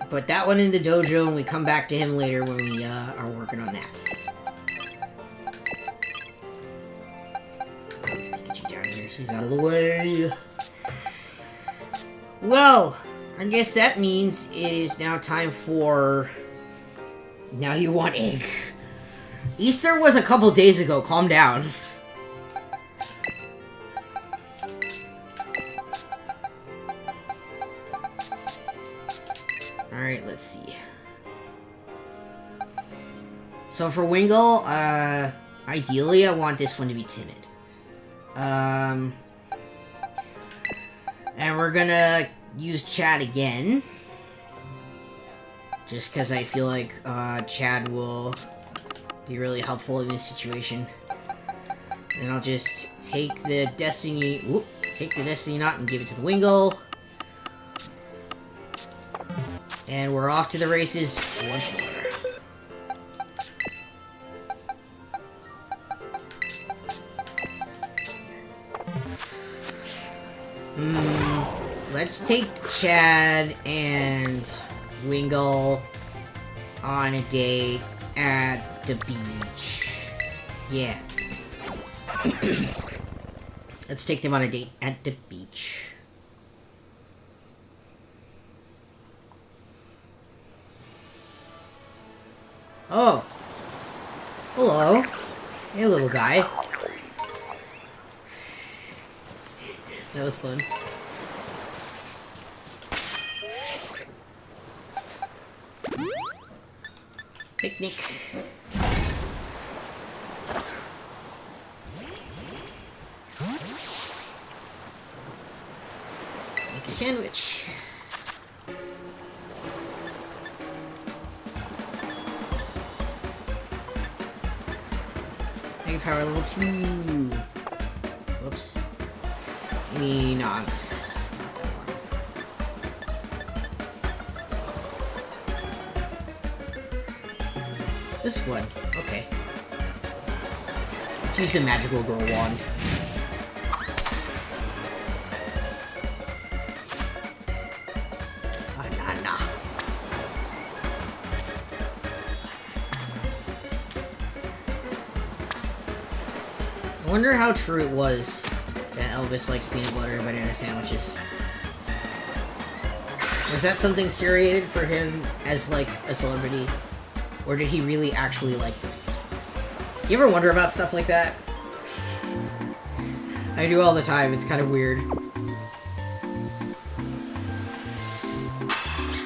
Put that one in the dojo and we come back to him later when we are working on that. Let's get you down here so he's out of the way. Well, I guess that means it is now time for... Now you want egg. Easter was a couple days ago, calm down. Alright, let's see. So for Wingle, ideally I want this one to be timid. And we're gonna use Chad again. Just because I feel like Chad will be really helpful in this situation. And I'll just take the Destiny Knot and give it to the Wingle. And we're off to the races once more. Let's take Chad and Wingle on a date at the beach. Yeah. Let's take them on a date at the beach. Oh. Hello. Hey, little guy. That was fun. Picnic. Make a sandwich. Body power level 2. Whoops. Maybe not. This one. Okay. Let's use the magical girl wand. Banana. I wonder how true it was that Elvis likes peanut butter and banana sandwiches. Was that something curated for him as, like, a celebrity? Or did he really actually like them? You ever wonder about stuff like that? I do all the time. It's kind of weird.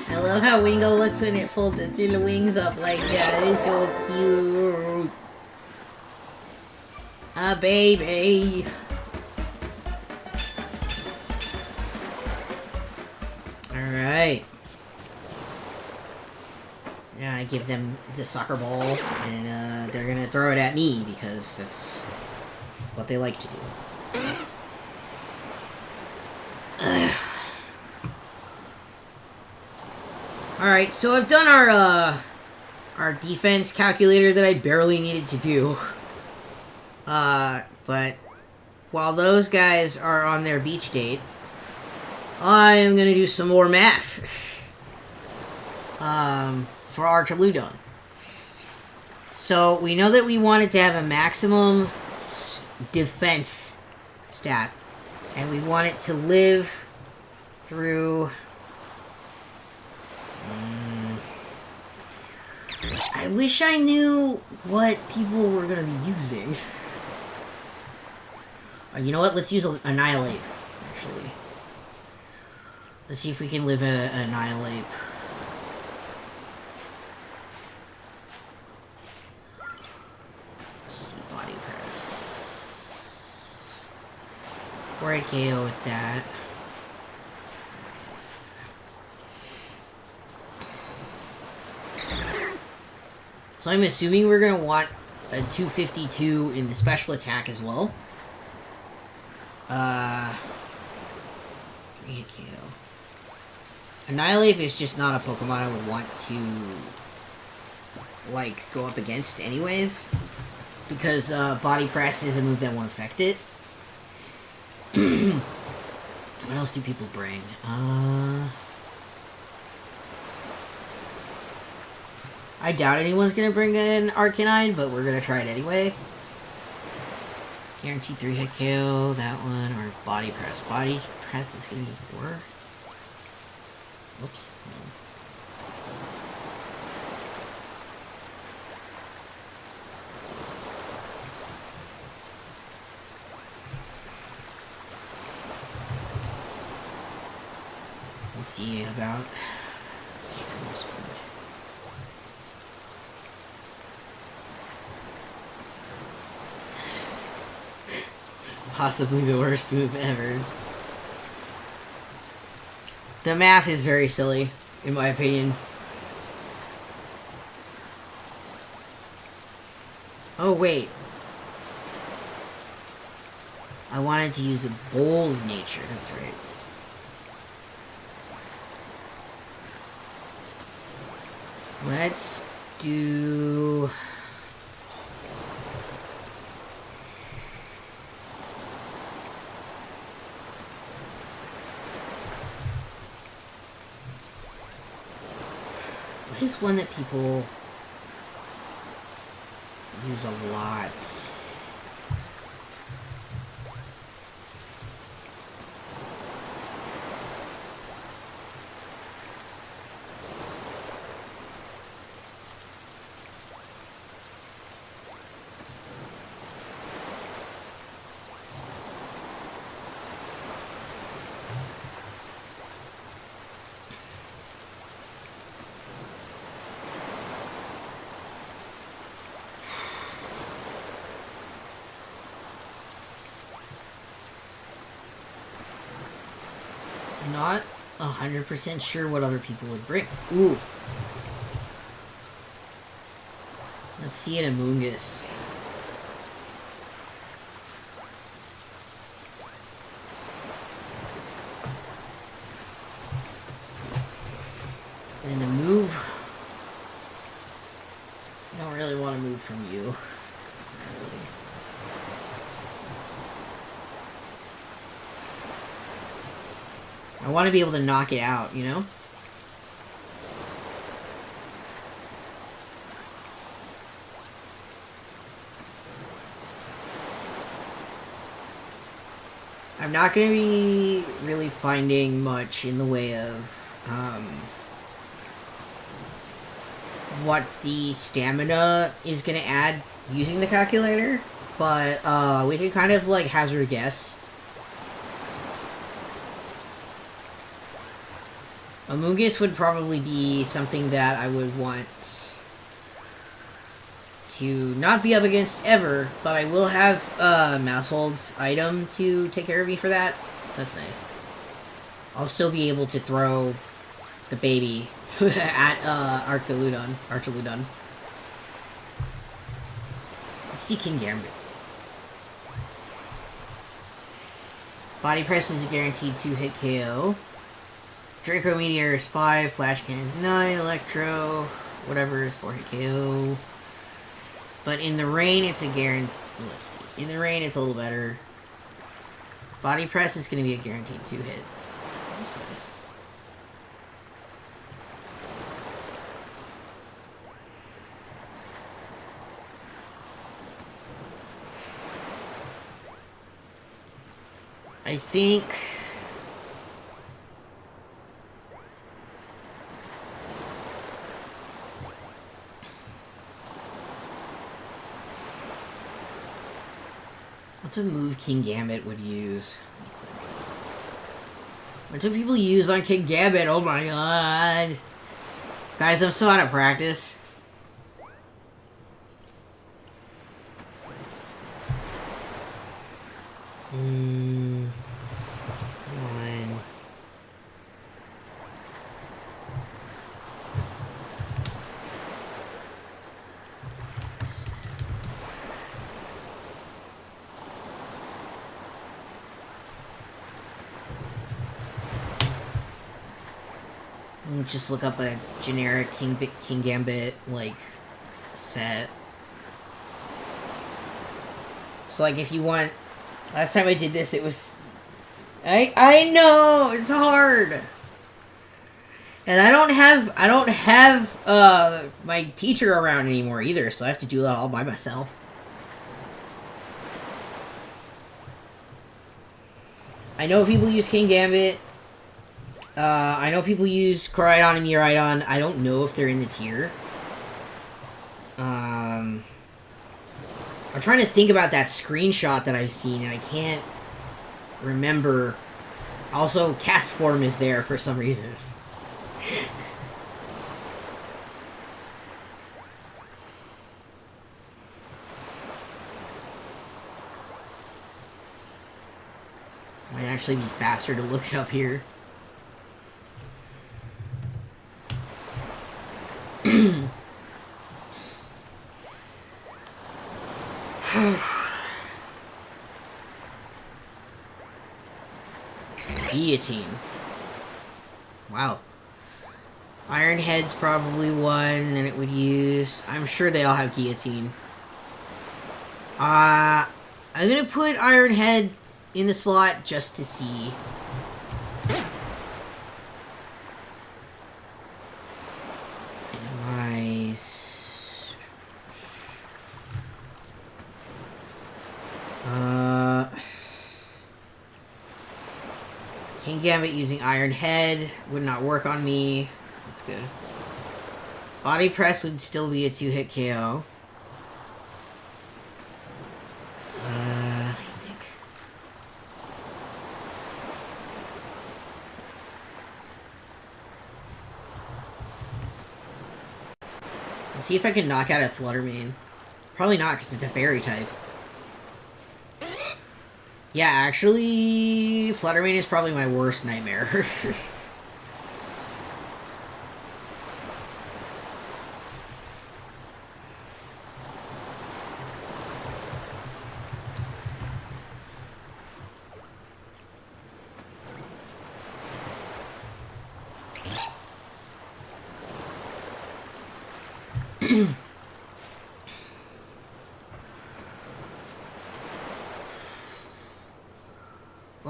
I love how Wingo looks when it folds its little wings up like that. It's so cute. A baby. Alright. Yeah, I give them the soccer ball, and they're gonna throw it at me because that's what they like to do. Alright, so I've done our defense calculator that I barely needed to do. But while those guys are on their beach date, I am gonna do some more math. For our Toludon. So we know that we wanted to have a maximum defense stat, and we want it to live through. I wish I knew what people were gonna be using. You know what? Let's use Annihilate. Actually, let's see if we can live Annihilate. Body press. 4 KO with that. So I'm assuming we're gonna want a 252 in the special attack as well. 3 KO. Annihilate is just not a Pokemon I would want to, like, go up against anyways. Because, Body Press is a move that won't affect it. What else do people bring? I doubt anyone's gonna bring an Arcanine, but we're gonna try it anyway. Guaranteed 3-hit KO, that one, or Body Press. Body Press is gonna be 4. Whoops. Let's see about... Possibly the worst move ever. The math is very silly, in my opinion. Oh, wait. I wanted to use a bold nature, that's right. Let's do... What is one that people use a lot? Not 100% sure what other people would bring. Ooh. Let's see an Amoonguss. And to move... I don't really want to move from you. I want to be able to knock it out, you know? I'm not going to be really finding much in the way of what the stamina is going to add using the calculator, but we can kind of like hazard a guess. Amoonguss would probably be something that I would want to not be up against ever, but I will have Mousehold's item to take care of me for that, so that's nice. I'll still be able to throw the baby at Archaludon. Let's see King Gambit. Body Press is a guaranteed 2-hit KO. Draco Meteor is 5, Flash Cannon is 9, Electro, whatever is 4-hit KO. But in the rain, it's a guarantee. Let's see. In the rain, it's a little better. Body Press is going to be a guaranteed 2-hit. I think... What's a move King Gambit would use? What do people use on King Gambit? Oh my god. Guys, I'm so out of practice. Come on. Just look up a generic King Gambit, like, set. So, like, if you want... Last time I did this, it was... I know! It's hard! And I don't have my teacher around anymore either, so I have to do that all by myself. I know people use King Gambit. I know people use Koraidon and Miraidon. I don't know if they're in the tier. I'm trying to think about that screenshot that I've seen, and I can't remember. Also, Cast Form is there for some reason. Might actually be faster to look it up here. Guillotine. Wow. Iron Head's probably one that it would use. I'm sure they all have Guillotine. I'm gonna put Iron Head in the slot just to see. Nice. King Gambit using Iron Head would not work on me. That's good. Body Press would still be a 2-hit KO. I think. Let's see if I can knock out a Fluttermane. Probably not, because it's a fairy type. Yeah, actually, Fluttermane is probably my worst nightmare.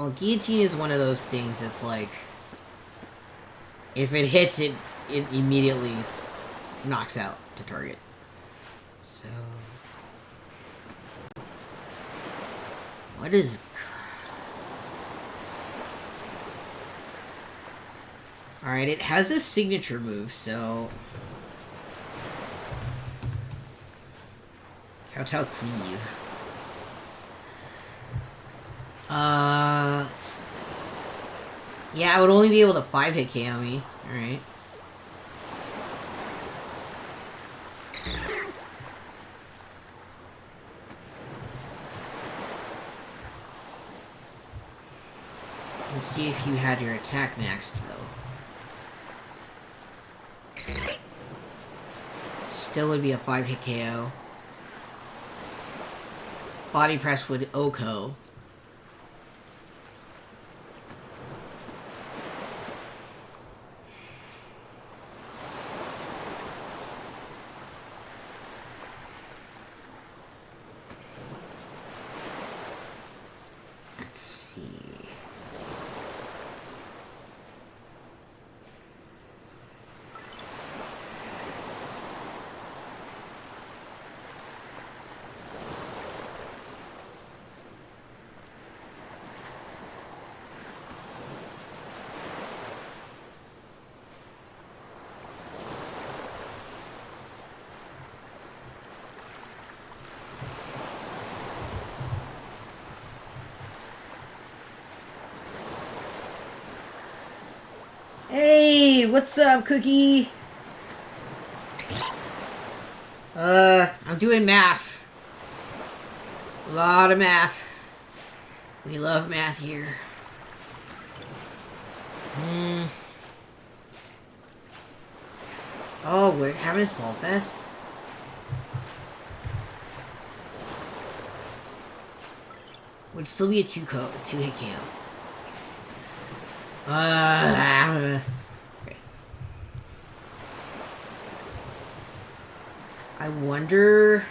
Well, guillotine is one of those things that's like, if it hits it, it immediately knocks out the target. So, what is? All right, it has a signature move, so Kowtow Cleave. Yeah, I would only be able to 5-hit KO me. Alright. Let's see if you had your attack maxed, though. Still would be a 5-hit KO. Body press would OHKO. Let's see. Hey, what's up, Cookie? I'm doing math. A lot of math. We love math here. Oh, we're having a Assault Vest? Would still be a 2-hit KO. Okay. I wonder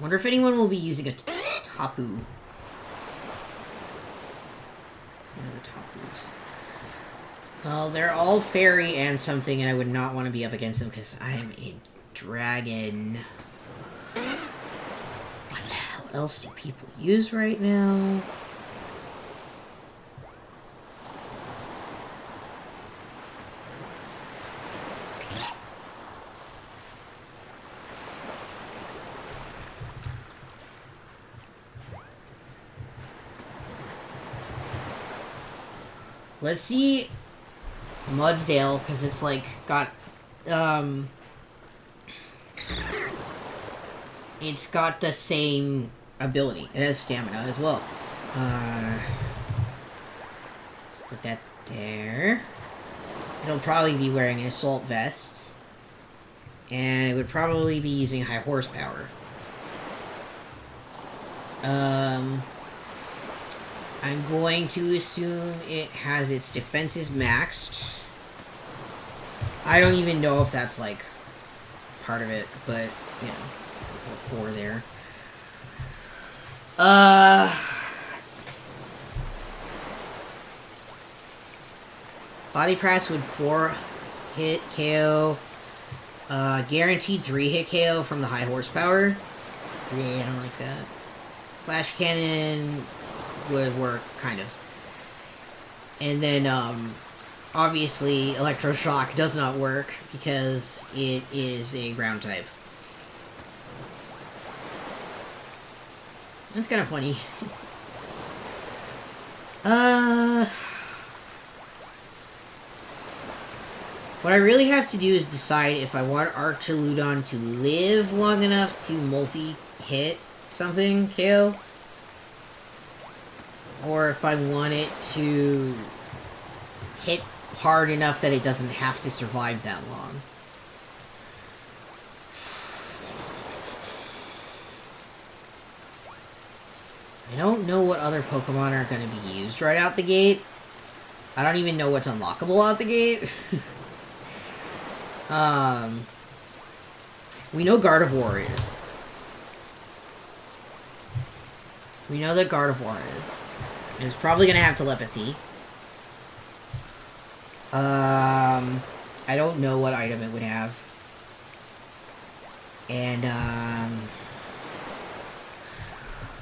if anyone will be using a Tapu. Another Tapus. Well, they're all fairy and something, and I would not want to be up against them because I am a dragon. What the hell else do people use right now? Let's see Mudsdale, because it's like got it's got the same ability. It has stamina as well. Let's put that there. It'll probably be wearing an assault vest, and it would probably be using high horsepower. I'm going to assume it has its defenses maxed. I don't even know if that's, like, part of it, but, you know, 4 there. Let's see. Body press would 4-hit KO. Guaranteed 3-hit KO from the high horsepower. Yeah, I don't like that. Flash cannon would work, kind of. And then, obviously, electroshock does not work because it is a ground type. That's kind of funny. What I really have to do is decide if I want Archaludon to live long enough to multi-hit something KO, or if I want it to hit hard enough that it doesn't have to survive that long. I don't know what other Pokemon are going to be used right out the gate. I don't even know what's unlockable out the gate. We know Gardevoir is. We know that Gardevoir is. It's probably gonna have telepathy. I don't know what item it would have. And,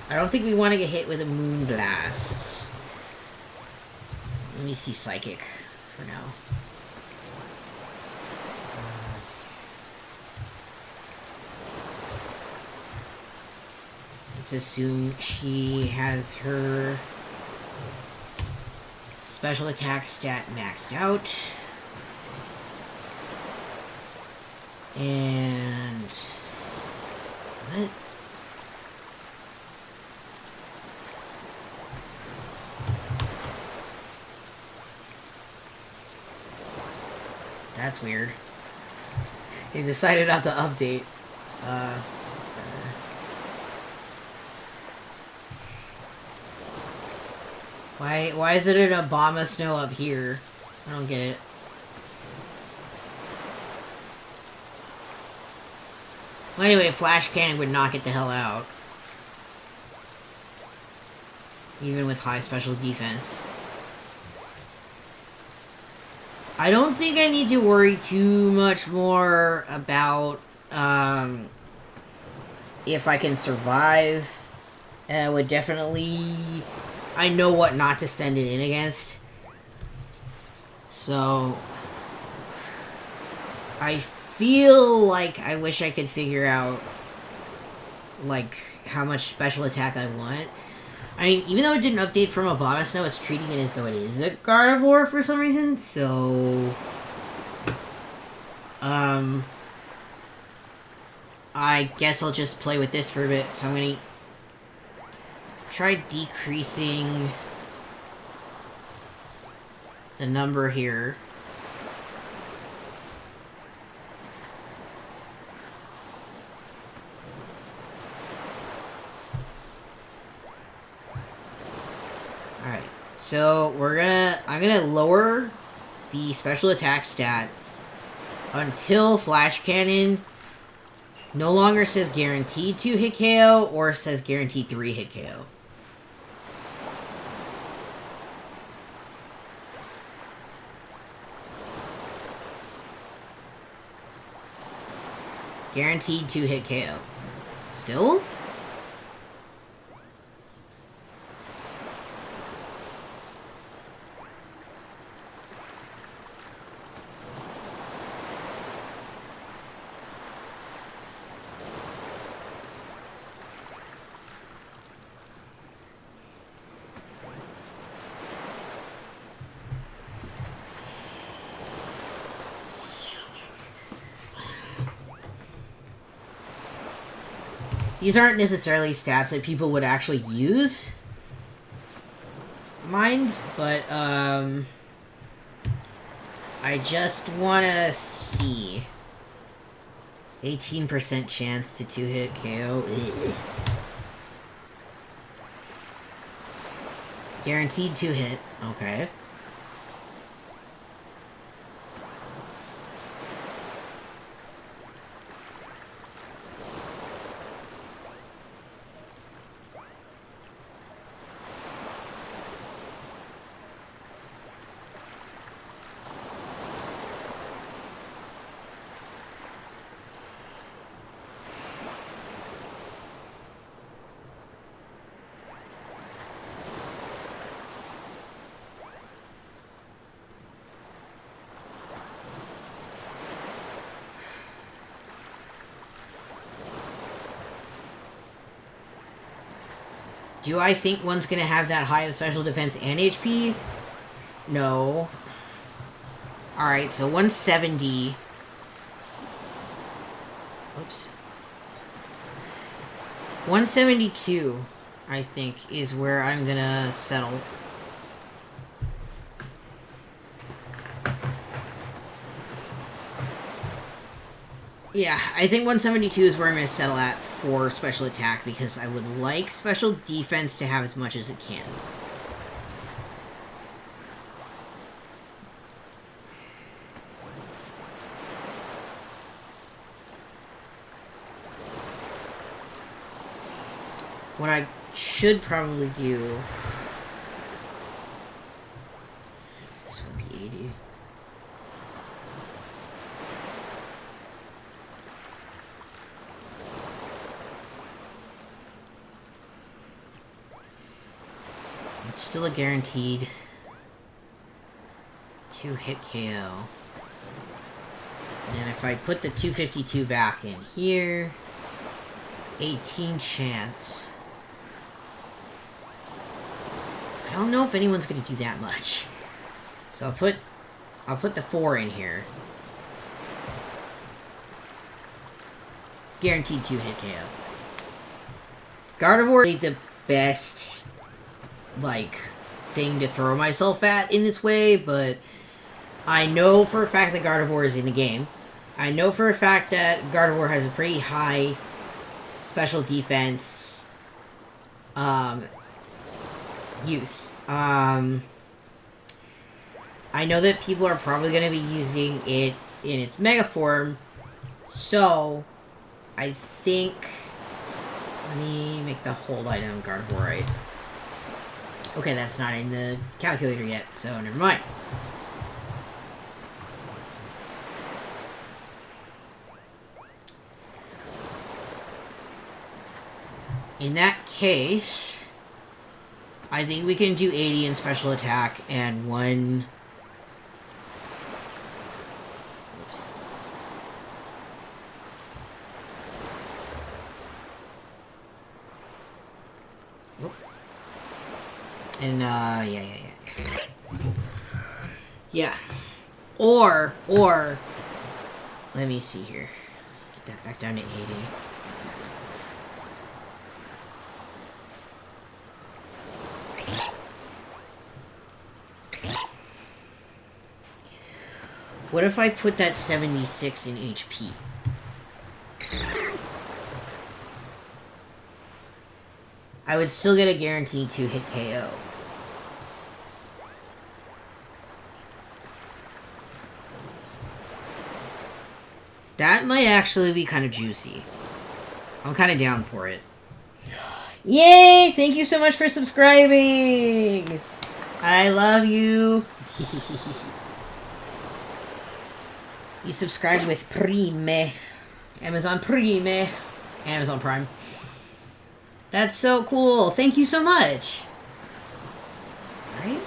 I don't think we want to get hit with a Moonblast. Let me see Psychic for now. Let's assume she has her special attack stat maxed out. And... what? That's weird. They decided not to update. Why is it an Obama snow up here? I don't get it. Well, anyway, Flash Cannon would knock it the hell out. Even with high special defense. I don't think I need to worry too much more about, if I can survive. I would definitely... I know what not to send it in against. So... I feel like I wish I could figure out, like, how much special attack I want. I mean, even though it didn't update from Abomasnow, it's treating it as though it is a Gardevoir for some reason, so... I guess I'll just play with this for a bit, so I'm gonna... try decreasing... the number here. Alright, so I'm gonna lower the special attack stat until Flash Cannon no longer says guaranteed 2 hit KO or says guaranteed 3 hit KO. Guaranteed 2 hit KO. Still? These aren't necessarily stats that people would actually use, mind, but, I just wanna see. 18% chance to 2-hit KO. Ugh. Guaranteed 2-hit. Okay. Do I think one's gonna have that high of special defense and HP? No. Alright, so 170. Oops. 172, I think, is where I'm gonna settle. Yeah, I think 172 is where I'm going to settle at for special attack, because I would like special defense to have as much as it can. What I should probably do... This would be 80. It's still a guaranteed 2-hit KO. And if I put the 252 back in here, 18 chance. I don't know if anyone's gonna do that much. So I'll put the 4 in here. Guaranteed 2-hit KO. Gardevoir is the best, like, thing to throw myself at in this way, but I know for a fact that Gardevoir is in the game. I know for a fact that Gardevoir has a pretty high special defense use. I know that people are probably going to be using it in its Mega form, so I think... Let me make the hold item Gardevoir right. Okay, that's not in the calculator yet, so never mind. In that case, I think we can do 80 in special attack and 1... Oops. Oop. And, yeah. Yeah. Or, let me see here. Get that back down to 80. What if I put that 76 in HP? I would still get a guaranteed 2-hit KO. That might actually be kind of juicy. I'm kind of down for it. Yay! Thank you so much for subscribing! I love you! You subscribed with Prime. Amazon Prime. Amazon Prime. That's so cool. Thank you so much. Alright.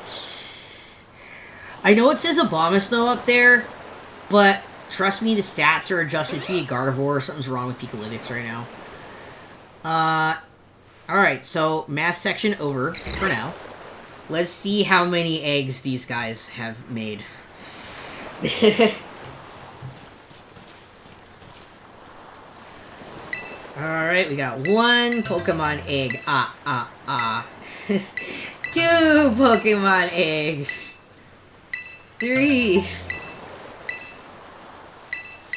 I know it says Abomasnow up there, but trust me, the stats are adjusted to be a Gardevoir. Something's wrong with Pikalytics right now. Alright, so math section over for now. Let's see how many eggs these guys have made. Alright, we got 1 Pokemon egg. 2 Pokemon egg. 3.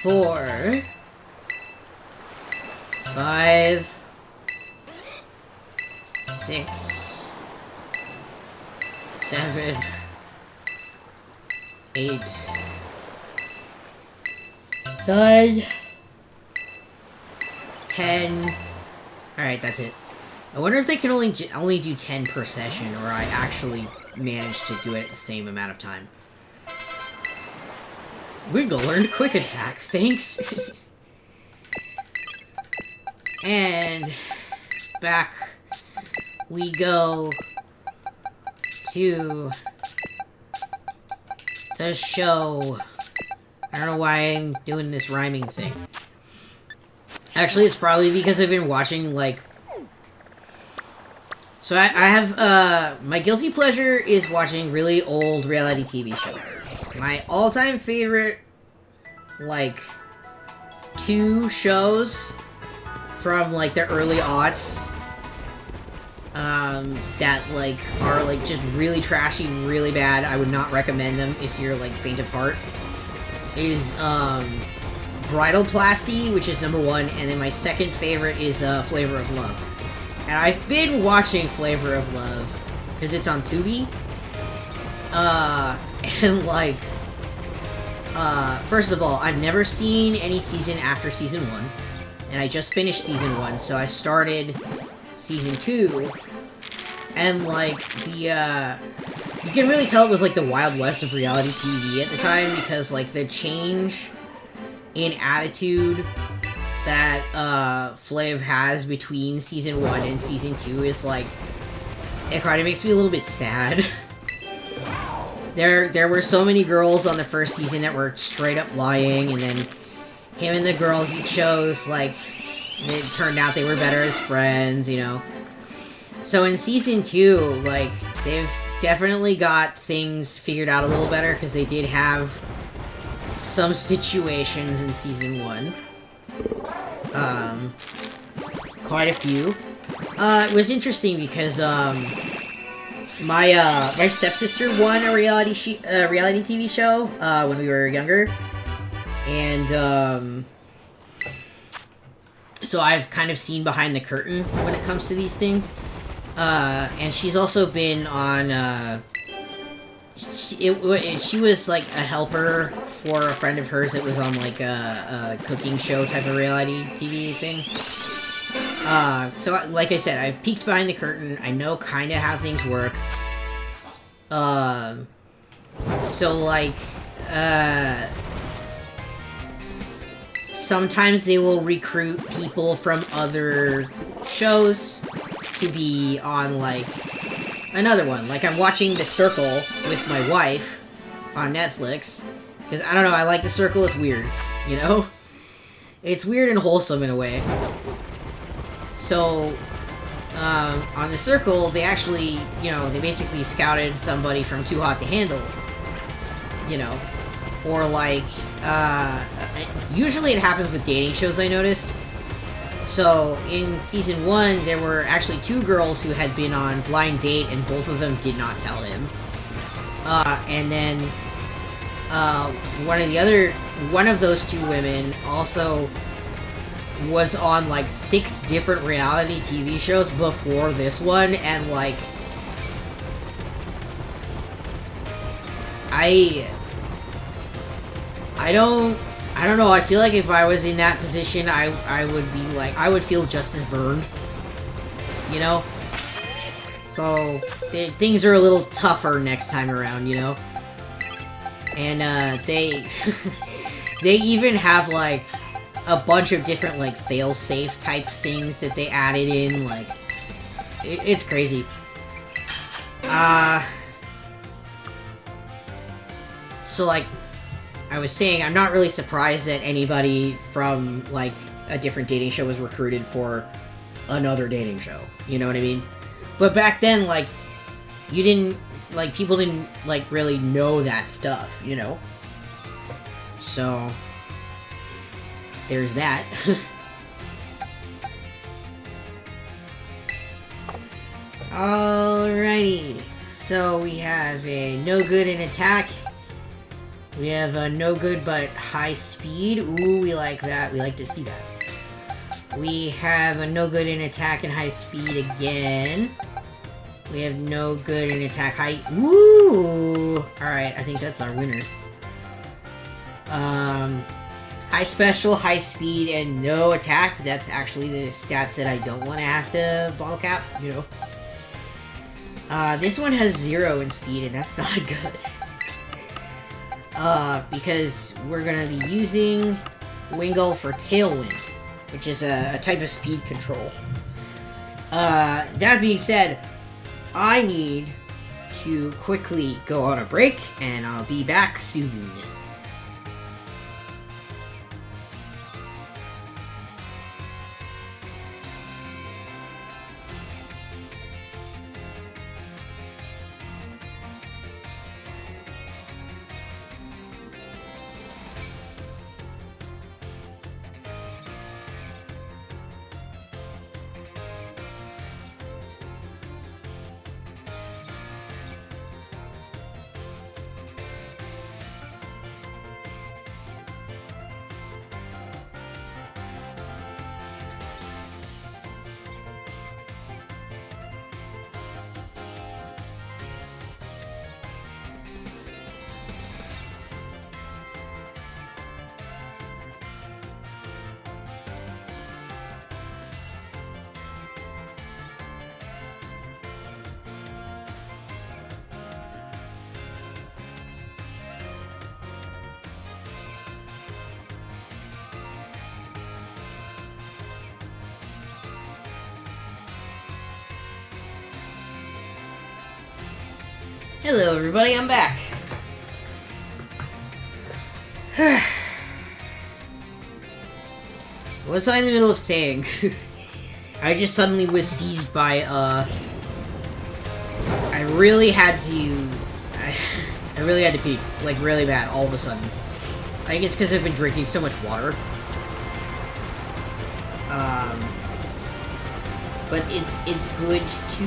4. 5. 6. 7. 8. 9. 10. Alright, that's it. I wonder if they can only do 10 per session, or I actually managed to do it the same amount of time. Wiggle learned Quick Attack, thanks! And back we go to the show. I don't know why I'm doing this rhyming thing. Actually, it's probably because I've been watching, like... So I have, my guilty pleasure is watching really old reality TV shows. My all-time favorite, like, 2 shows from, like, the early aughts, that, like, are, like, just really trashy and really bad. I would not recommend them if you're, like, faint of heart. Is, Bridalplasty, which is number 1, and then my second favorite is Flavor of Love. And I've been watching Flavor of Love because it's on Tubi. And like, first of all, I've never seen any season after season 1, and I just finished season 1, so I started season 2, and like the you can really tell it was like the Wild West of reality TV at the time, because like the change in attitude that Flav has between season 1 and season 2 is like, it kind of makes me a little bit sad. There were so many girls on the first season that were straight up lying, and then him and the girl he chose, like, it turned out they were better as friends, you know? So in season 2, like, they've definitely got things figured out a little better, because they did have some situations in season 1. Quite a few. It was interesting because, my stepsister won a reality TV show, when we were younger. And, so I've kind of seen behind the curtain when it comes to these things. And she's also been on, she was, like, a helper for a friend of hers that was on, like, a cooking show type of reality TV thing. So, like I said, I've peeked behind the curtain. I know kind of how things work. So, like, sometimes they will recruit people from other shows to be on, like, another one. Like, I'm watching The Circle with my wife on Netflix, because, I don't know, I like The Circle, it's weird, you know? It's weird and wholesome in a way. So, on The Circle, they actually, you know, they basically scouted somebody from Too Hot to Handle, you know? Or, like, usually it happens with dating shows, I noticed. So, in season 1, there were actually 2 girls who had been on Blind Date, and both of them did not tell him. And then, one of those 2 women also was on, like, 6 different reality TV shows before this one, and, like, I don't know, I feel like if I was in that position, I would be, like, I would feel just as burned, you know? So, things are a little tougher next time around, you know? And, they even have, like, a bunch of different, like, fail-safe type things that they added in, like, it's crazy. So, like, I was saying, I'm not really surprised that anybody from, like, a different dating show was recruited for another dating show, you know what I mean? But back then, like, people didn't, like, really know that stuff, you know? So, there's that. Alrighty, so we have a no good in attack. We have a no good but high speed. Ooh, we like that. We like to see that. We have a no good in attack and high speed again. We have no good in attack high. Ooh! Alright, I think that's our winner. High special, high speed, and no attack. That's actually the stats that I don't want to have to ball cap, you know. This one has 0 in speed, and that's not good. Because we're gonna be using Wingull for Tailwind, which is a type of speed control. That being said, I need to quickly go on a break, and I'll be back soon. Hello, everybody, I'm back. What was I in the middle of saying? I just suddenly was seized by, I really had to... I really had to pee. Like, really bad, all of a sudden. I think it's because I've been drinking so much water. But it's good to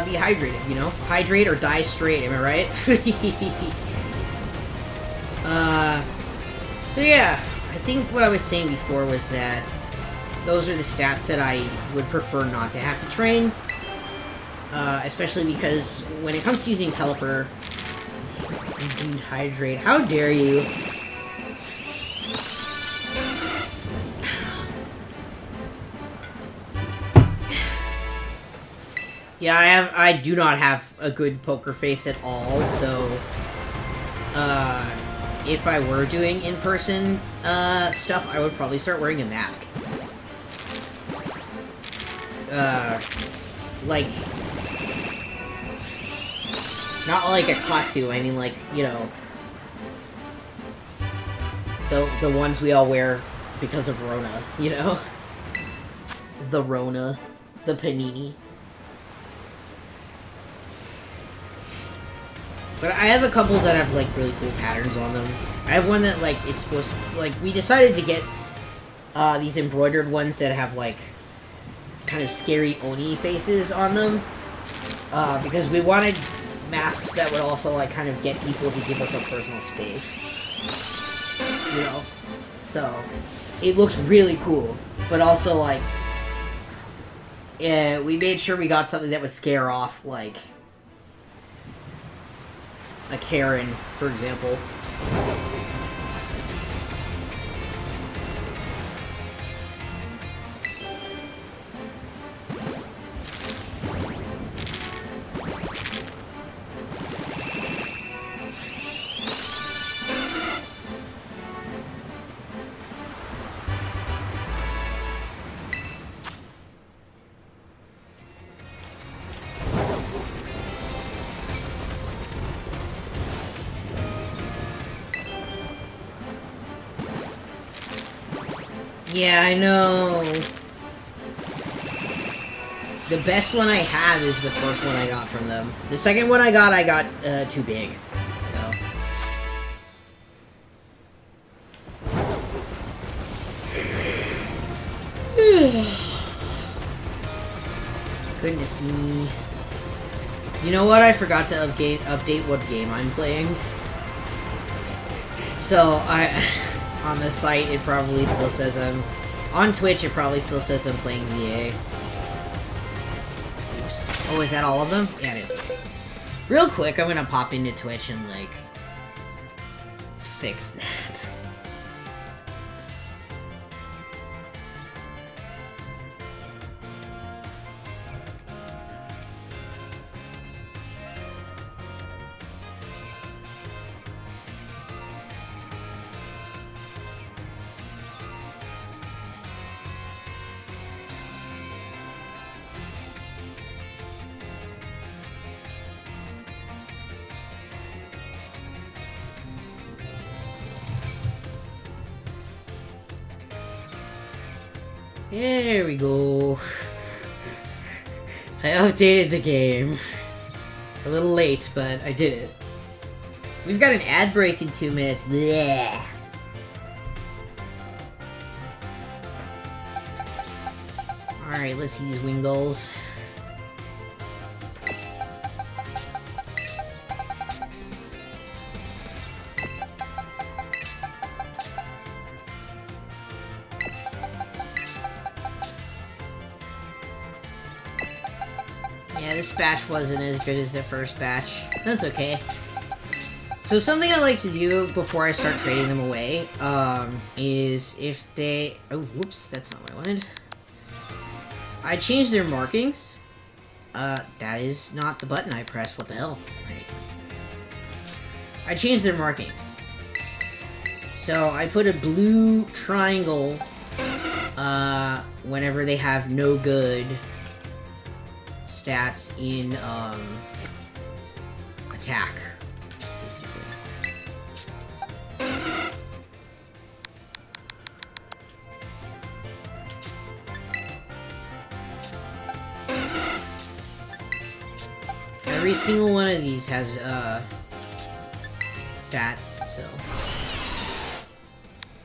be hydrated, you know? Hydrate or die straight, am I right? So yeah, I think what I was saying before was that those are the stats that I would prefer not to have to train. Especially because when it comes to using Pelipper and Dehydrate, how dare you? Yeah, I do not have a good poker face at all, so if I were doing in-person stuff, I would probably start wearing a mask. Like, not like a costume, I mean like, you know, the ones we all wear because of Rona, you know? The Rona, the Panini. But I have a couple that have, like, really cool patterns on them. I have one that, like, is supposed to... Like, we decided to get these embroidered ones that have, like, kind of scary Oni faces on them. Because we wanted masks that would also, like, kind of get people to give us a personal space. You know? So, it looks really cool. But also, like... Yeah, we made sure we got something that would scare off, like... a Karen, for example. Yeah, I know. The best one I have is the first one I got from them. The second one I got too big. So. Goodness me. You know what? I forgot to update what game I'm playing. So, on the site, it probably still says I'm... On Twitch, it probably still says I'm playing VA. Oops. Oh, is that all of them? Yeah, it is. Real quick, I'm gonna pop into Twitch and, like... fix that. There we go. I updated the game. A little late, but I did it. We've got an ad break in 2 minutes. Blech. Alright, let's see these Wingulls. Yeah, this batch wasn't as good as the first batch. That's okay. So something I like to do before I start trading them away, is if they... Oh, whoops, that's not what I wanted. I change their markings. That is not the button I pressed. What the hell? Right. I changed their markings. So I put a blue triangle, whenever they have no good stats in, attack, basically. Every single one of these has, that, so...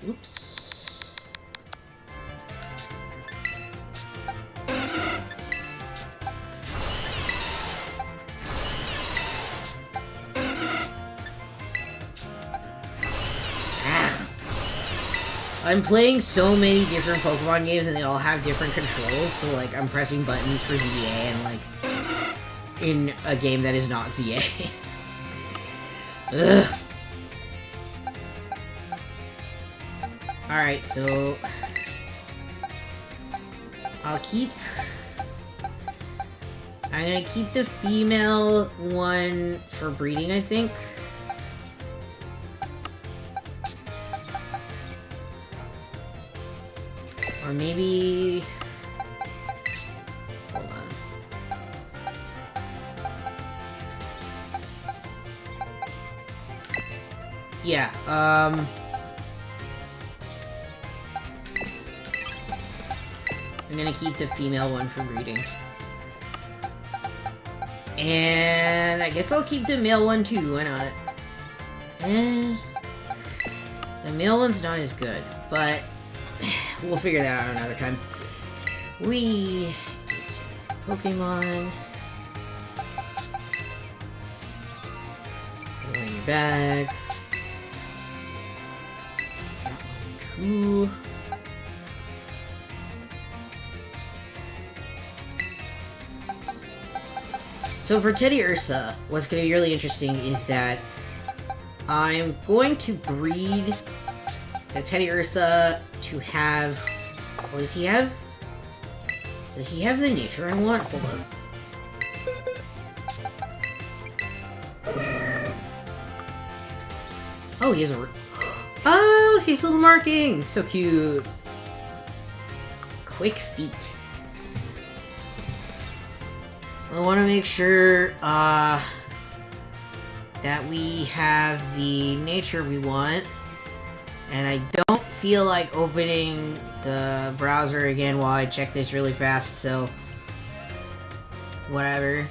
Oops. I'm playing so many different Pokemon games and they all have different controls, so like I'm pressing buttons for ZA and like in a game that is not ZA. Ugh. Alright, so I'm gonna keep the female one for breeding, I think. Or maybe... Hold on. Yeah, I'm gonna keep the female one for breeding. And I guess I'll keep the male one too, why not? The male one's not as good, but... We'll figure that out another time. We Pokemon. Put it in your bag. Ooh. So for Teddy Ursa, what's going to be really interesting is that I'm going to breed the Teddy Ursa to have... What does he have? Does he have the nature I want? Hold on. Oh, he has a... Oh, he has little markings! So cute. Quick feet. I want to make sure, that we have the nature we want. And I don't feel like opening the browser again while I check this really fast, so... Whatever.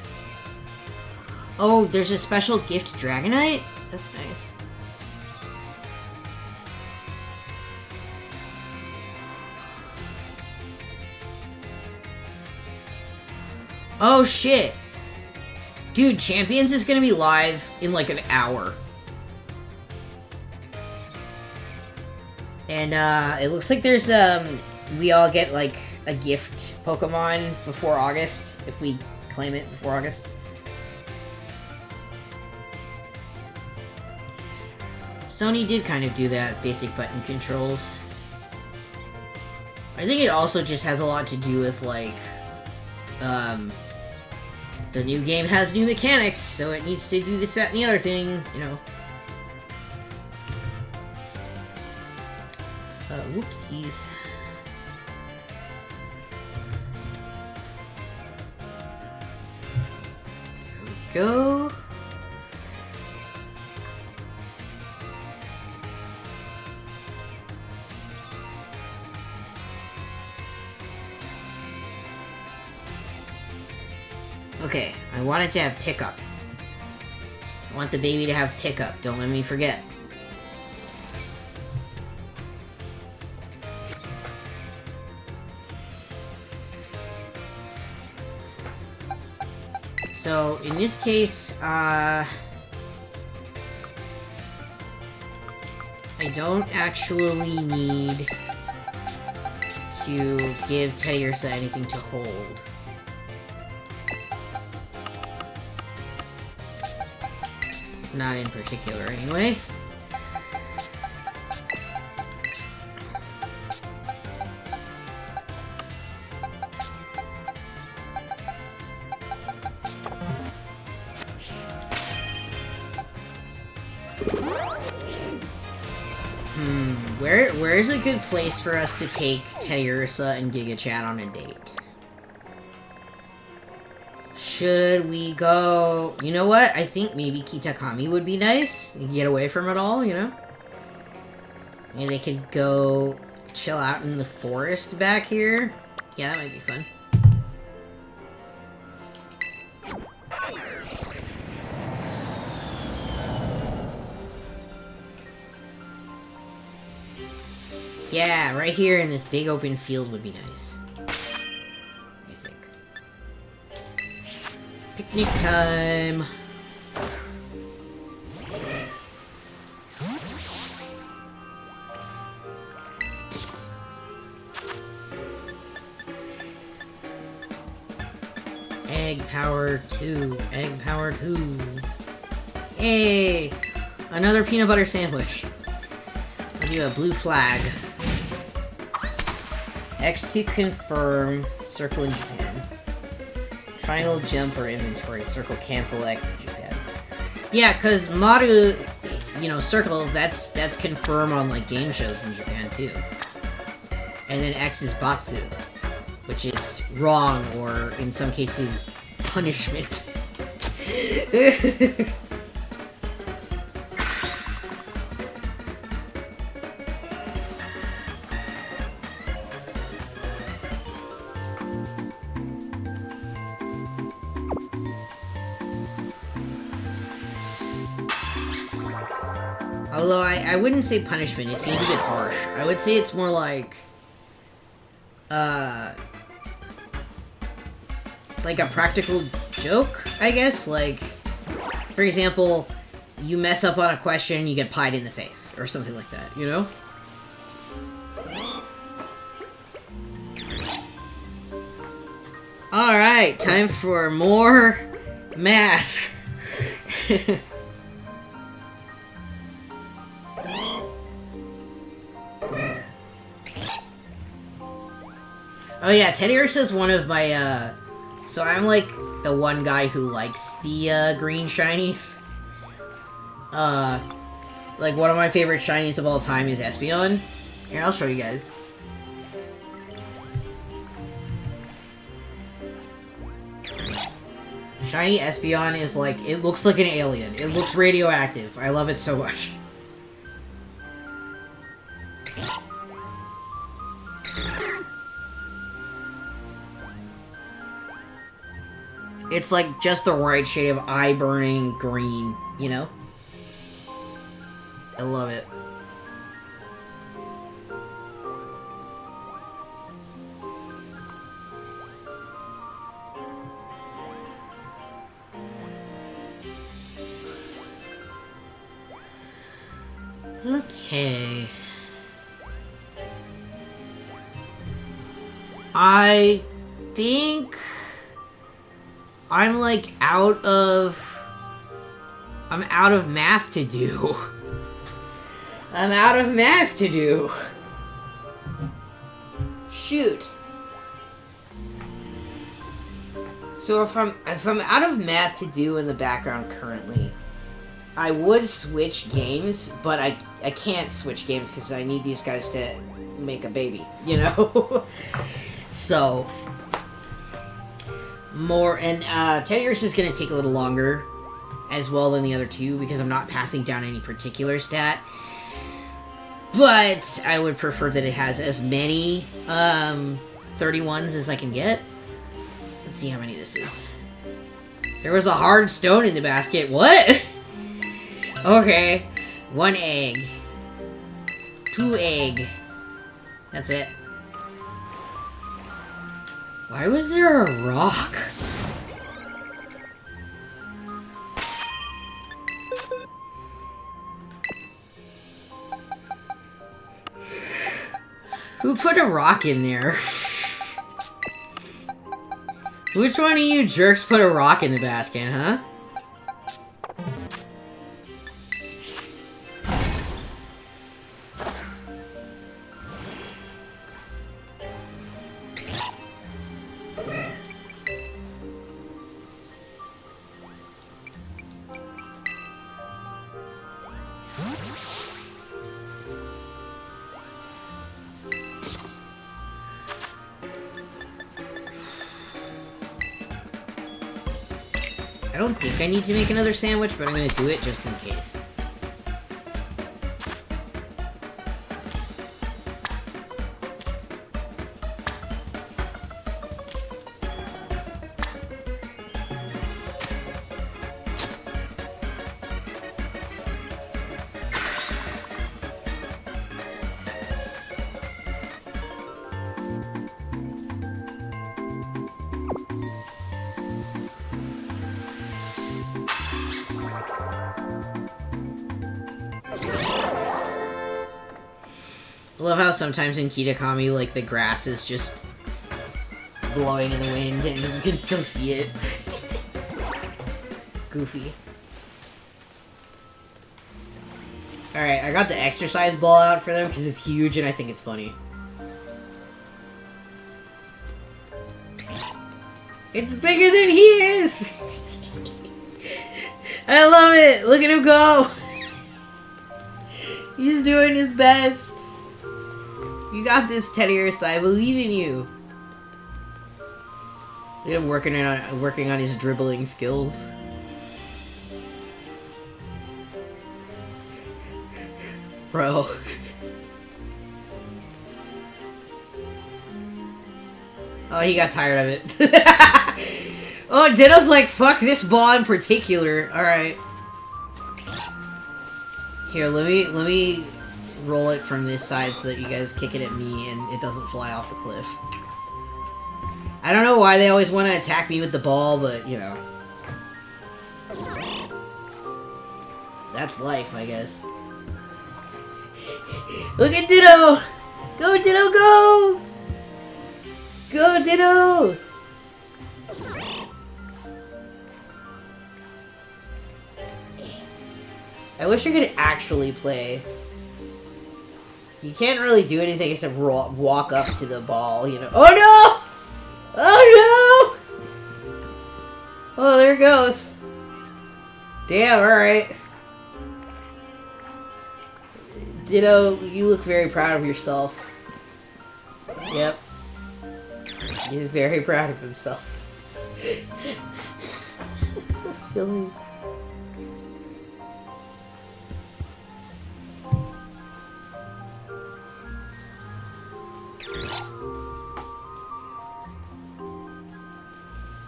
Oh, there's a special gift Dragonite? That's nice. Oh shit! Dude, Champions is gonna be live in like an hour. And, it looks like there's, we all get, like, a gift Pokemon before August, if we claim it before August. Sony did kind of do that, basic button controls. I think it also just has a lot to do with, like, the new game has new mechanics, so it needs to do this, that, and the other thing, you know. Whoopsies. Here we go. Okay, I want it to have pickup. I want the baby to have pickup, don't let me forget. So, in this case, I don't actually need to give Teddy Ursa anything to hold. Not in particular, anyway. Where is a good place for us to take Teddy Ursa and Giga Chat on a date? should we go... You know what? I think maybe Kitakami would be nice. You can get away from it all, you know? Maybe they could go chill out in the forest back here. Yeah, that might be fun. Yeah, right here in this big open field would be nice. I think. Picnic time! Egg power 2. Egg power 2. Yay! Another peanut butter sandwich. I'll do a blue flag. X to confirm. Circle in Japan. Triangle jump or inventory. Circle cancel X in Japan. Yeah, because Maru, you know, circle, that's confirmed on, like, game shows in Japan, too. And then X is Batsu, which is wrong, or in some cases, punishment. Although I wouldn't say punishment, it seems a bit harsh. I would say it's more like a practical joke, I guess? Like, for example, you mess up on a question, you get pied in the face, or something like that, you know? Alright, time for more math. Oh yeah, Teddy Ursa's one of my, so I'm like the one guy who likes the, green shinies. Like one of my favorite shinies of all time is Espeon. Here, I'll show you guys. Shiny Espeon is like, it looks like an alien. It looks radioactive. I love it so much. It's like just the right shade of eye-burning green, you know? I love it. Okay. I think I'm like out of math to do. I'm out of math to do. Shoot. So if I'm out of math to do in the background currently, I would switch games, but I can't switch games because I need these guys to make a baby, you know? So more, and Teddy Ursa is going to take a little longer as well than the other two because I'm not passing down any particular stat. But I would prefer that it has as many 31s as I can get. Let's see how many this is. There was a hard stone in the basket. What? Okay. 1 egg. 2 egg. That's it. Why was there a rock? Who put a rock in there? Which one of you jerks put a rock in the basket, huh? don't think I need to make another sandwich, but I'm gonna do it just in case. I love how sometimes in Kitakami, like, the grass is just blowing in the wind and you can still see it. Goofy. Alright, I got the exercise ball out for them because it's huge and I think it's funny. It's bigger than he is! I love it! Look at him go! He's doing his best. You got this, Teddy Ursa. I believe in you. Look at him working on his dribbling skills. Bro. Oh, he got tired of it. Oh, Ditto's like, fuck this ball in particular. Alright. Here, let me roll it from this side so that you guys kick it at me and it doesn't fly off the cliff. I don't know why they always want to attack me with the ball, but, you know. That's life, I guess. Look at Ditto! Go, Ditto, go! Go, Ditto! I wish I could actually play. You can't really do anything except walk up to the ball, you know. Oh no! Oh no! Oh, there it goes. Damn, alright. Ditto, you look very proud of yourself. Yep. He's very proud of himself. It's so silly.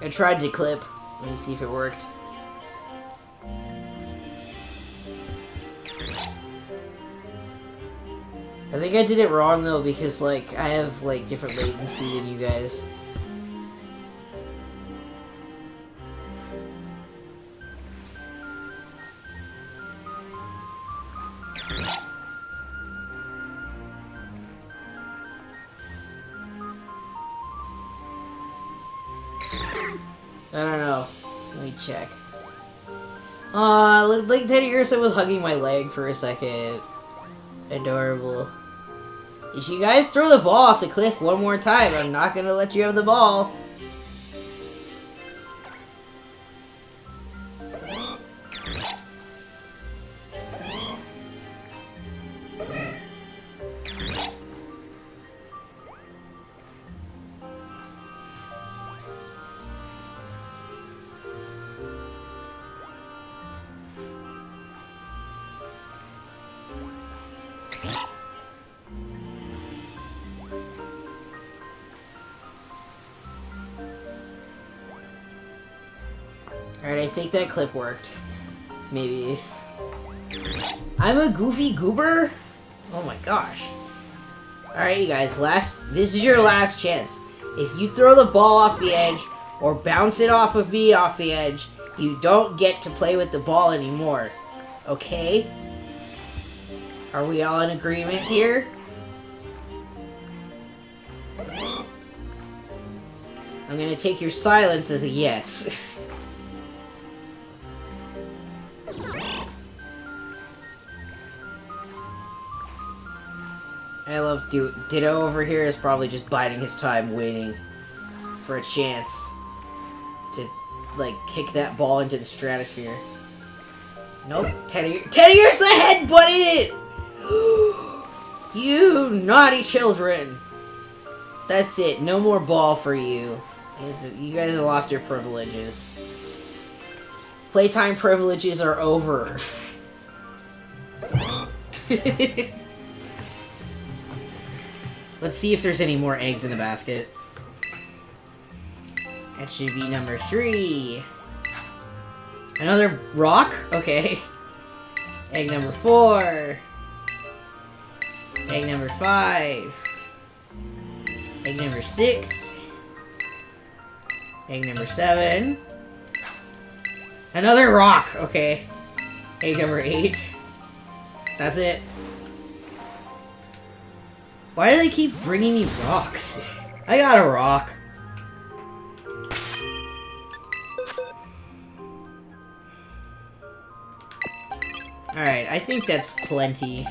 I tried to clip. Let me see if it worked. I think I did it wrong though because like I have like different latency than you guys. I don't know. Let me check. Aw, looked like Teddy Ursa was hugging my leg for a second. Adorable. If you guys throw the ball off the cliff one more time, I'm not gonna let you have the ball. Alright, I think that clip worked. Maybe. I'm a goofy goober? Oh my gosh. Alright, you guys, this is your last chance. If you throw the ball off the edge, or bounce it off of me off the edge, you don't get to play with the ball anymore. Okay? Are we all in agreement here? I'm gonna take your silence as a yes. I love Ditto over here is probably just biding his time waiting for a chance to, like, kick that ball into the stratosphere. Nope, Teddy Ursa headbutted it! You naughty children! That's it, no more ball for you. You guys have lost your privileges. Playtime privileges are over. Let's see if there's any more eggs in the basket. That should be number 3. Another rock? Okay. Egg number 4. Egg number 5. Egg number 6. Egg number 7. Another rock! Okay. Egg number 8. That's it. Why do they keep bringing me rocks? I got a rock. Alright, I think that's plenty.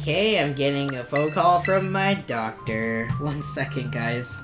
Okay, I'm getting a phone call from my doctor. 1 second, guys.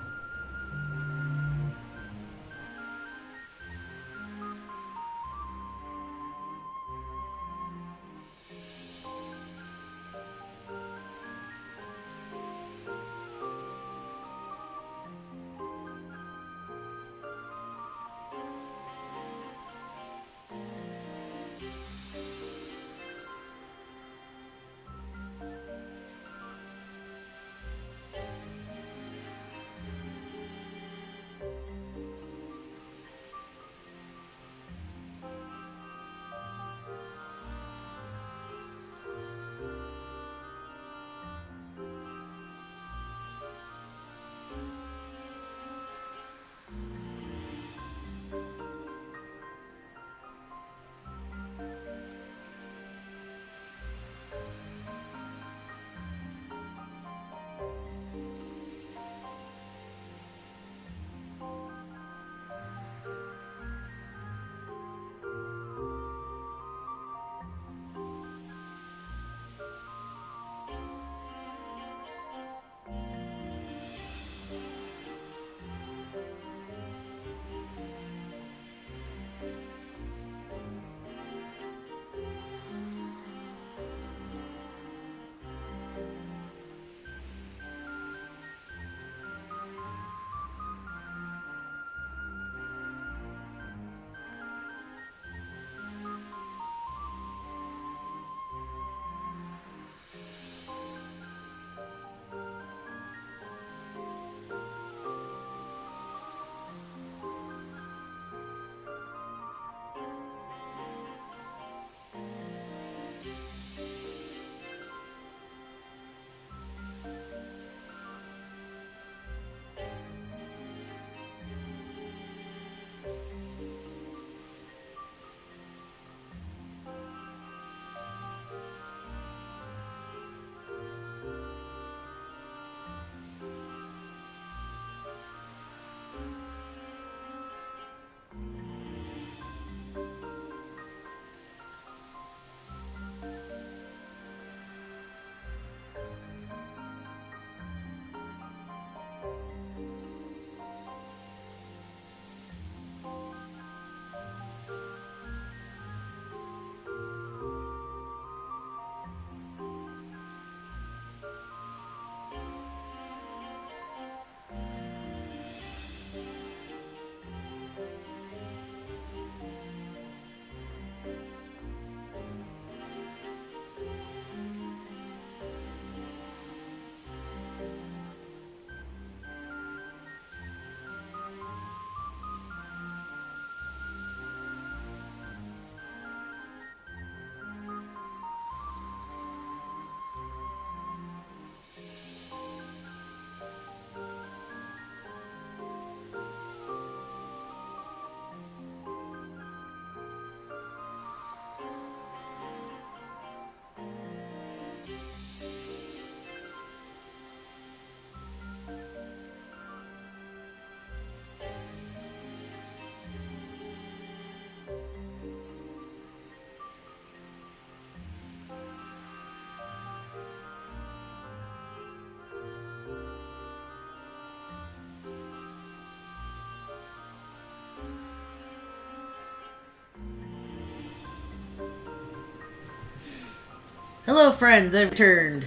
Hello, friends. I've returned.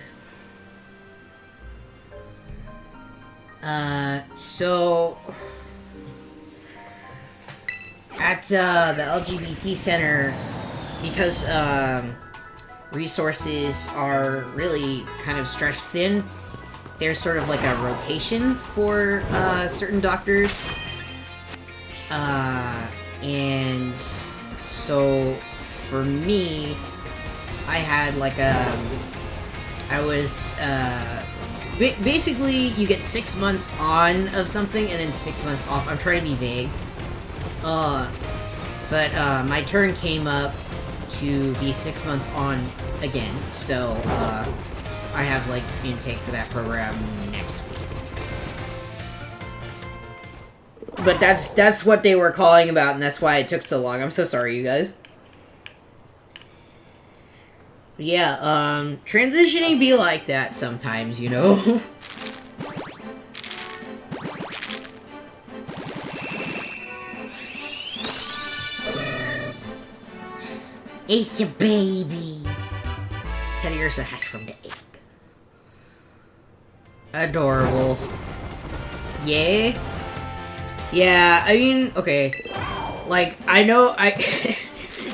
So at the LGBT center, because resources are really kind of stretched thin, there's sort of like a rotation for certain doctors. And so for me, I had like I was basically you get 6 months on of something and then 6 months off. I'm trying to be vague. But my turn came up to be 6 months on again, so I have like intake for that program next week. But that's what they were calling about, and that's why it took so long. I'm so sorry, you guys. Yeah, transitioning be like that sometimes, you know? It's a baby. Teddy Ursa hatched from the egg. Adorable. Yeah? Yeah, I mean, okay. Like, I know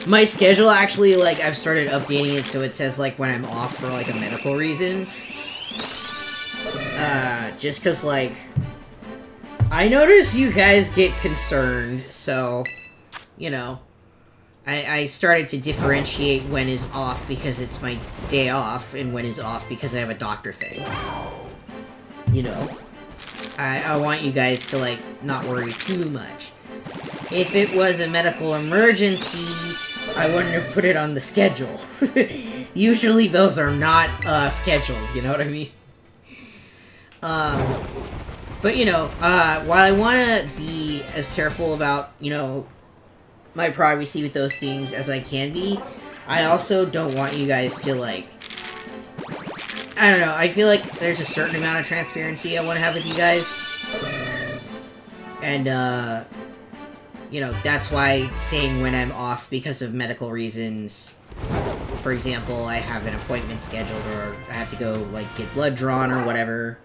my schedule actually, like, I've started updating it so it says, like, when I'm off for, like, a medical reason. Just cause, like, I notice you guys get concerned, so, you know. I started to differentiate when is off because it's my day off, and when is off because I have a doctor thing. You know. I want you guys to, like, not worry too much. If it was a medical emergency, I wouldn't have put it on the schedule. Usually those are not, scheduled, you know what I mean? But, you know, while I want to be as careful about, you know, my privacy with those things as I can be, I also don't want you guys to, like, I don't know, I feel like there's a certain amount of transparency I want to have with you guys. And, you know, that's why saying when I'm off because of medical reasons, for example, I have an appointment scheduled, or I have to go, like, get blood drawn or whatever.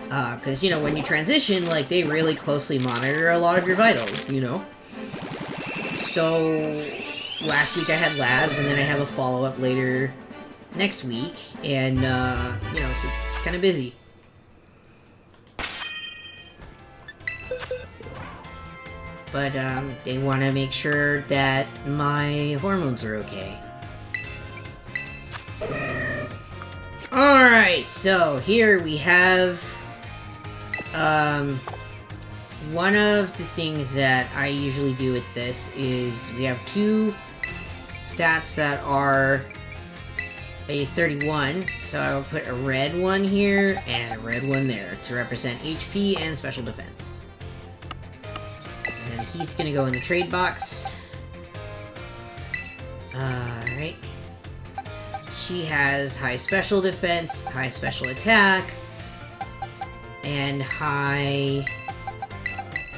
Because, you know, when you transition, like, they really closely monitor a lot of your vitals, you know? So, last week I had labs, and then I have a follow-up later next week, and, you know, so it's kind of busy. But, they want to make sure that my hormones are okay. Alright, so here we have, one of the things that I usually do with this is we have two stats that are a 31, so I will put a red one here and a red one there to represent HP and special defense. And then he's gonna go in the trade box. Alright. She has high special defense, high special attack, and high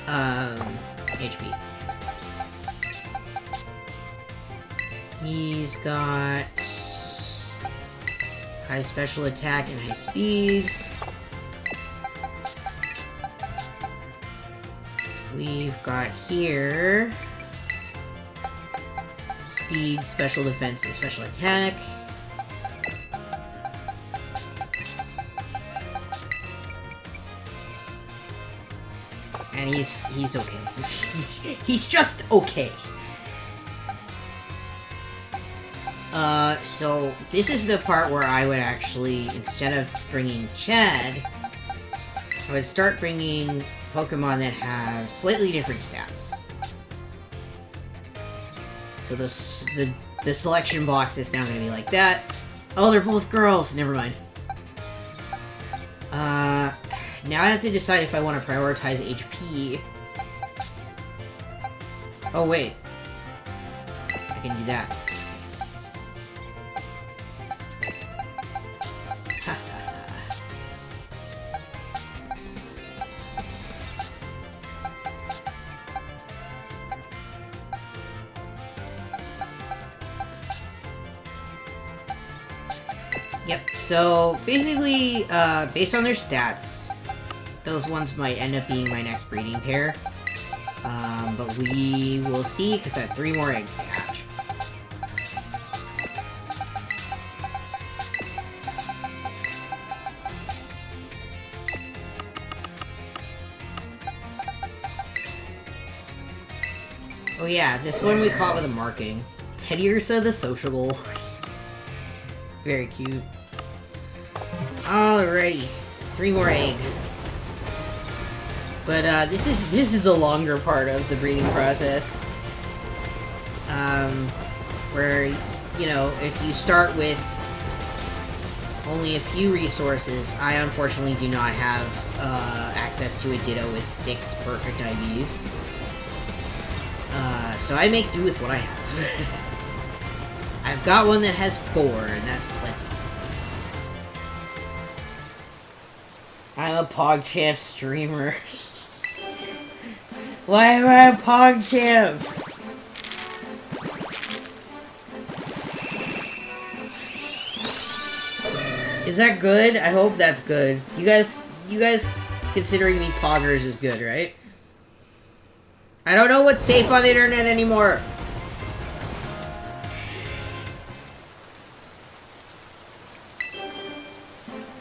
HP. He's got high special attack and high speed. We've got here speed, special defense, and special attack. And he's okay. He's just okay. So this is the part where I would actually, instead of bringing Chad, I would start bringing Pokemon that have slightly different stats. So the selection box is now going to be like that. Oh, they're both girls. Never mind. Now I have to decide if I want to prioritize HP. Oh, wait. I can do that. Yep, so basically, based on their stats, those ones might end up being my next breeding pair. But we will see, because I have 3 more eggs to hatch. Oh yeah, this one we caught with a marking. Teddy Ursa the Sociable. Very cute. Alrighty, 3 more egg. But this is the longer part of the breeding process. Where, you know, if you start with only a few resources, I unfortunately do not have access to a Ditto with 6 perfect IVs. So I make do with what I have. I've got one that has 4, and that's plenty. I'm a PogChamp streamer. Why am I a PogChamp? Is that good? I hope that's good. You guys considering me poggers is good, right? I don't know what's safe on the internet anymore.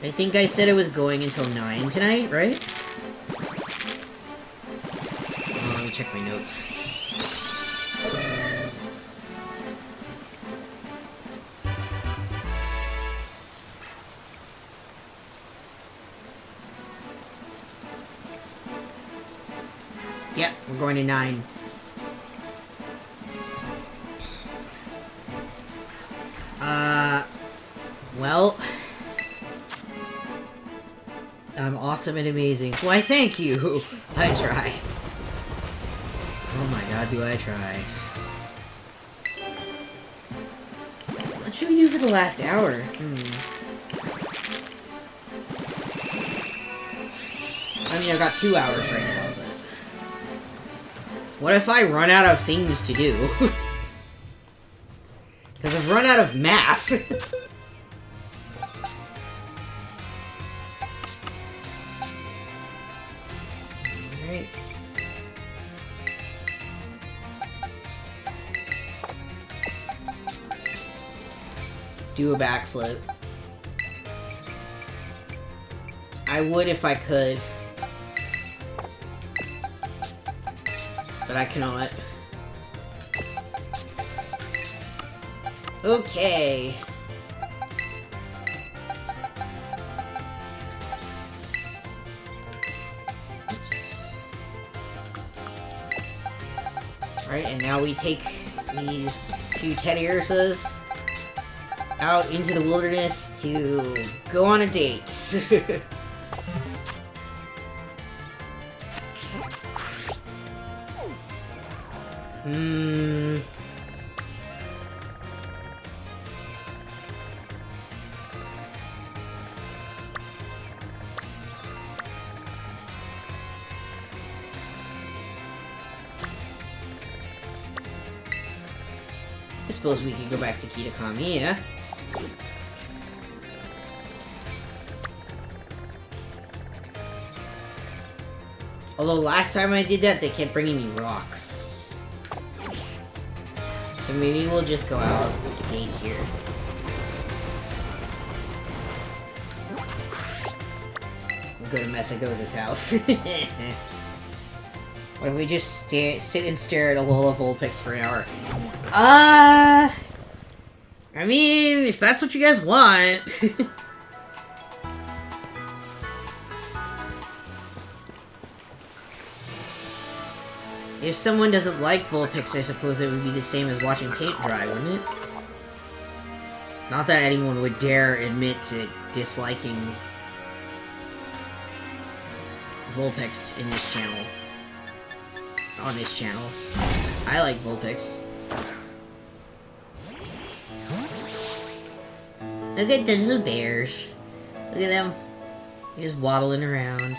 I think I said it was going until 9 tonight, right? Let me check my notes. Yep, we're going to 9. Well... I'm awesome and amazing. Why, thank you! I try. Oh my god, do I try. What should we do for the last hour? I mean, I've got 2 hours right now, but... What if I run out of things to do? Because I've run out of math! Alright. Do a backflip. I would if I could. But I cannot. Okay. Alright, and now we take these 2 Teddy Ursas out into the wilderness to go on a date. I suppose we could go back to Kitakami, yeah? Although last time I did that, they kept bringing me rocks. So maybe we'll just go out with the gate here. We'll go to Mesagoza's house. What if we just sit and stare at a Alola Vulpix for an hour? I mean, if that's what you guys want. If someone doesn't like Vulpix, I suppose it would be the same as watching paint dry, wouldn't it? Not that anyone would dare admit to disliking Vulpix in this channel. On this channel. I like Vulpix. Look at the little bears. Look at them. They're just waddling around.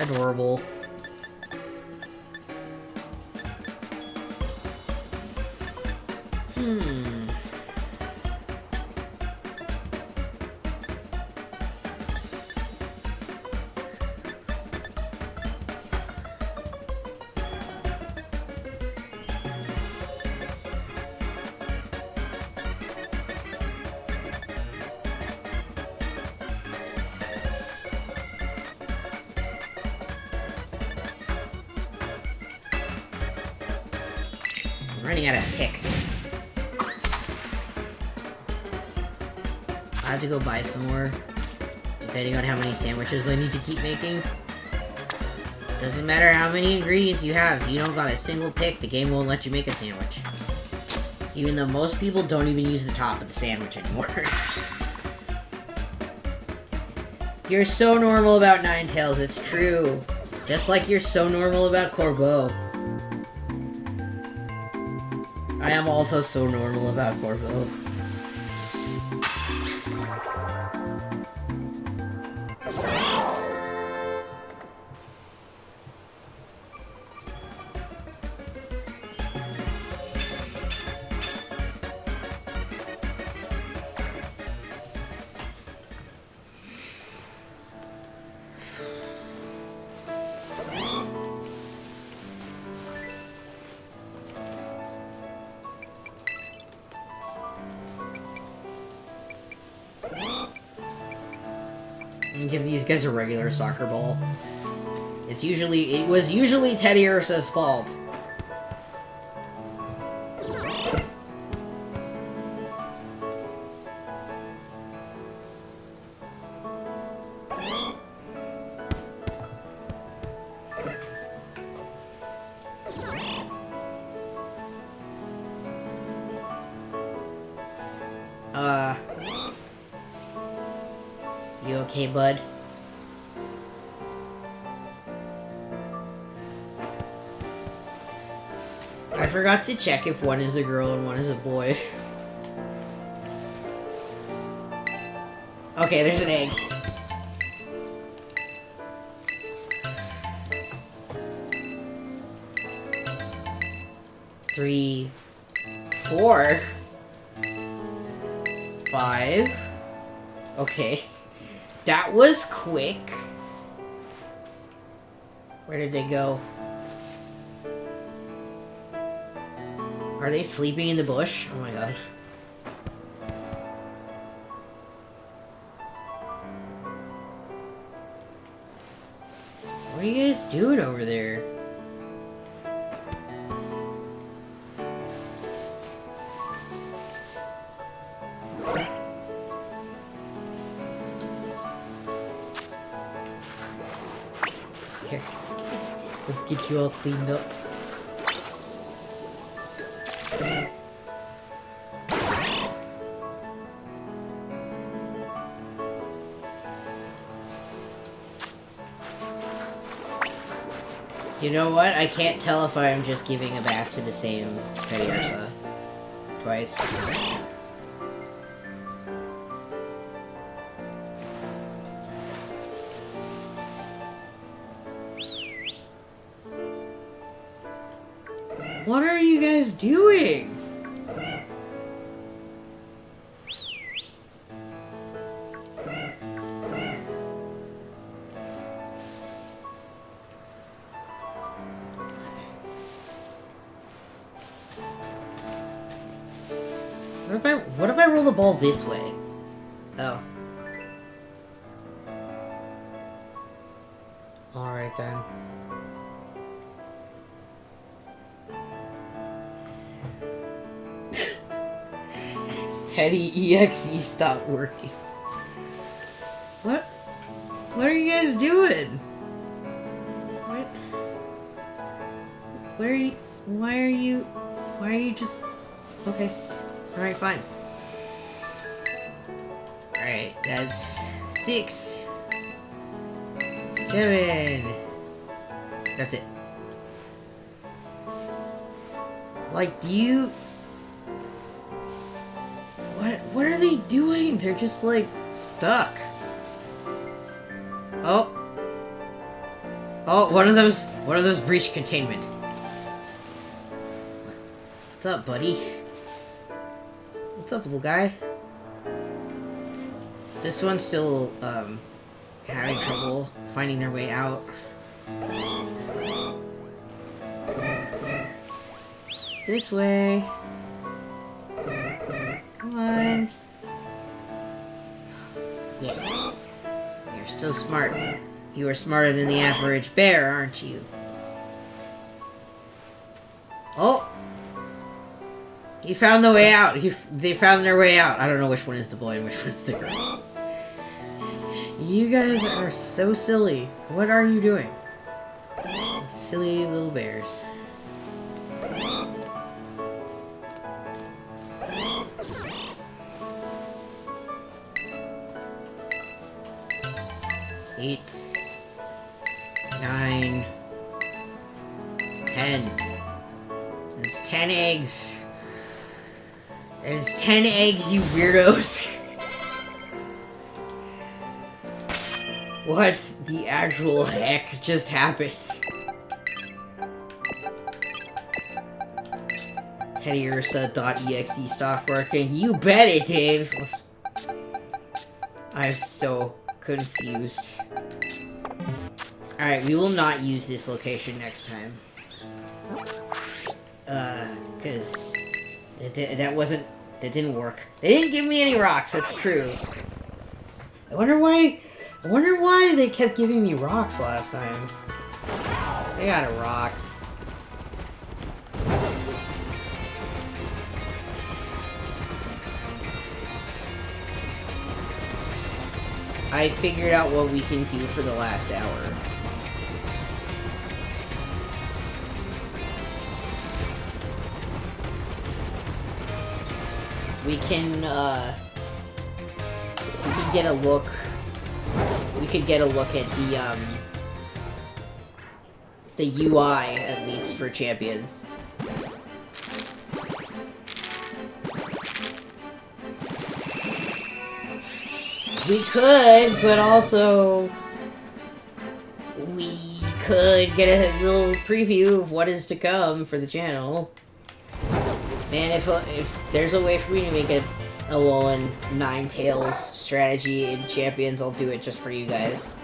Adorable. running out of picks. I have to go buy some more, depending on how many sandwiches I need to keep making. Doesn't matter how many ingredients you have, if you don't got a single pick, the game won't let you make a sandwich. Even though most people don't even use the top of the sandwich anymore. You're so normal about Ninetales, it's true. Just like you're so normal about Corbeau. I am also so normal about Corbeau. And give these guys a regular soccer ball. It was usually Teddy Ursa's fault. You okay, bud? I forgot to check if one is a girl and one is a boy. Okay, there's an egg. Three, 4, 5. Okay. That was quick. Where did they go? Are they sleeping in the bush? Oh my god. What are you guys doing over there? Here. Let's get you all cleaned up. You know what? I can't tell if I'm just giving a bath to the same Teddy Ursa twice. What are you guys doing? What if I roll the ball this way? Oh. Alright then. Teddy EXE stopped working. What? What are you guys doing? What? Why are you just... Okay. Alright, fine. Alright, that's 6, 7. That's it. Like, do you... What are they doing? They're just, like, stuck. Oh. Oh, one of those breached containment. What's up, buddy? What's up, little guy? This one's still, having trouble finding their way out. This way. Come on. Yes. You're so smart. You are smarter than the average bear, aren't you? Oh! He found the way out. They found their way out. I don't know which one is the boy and which one's the girl. You guys are so silly. What are you doing? Silly little bears. Eight, 9, 10. It's 10 eggs. It's 10 eggs, you weirdos. What the actual heck just happened? TeddyUrsa.exe stopped working. You bet it did! I'm so confused. Alright, we will not use this location next time. Cause that didn't work. They didn't give me any rocks, that's true. I wonder why they kept giving me rocks last time. They got a rock. I figured out what we can do for the last hour. We can get a look. We could get a look at the UI, at least, for champions. We could, but also we could get a little preview of what is to come for the channel. Man, if there's a way for me to make a Alolan Ninetales strategy in Champions, I'll do it just for you guys.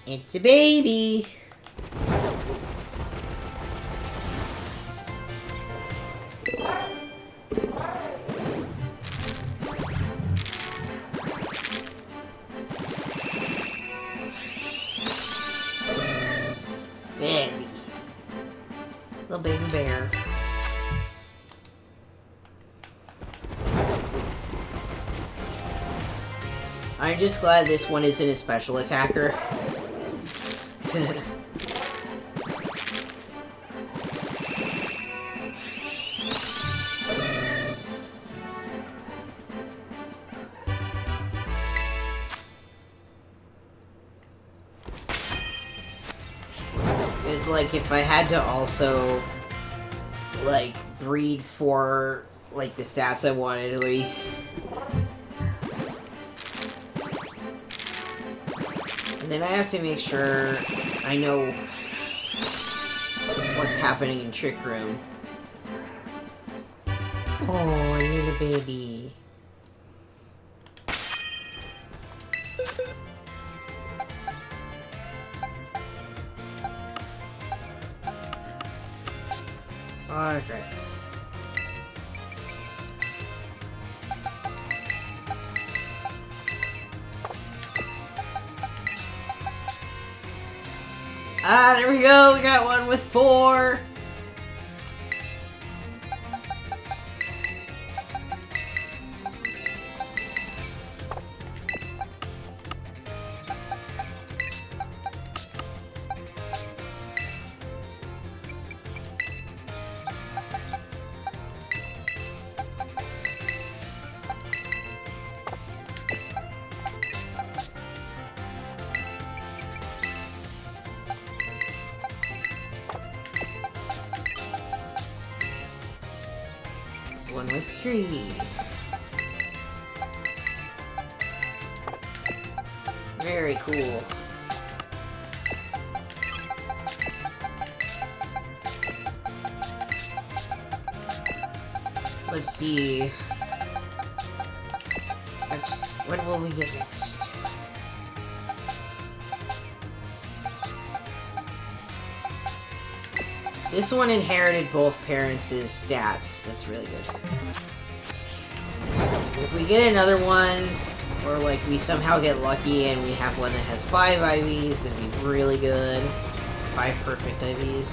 It's a baby! Baby. Little baby bear. I'm just glad this one isn't a special attacker. It's like if I had to also like breed for like the stats I wanted, and then I have to make sure I know what's happening in Trick Room. Oh, I need a baby. Alright. Ah, there we go. We got one with 4. One with 3. Very cool. Let's see. What will we get next? This one inherited both parents' stats. That's really good. If we get another one, or like we somehow get lucky and we have one that has 5 IVs, that'd be really good. 5 perfect IVs.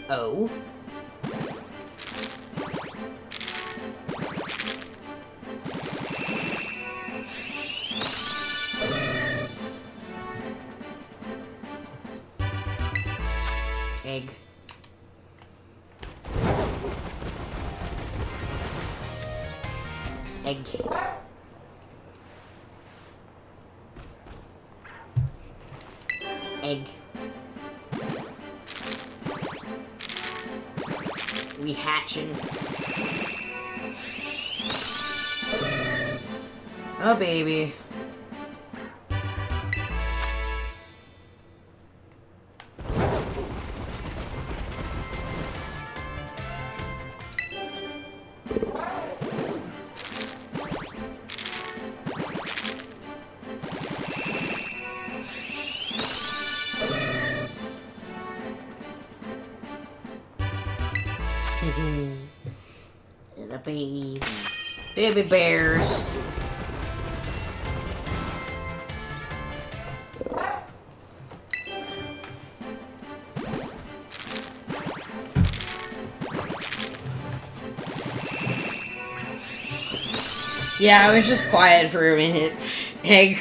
Oh. Egg. Egg. Egg. We hatching. Oh, baby. The baby. Baby bears. Yeah, I was just quiet for a minute. Egg.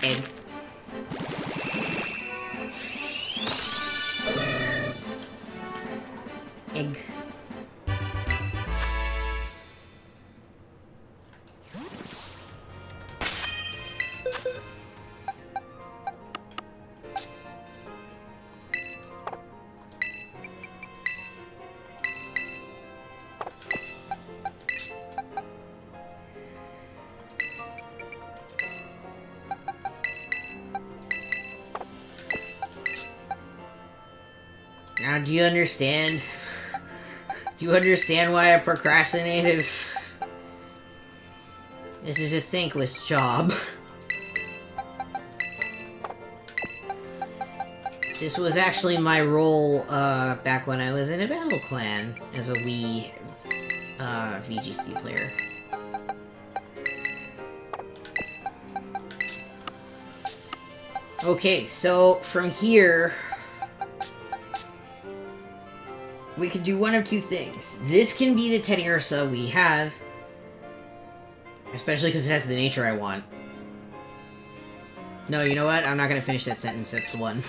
Egg. Egg. Now, do you understand? Do you understand why I procrastinated? This is a thankless job. This was actually my role, back when I was in a battle clan as a Wii, VGC player. Okay, so from here, we could do one of two things. This can be the Teddy Ursa we have, especially because it has the nature I want. No, you know what? I'm not gonna finish that sentence. That's the one.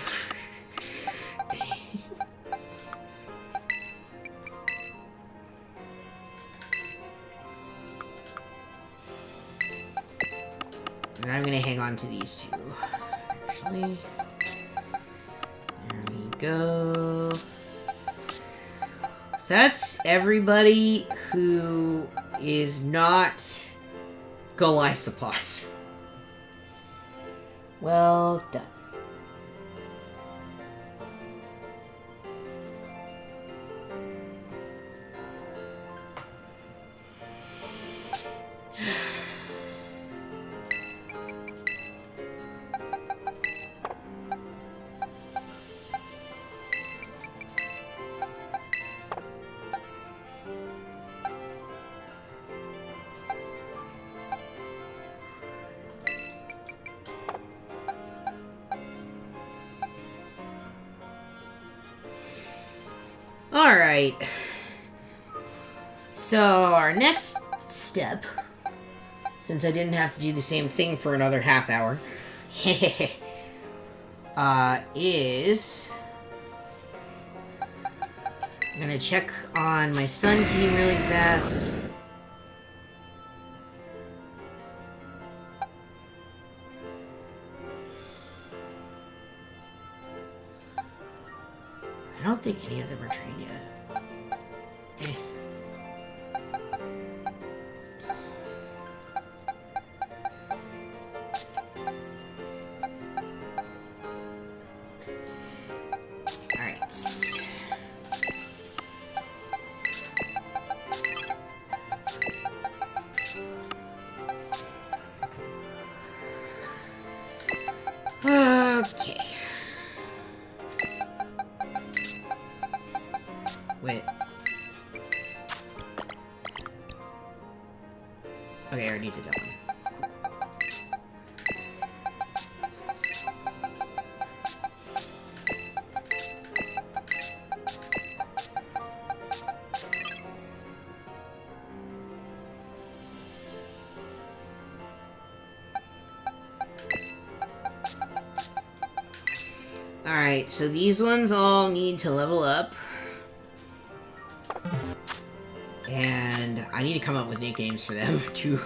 And I'm gonna hang on to these two. Actually, there we go. So that's everybody who is not Golisopod. Well done. Alright. So, our next step, since I didn't have to do the same thing for another half hour, is... I'm gonna check on my Sun team really fast. I don't think any of them are trained yet. Eh. Okay. Wait. Okay, I already did that one. Alright, so these ones all need to level up. And I need to come up with nicknames for them, too.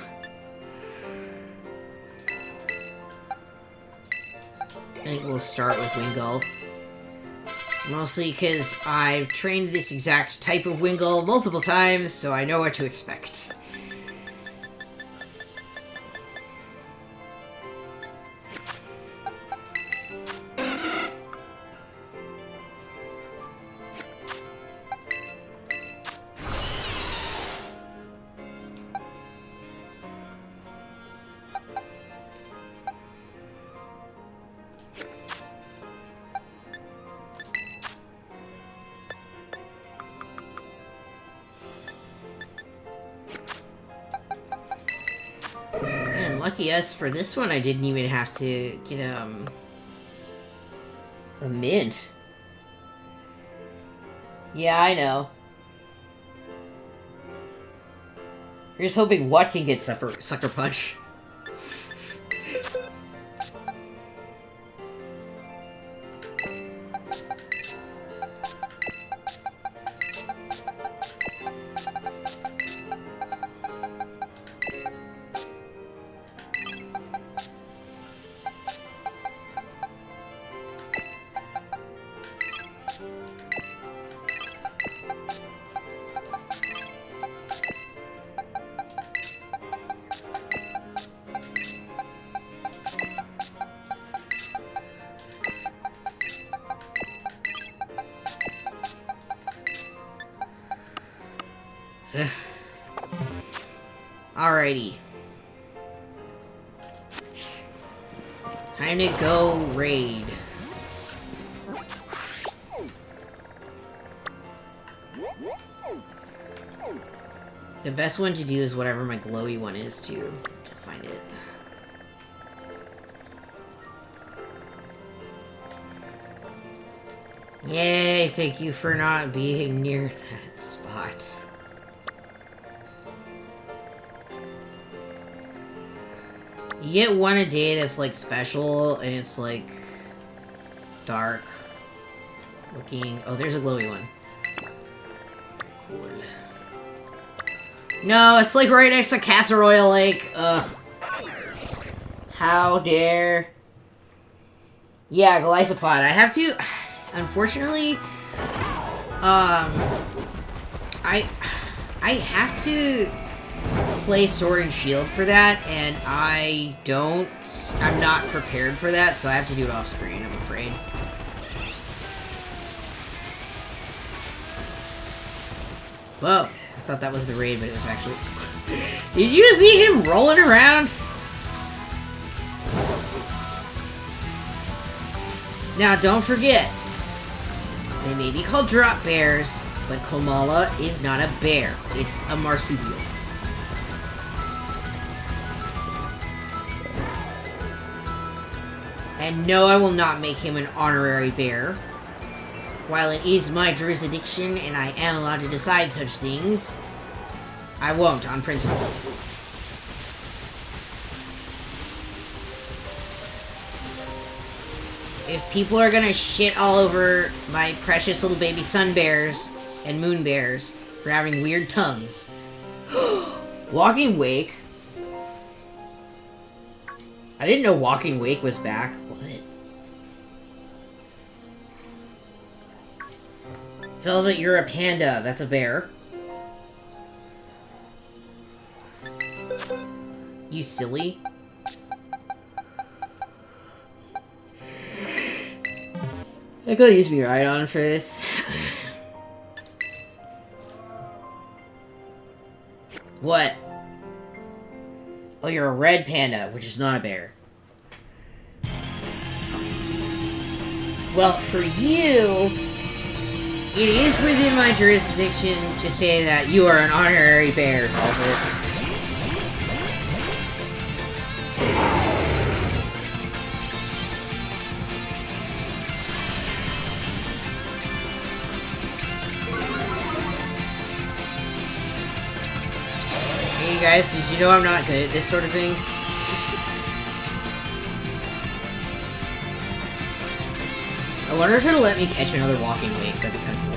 I think we'll start with Wingull. Mostly because I've trained this exact type of Wingull multiple times, so I know what to expect. Lucky us, for this one I didn't even have to get, a mint. Yeah, I know. You're just hoping what can get Sucker Punch. Alrighty. Time to go raid. The best one to do is whatever my glowy one is, too. To find it. Yay, thank you for not being near that spot. You get one a day that's, like, special, and it's, like, dark looking. Oh, there's a glowy one. Cool. No, it's, like, right next to Casseroil Lake. Ugh. How dare. Yeah, Glycopod. I have to... Unfortunately, I have to play Sword and Shield for that, and I'm not prepared for that, so I have to do it off screen, I'm afraid. Whoa, I thought that was the raid, but it was actually... Did you see him rolling around? Now, don't forget, they may be called drop bears, but Komala is not a bear. It's a marsupial. And no, I will not make him an honorary bear. While it is my jurisdiction and I am allowed to decide such things, I won't on principle. If people are gonna shit all over my precious little baby sun bears and moon bears for having weird tongues. Walking Wake? I didn't know Walking Wake was back. What? Velvet, you're a panda. That's a bear. You silly. I could use me right on for this. What? Oh, you're a red panda, which is not a bear. Well, for you, it is within my jurisdiction to say that you are an honorary bear, Velvet. Hey guys, did you know I'm not good at this sort of thing? I wonder if it'll let me catch another Walking Wake. That'd be kind of cool.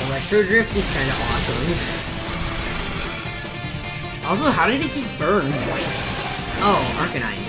Electro Drift is kind of awesome. Also, how did it get burned? Oh, Arcanine.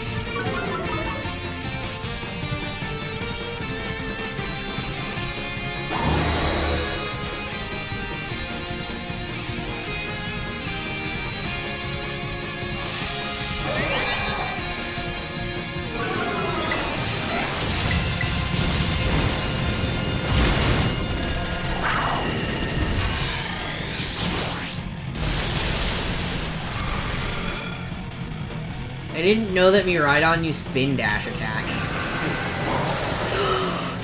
I didn't know that Miraidon used Spin Dash attack.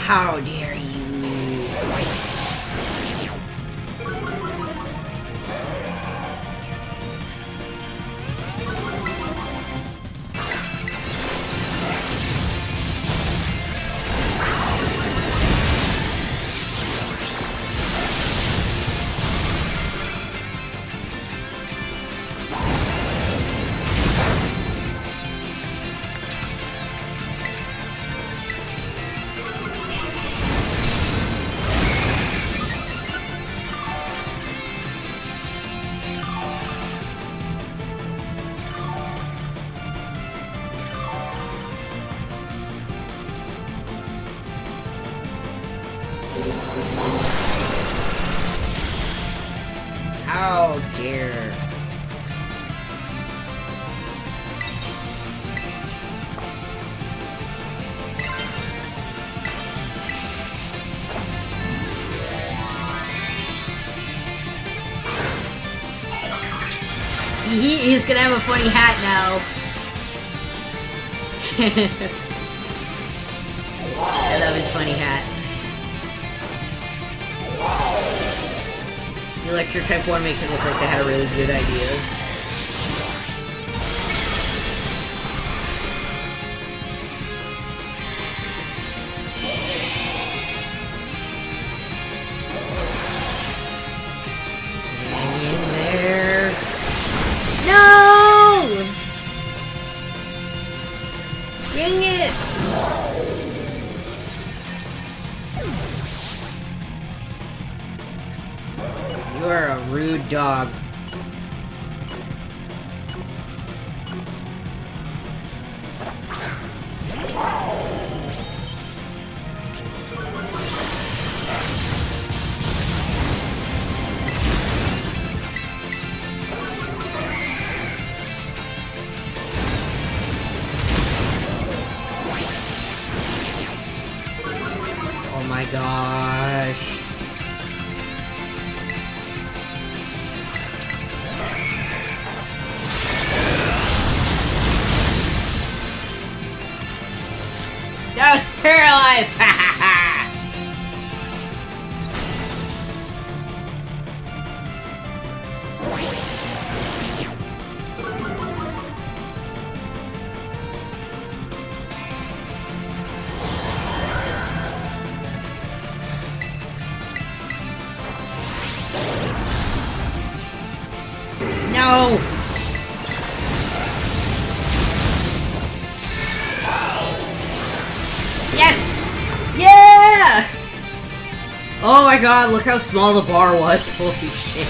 How dare you! How dare. He's gonna have a funny hat now. I love his funny hat. The Electro Type 1 makes it look like they had a really good idea. Hang in there. No! Dang it! You are a rude dog. gosh. No, it's paralyzed! Ha ha ha! No! Yes! Yeah! Oh my god, look how small the bar was. Holy shit.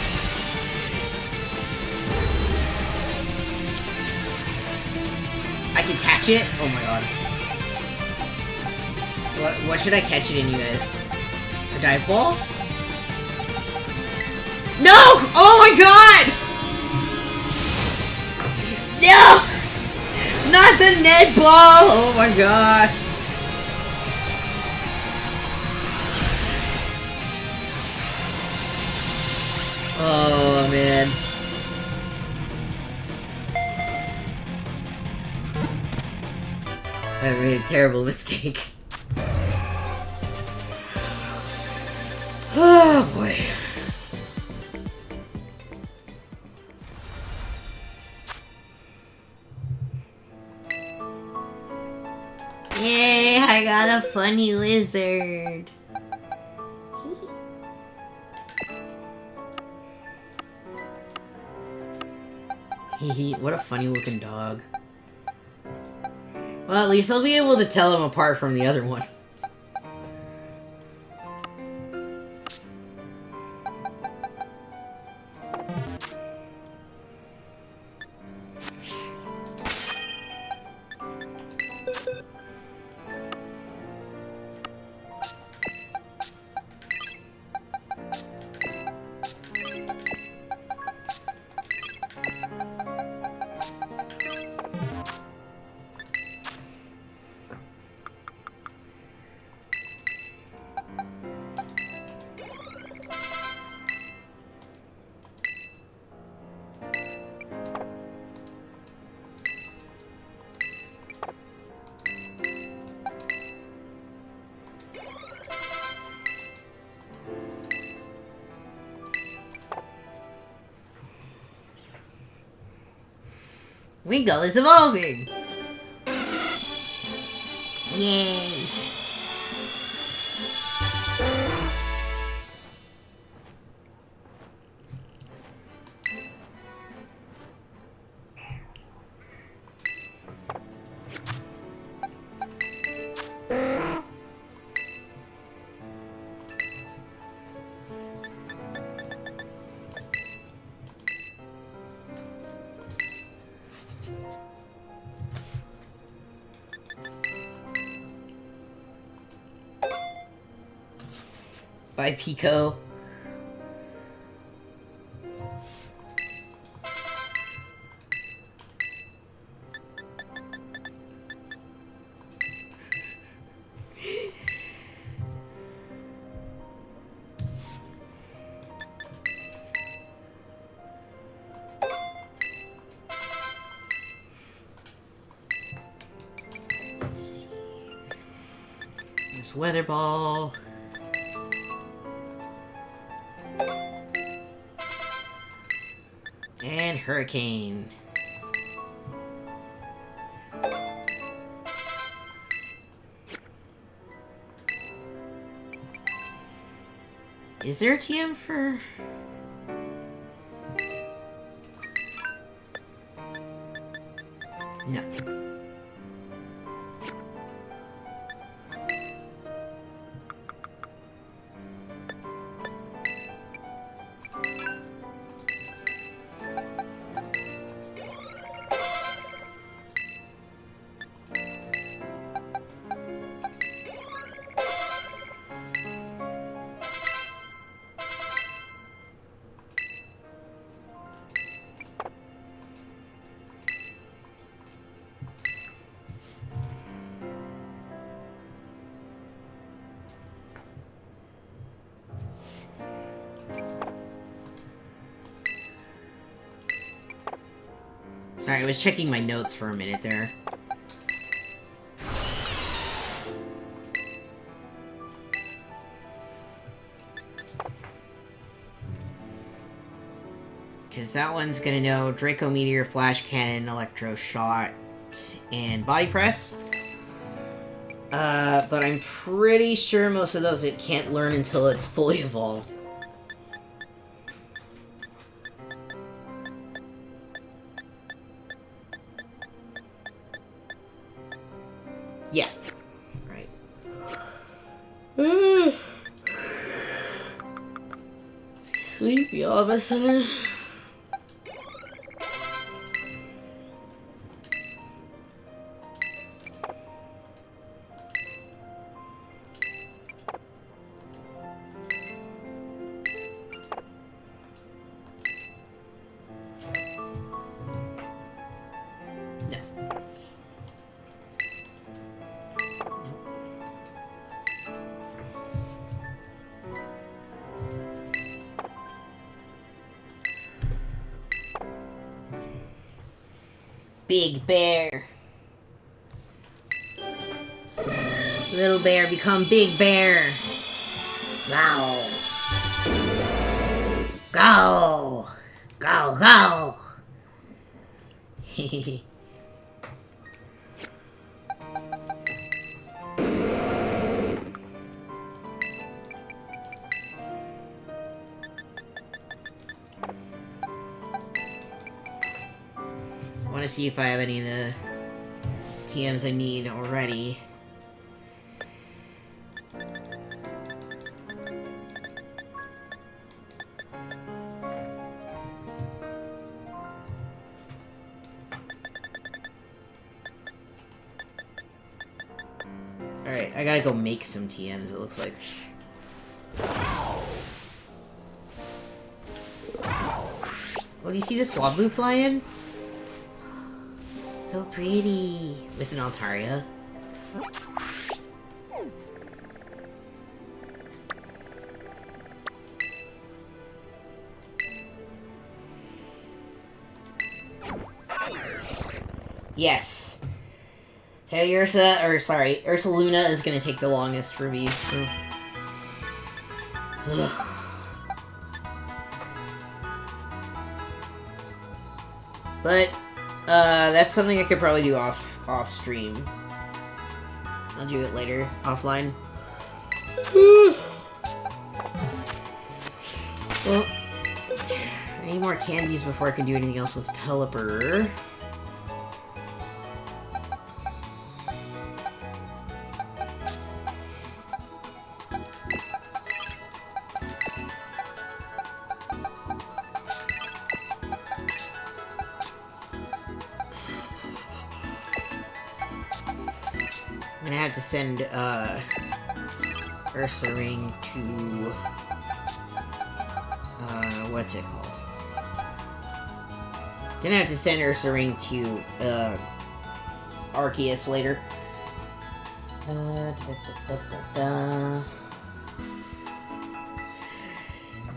I can catch it? Oh my god. What should I catch it in, you guys? A dive ball? No! Oh my god! No! Not the net ball! Oh my god. Oh man. I made a terrible mistake. Oh boy. Yay, I got a funny lizard. Hehe, what a funny looking dog. Well, at least I'll be able to tell him apart from the other one. Wingull is evolving! Yay! Bye, Pico. Let's see. This weather ball. And hurricane. Is there a TM for... No. Sorry, I was checking my notes for a minute there. Because that one's gonna know Draco Meteor, Flash Cannon, Electro Shot, and Body Press. But I'm pretty sure most of those it can't learn until it's fully evolved. Yeah. Right. Sleepy all of a sudden. Big bear. Little bear become big bear. Go. Go. Go, go. I want to see if I have any of the TMs I need already. Alright, I gotta go make some TMs, it looks like. Oh, do you see the Swablu fly in? So pretty. With an Altaria. Yes. Ursaluna is gonna take the longest for me. Ugh. But, that's something I could probably do off stream. I'll do it later, offline. Well, I need more candies before I can do anything else with Pelipper. I'm gonna have to send, Ursaring to, what's it called? Gonna have to send Ursaring to, Arceus later.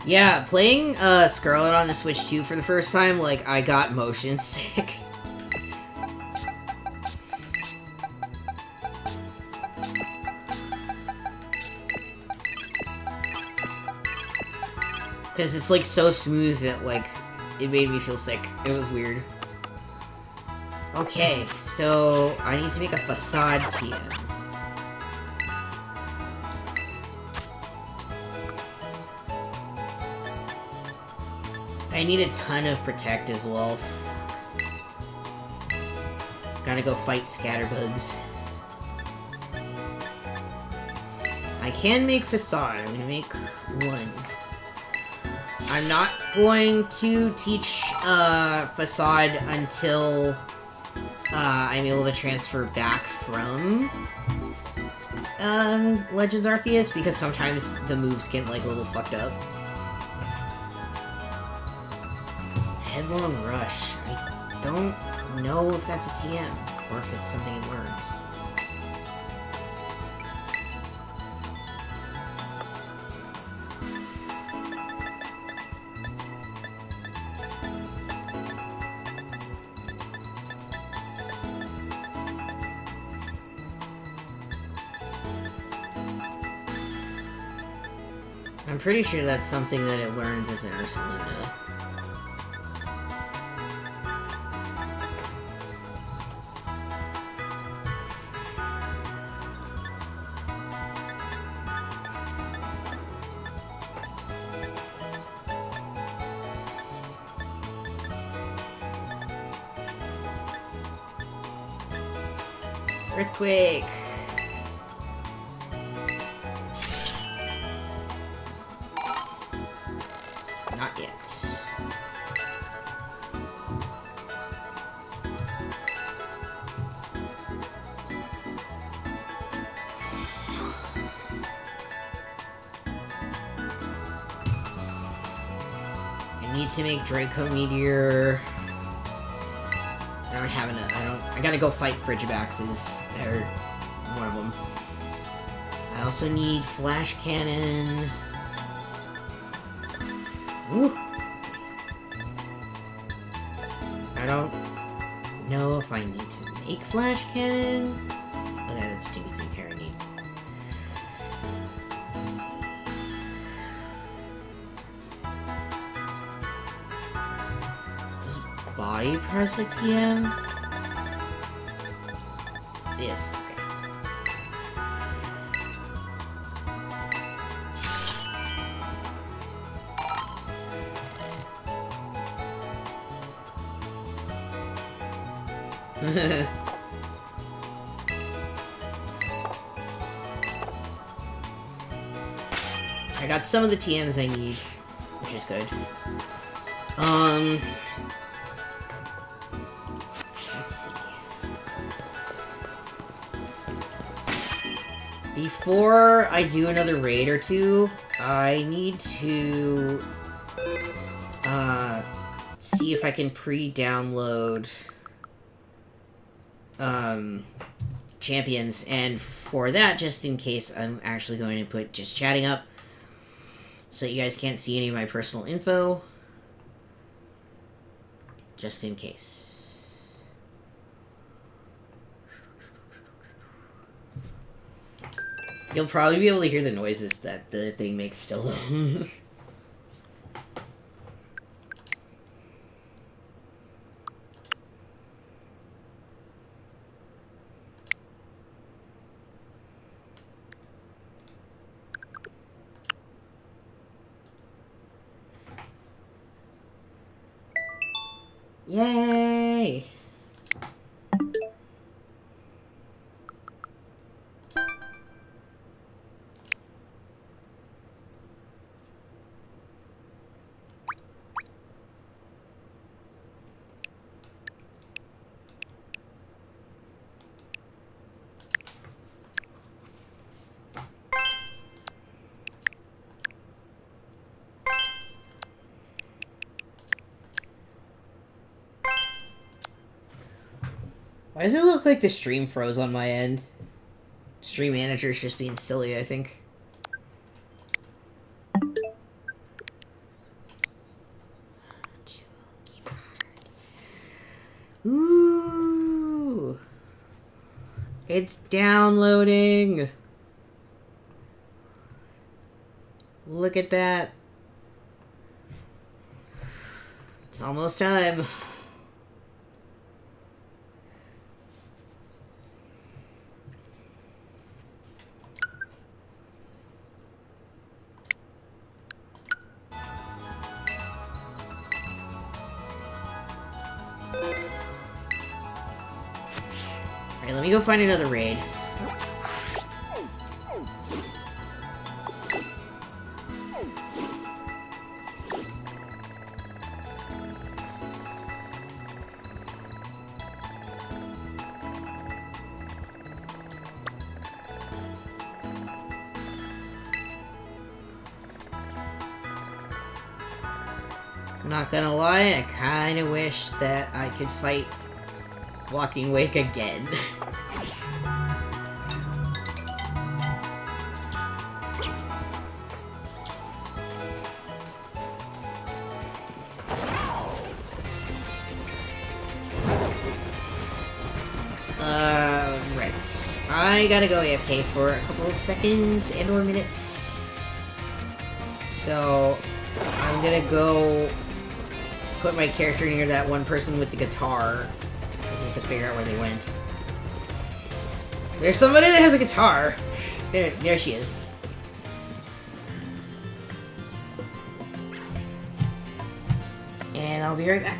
Yeah, playing, Scarlet on the Switch 2 for the first time, like, I got motion sick. Because it's, like, so smooth that, like, it made me feel sick. It was weird. Okay, so I need to make a facade TM. I need a ton of protect as well. Gotta go fight scatterbugs. I can make facade. I'm gonna make one. I'm not going to teach facade until I'm able to transfer back from Legends Arceus, because sometimes the moves get like a little fucked up. Headlong Rush. I don't know if that's a TM or if it's something it learns. I'm pretty sure that's something that it learns as an Ursaluna. Earthquake! Not yet. I need to make Draco Meteor. I don't have enough. I gotta go fight Frigibaxes. They're one of them. I also need Flash Cannon. Ooh. I don't know if I need to make Flash Cannon. Okay, that's Tinky Care I need. Let's see. Does Body Press a TM? Yes, okay. I got some of the TMs I need, which is good. Let's see. Before I do another raid or two, I need to see if I can pre-download champions, and for that, just in case, I'm actually going to put just chatting up so you guys can't see any of my personal info, just in case. You'll probably be able to hear the noises that the thing makes still though. Yay! Why does it look like the stream froze on my end? Stream manager's just being silly, I think. Ooh! It's downloading! Look at that. It's almost time. Alright, let me go find another raid. Not gonna lie, I kinda wish that I could fight Walking Wake again. Right. I gotta go AFK for a couple of seconds and or minutes. So, I'm gonna go put my character near that one person with the guitar. Just to figure out where they went. There's somebody that has a guitar. There she is. And I'll be right back.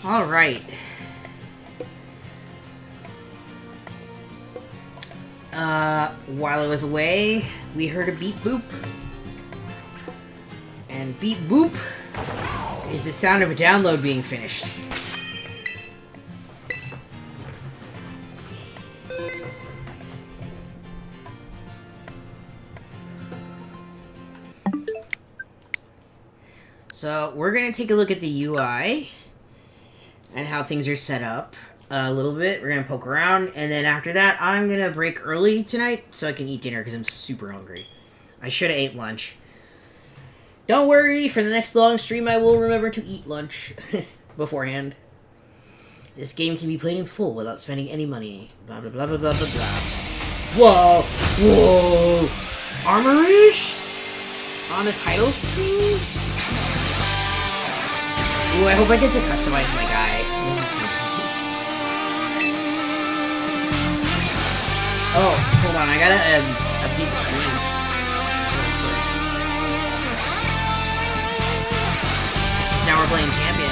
Alright. While I was away, we heard a beep boop. And beep boop is the sound of a download being finished. So, we're gonna take a look at the UI and how things are set up a little bit. We're gonna poke around, and then after that, I'm gonna break early tonight so I can eat dinner because I'm super hungry. I should have ate lunch. Don't worry, for the next long stream, I will remember to eat lunch beforehand. This game can be played in full without spending any money. Blah blah blah blah blah blah blah. Whoa, whoa, Armorish on the title screen. Ooh, I hope I get to customize my guy. Oh, hold on, I gotta update the stream. Now we're playing Champion.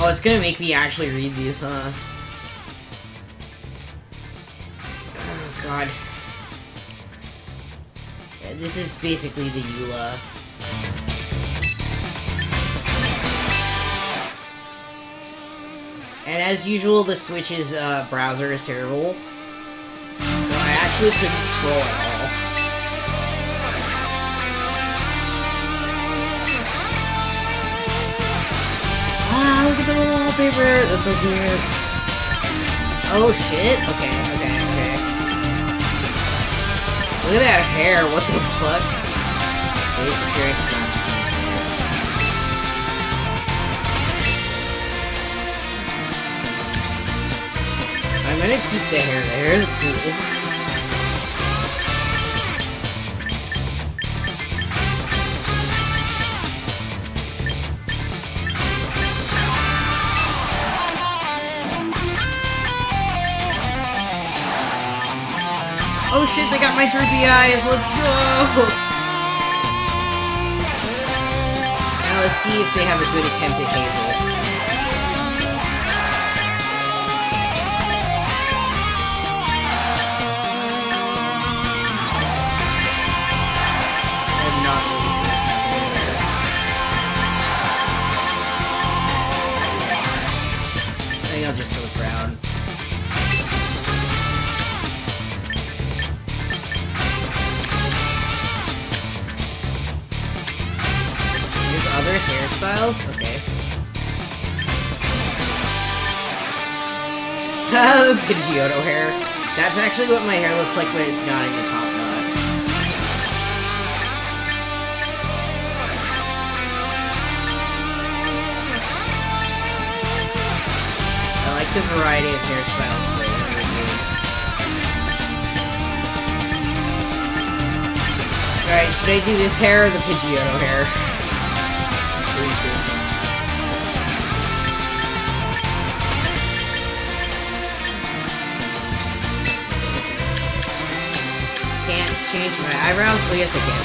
Oh, it's gonna make me actually read these, huh? Oh, God. Yeah, this is basically the EULA. And as usual, the Switch's browser is terrible. So I actually couldn't scroll at all. Ah, look at the little wallpaper! That's so cute. Oh shit? Okay. Look at that hair, what the fuck? Base appearance cannot be changed here. I'm gonna keep the hair. The hair is cool. Oh shit, they got my droopy eyes, let's go! Now let's see if they have a good attempt at Hazel. I'm not really sure what's happening there. I think I'll just go brown. Other hairstyles? Okay. The Pidgeotto hair. That's actually what my hair looks like when it's not in the top knot. I like the variety of hairstyles that they're doing. Alright, should I do this hair or the Pidgeotto hair? Can't change my eyebrows? Oh, yes, I can.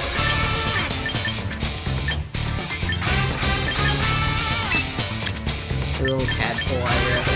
The little tadpole eyebrows.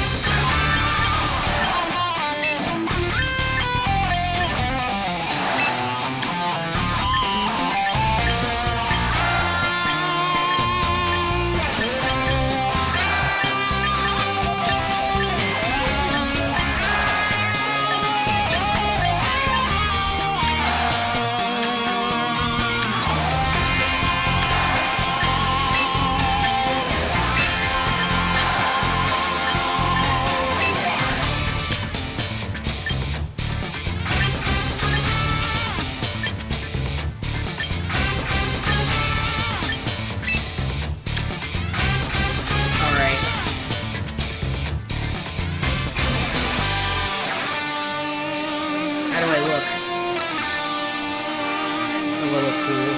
How do I look? Do I look cool?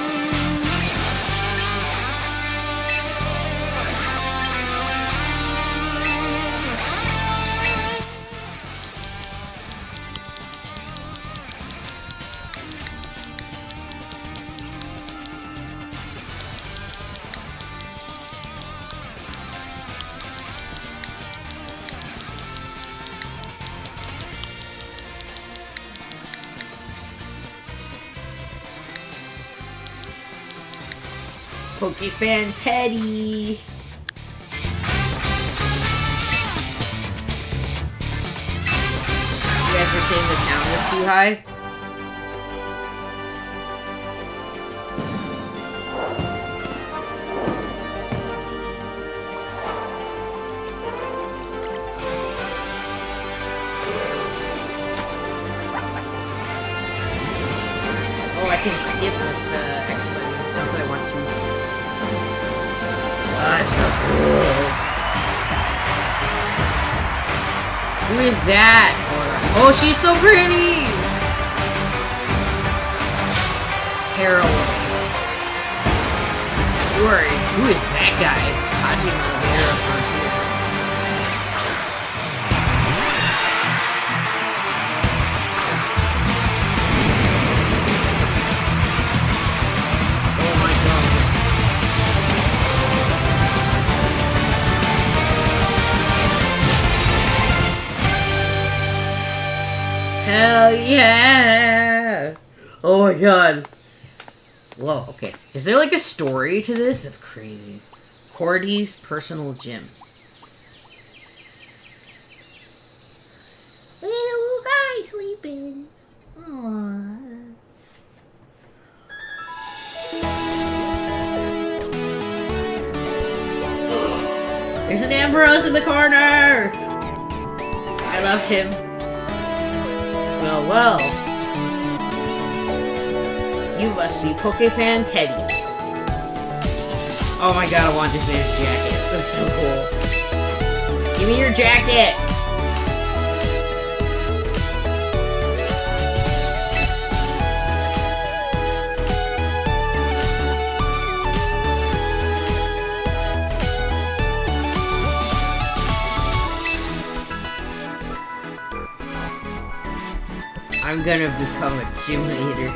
Pokefan Teddy! You guys were saying the sound was too high? Oh, I can skip the X button. Not that I want to. That's so cool. Who is that? Oh, she's so pretty! Heroin. Who is that guy? Hajime O'Hara Frontier. Oh my god. Hell yeah! Oh my god. Whoa, okay. Is there like a story to this? That's crazy. Cordy's personal gym. Little guy sleeping. Aww. There's an Ambrose in the corner! I love him. Well, well. You must be Pokefan Teddy. Oh my god, I want this man's jacket. That's so cool. Give me your jacket! I'm gonna become a gym leader.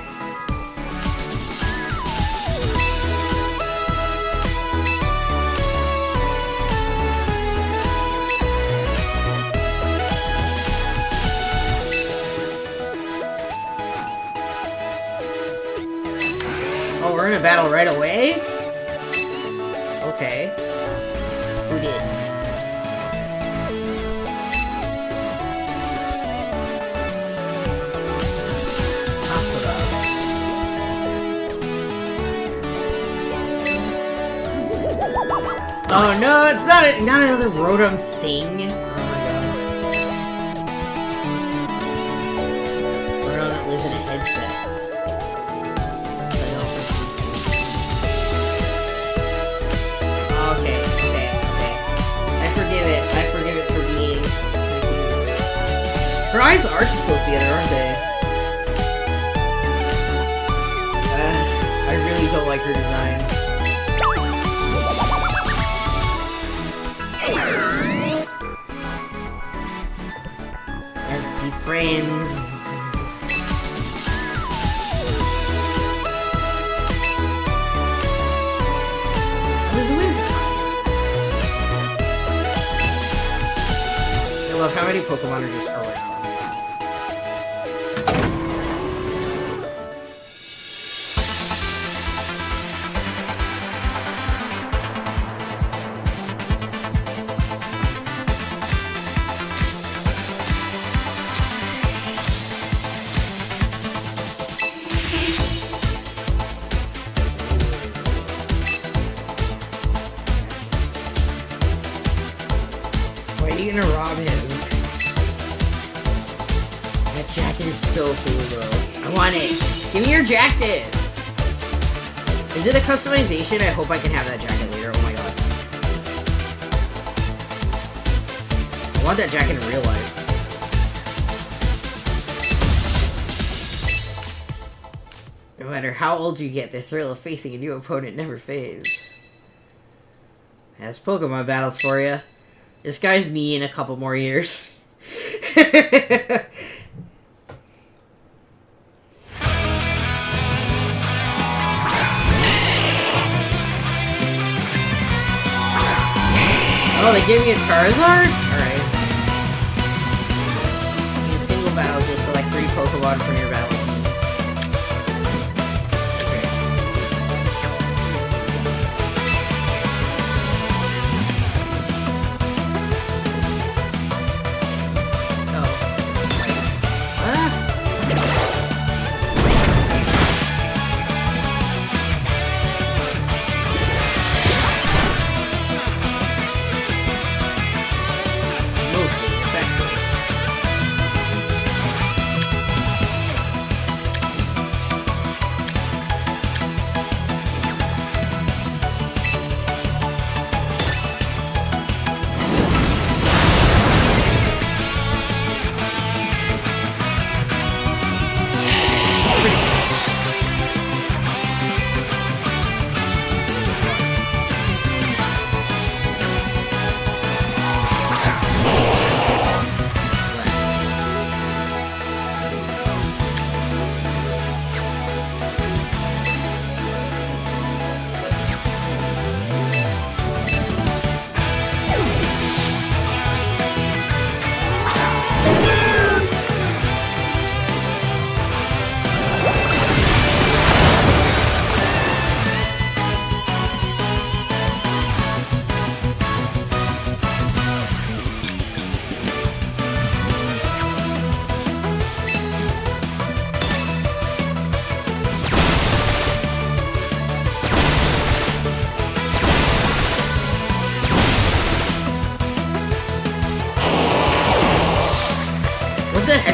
Oh, we're in a battle right away? Okay. Who dis? Oh no, it's not another Rotom thing. Oh my god. Rotom that lives in a headset. Okay. I forgive it for being... Her eyes are too close together, aren't they? I really don't like her design. Let's be friends. There's a Whimsicott. I love how many Pokemon are just around. Why are you gonna rob him? That jacket is so cool, bro. I want it. Give me your jacket. Is it a customization? I hope I can have that jacket later. Oh my god. I want that jacket in real life. No matter how old you get, the thrill of facing a new opponent never fades. That's Pokemon battles for you. This guy's me in a couple more years. Oh, they gave me a Charizard? Alright. In single battles, you'll select 3 Pokemon from your battle team. Okay. Oh. Ah! Mostly effective.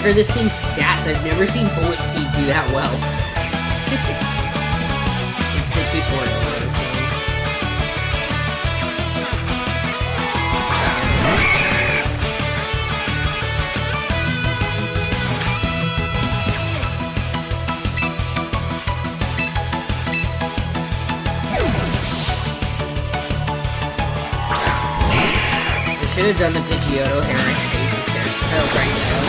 heck are this thing's stats? I've never seen Bullet Seed do that well. It's the tutorial. I should have done the Pidgeotto hairstyle right now.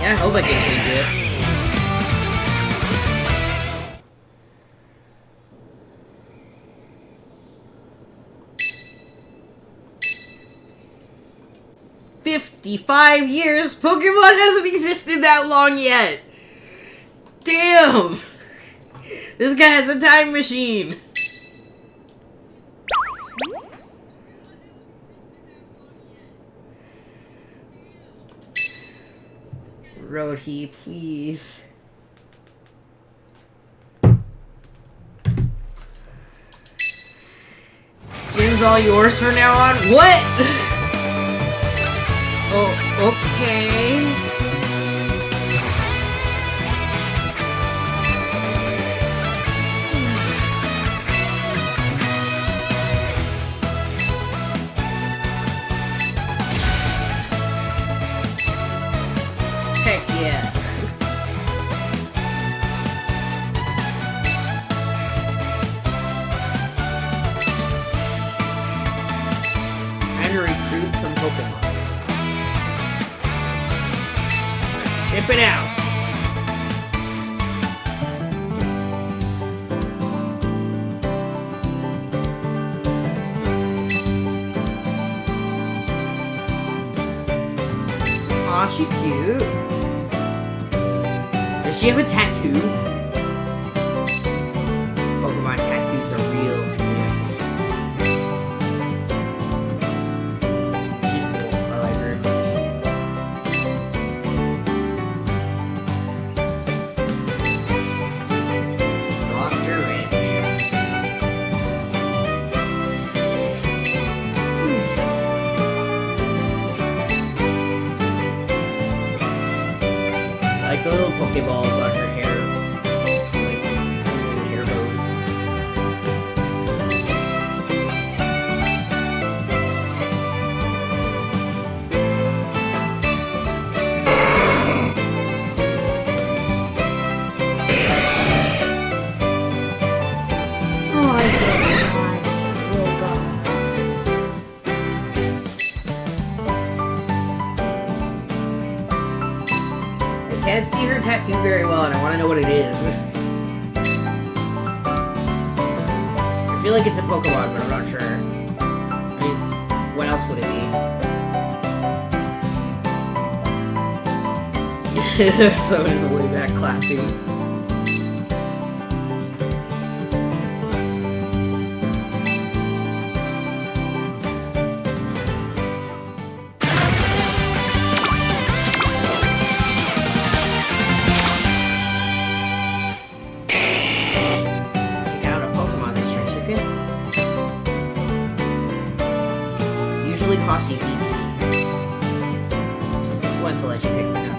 Yeah, I hope I can change it. "55 years? Pokemon hasn't existed that long yet! Damn! This guy has a time machine!" Roadie, please. Gym's all yours from now on? What? Oh, okay. Heck yeah. Time to recruit some Pokemon. Ship it out. Aw, she's cute. Does she have a tattoo? Pokemon tattoos are real. She's cool. I like her. Roster Ranch. I like the little Pokeballs on her hair. Like, little hair bows. Oh, I did not. Oh, God. I can't see her tattoo very well, and I want to know what it is. I feel like it's a Pokemon, but I'm not sure. I mean, what else would it be? There's someone in the way back clapping. Pick out a Pokemon this certificate. Usually costs you EP. Just this one to let you pick one up.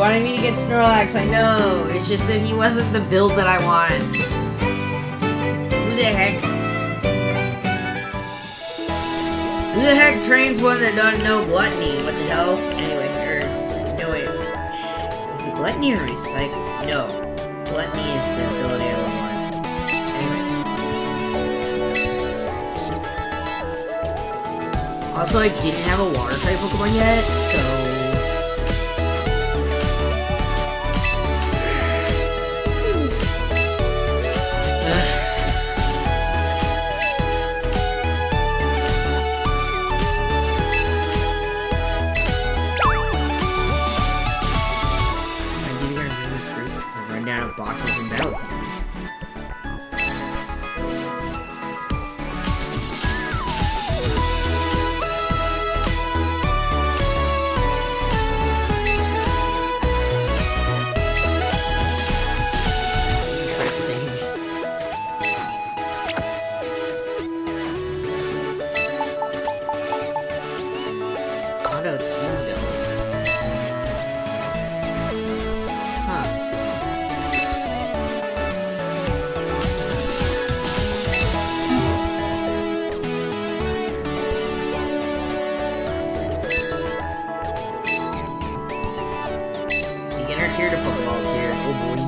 wanted me to get Snorlax, I know. It's just that he wasn't the build that I want. Who the heck? Who the heck trains one that doesn't know Gluttony? What the hell? Anyway, no wait. Is it Gluttony or Recycle? No. Gluttony is the ability I want. Anyway. Also, I didn't have a water type Pokemon yet, so... boxes and battle teams. Interesting. Auto team build. Huh. Tier to Pokeball tier. Oh boy.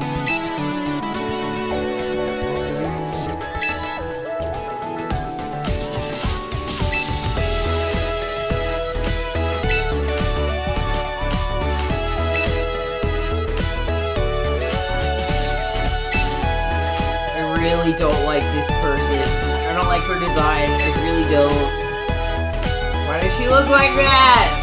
I really don't like this person. I don't like her design. I really don't. Why does she look like that?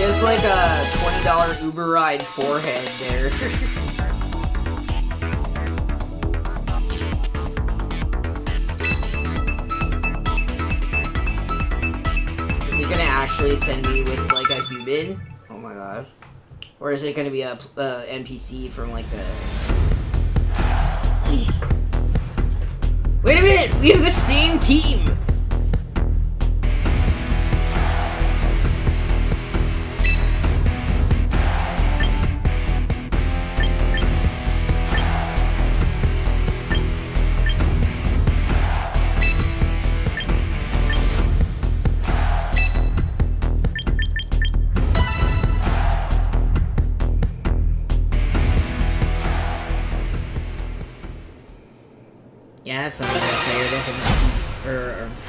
It's like a $20 Uber ride forehead there. Is he gonna actually send me with like a human? Oh my gosh. Or is it gonna be a NPC from like the... Wait a minute! We have the same team! Yeah, that's not a player. That's a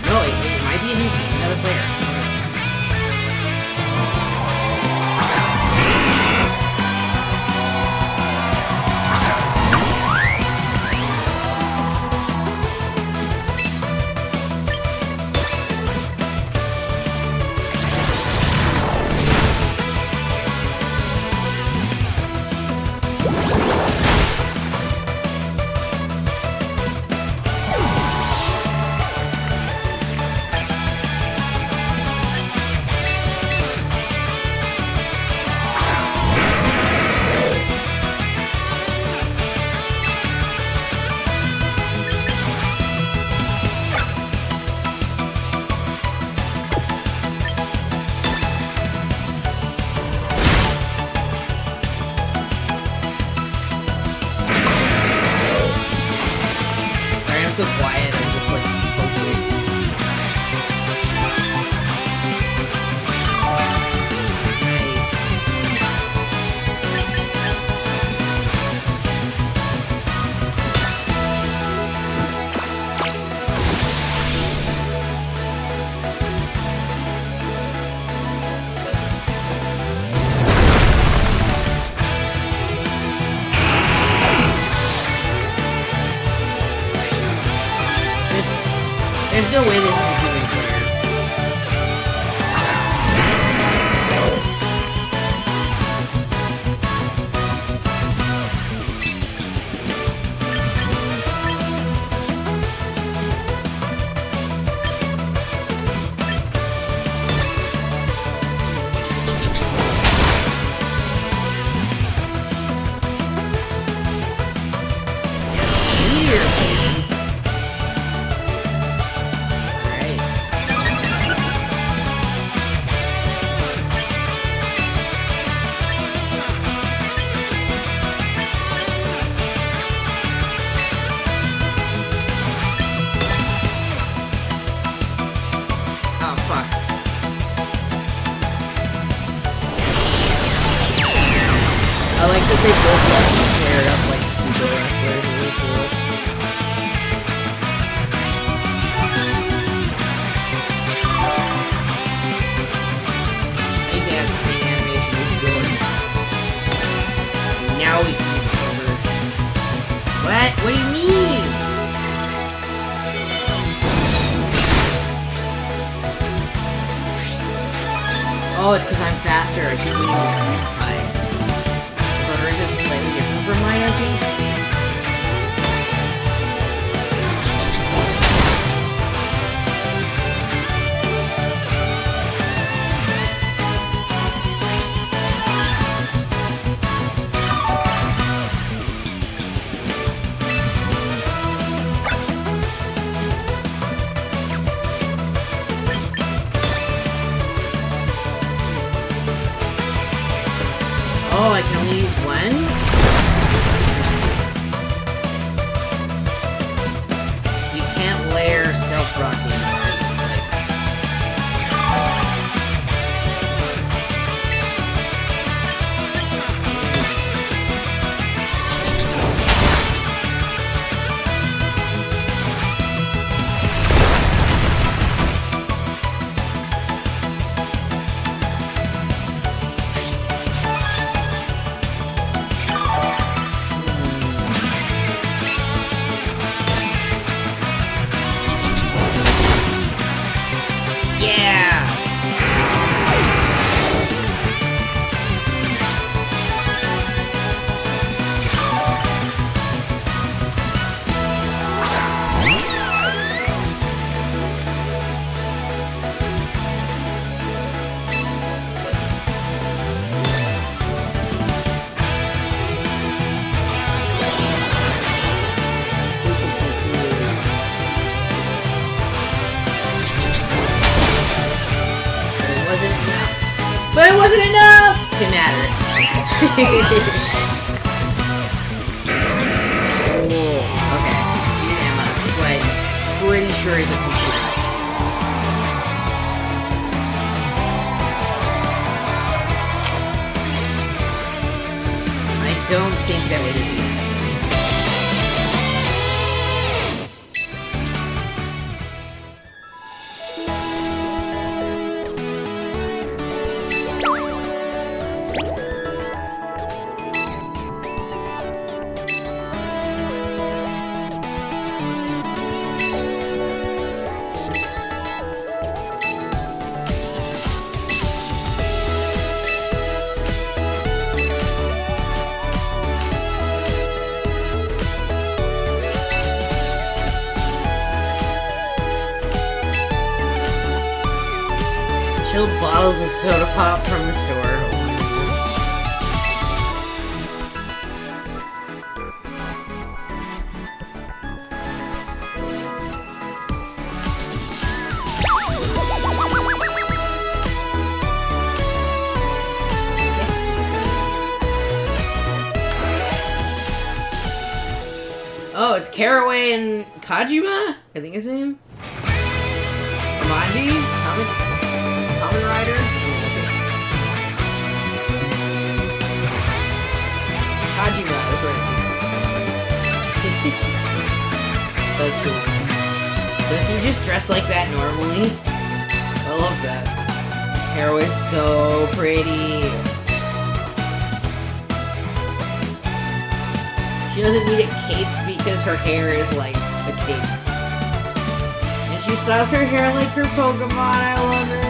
no, it might be a new team, another player. So quiet, I'm just like focused. Nice. There's no way this is a human player. here, man. Alright. Oh, fuck. I like that they both left paired up like super wrestlers. Really cool. I think they have the same animation as Jordan. Now we can use over. What? What do you mean? Oh, it's because I'm faster. I keep winning this high. So hers is slightly different from mine, I think. Oh, I can only use one? You can't layer stealth rock anymore. Yeah! But it wasn't enough to matter. Cool. Okay. Use Emma, who I'm pretty sure is a computer. I don't think that would be. Chilled bottles of soda pop from the store. Oh, it's Caraway and Kajima? I think his name? Amaji? Kamen Rider? Kajima, that's right. That's cool. Does he just dress like that normally? I love that. Hair was so pretty. She doesn't need a cape because her hair is like a cape. And she styles her hair like her Pokémon. I love it.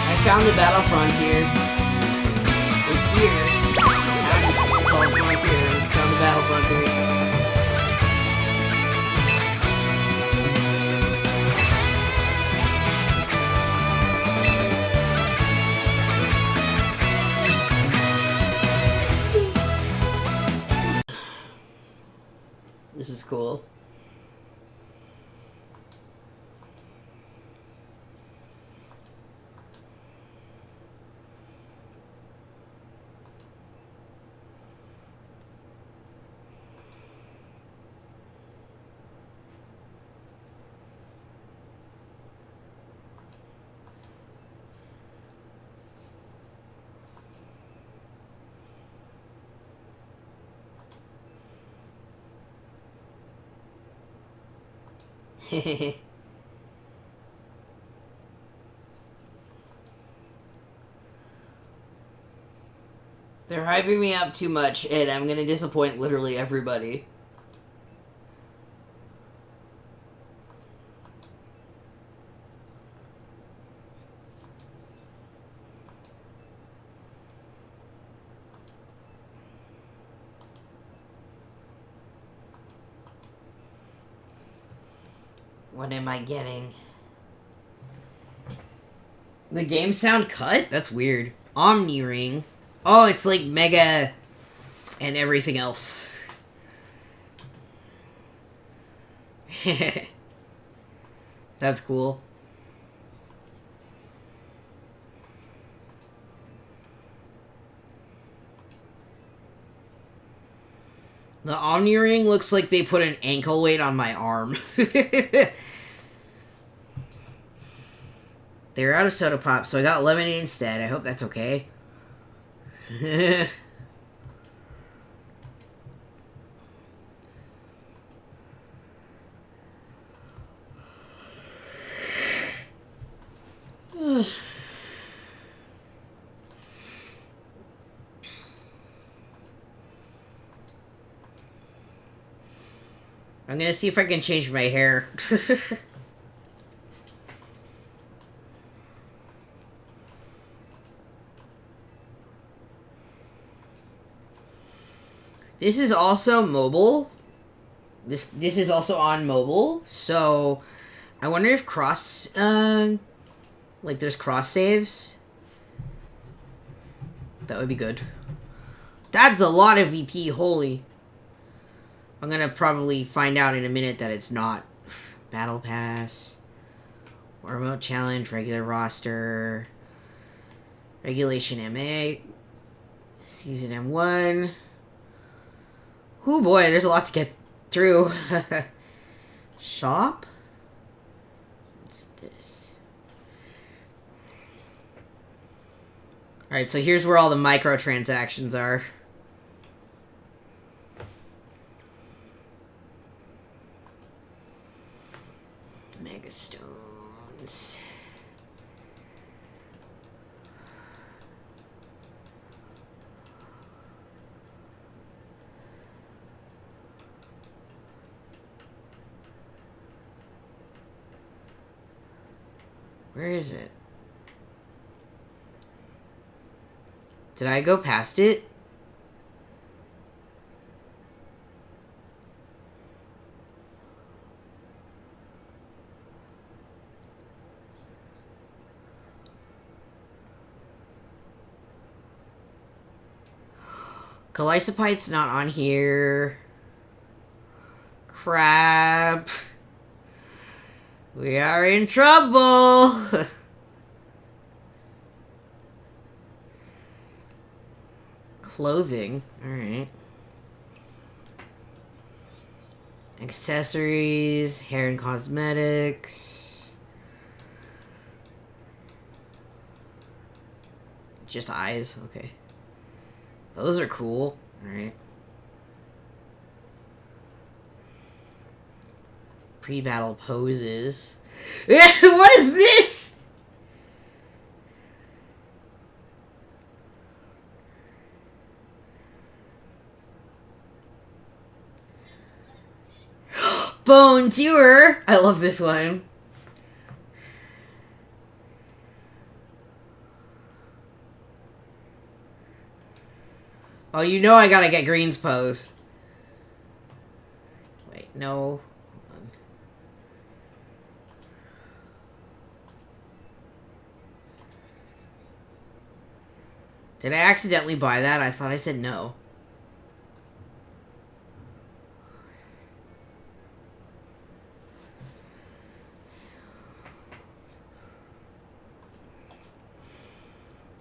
I found the Battle Frontier. It's here. It's called Frontier. Found the Battle Frontier. They're hyping me up too much, and I'm gonna disappoint literally everybody. What am I getting? The game sound cut? That's weird. Omni Ring. Oh, it's like Mega and everything else. That's cool. The Omni Ring looks like they put an ankle weight on my arm. They're out of soda pop, so I got lemonade instead. I hope that's okay. I'm gonna see if I can change my hair. This is also mobile. This is also on mobile, so I wonder if like there's cross saves. That would be good. That's a lot of VP, holy. I'm gonna probably find out in a minute that it's not. Battle Pass. Remote Challenge, regular roster. Regulation MA. Season M1. Oh boy, there's a lot to get through. Shop? What's this? Alright, so here's where all the microtransactions are. Megastones. Where is it? Did I go past it? Calysopite's not on here. Crap. We are in trouble. Clothing. Alright. Accessories. Hair and cosmetics. Just eyes. Okay. Those are cool. Alright. Pre-battle poses. What is this? Bone Tour. I love this one. Oh, you know I gotta get Green's pose. Wait, no. Did I accidentally buy that? I thought I said no.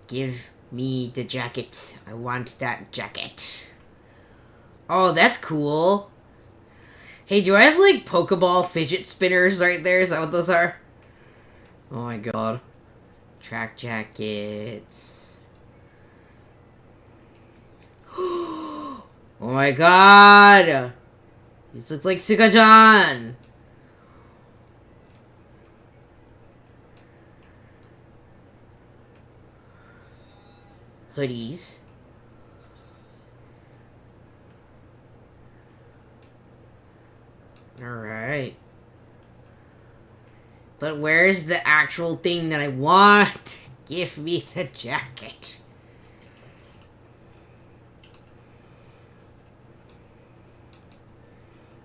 Give me the jacket. I want that jacket. Oh, that's cool. Hey, do I have, like, Pokeball fidget spinners right there? Is that what those are? Oh my god. Track jackets. Oh my god! These look like Suga-chan! hoodies. Alright. But where's the actual thing that I want? Give me the jacket.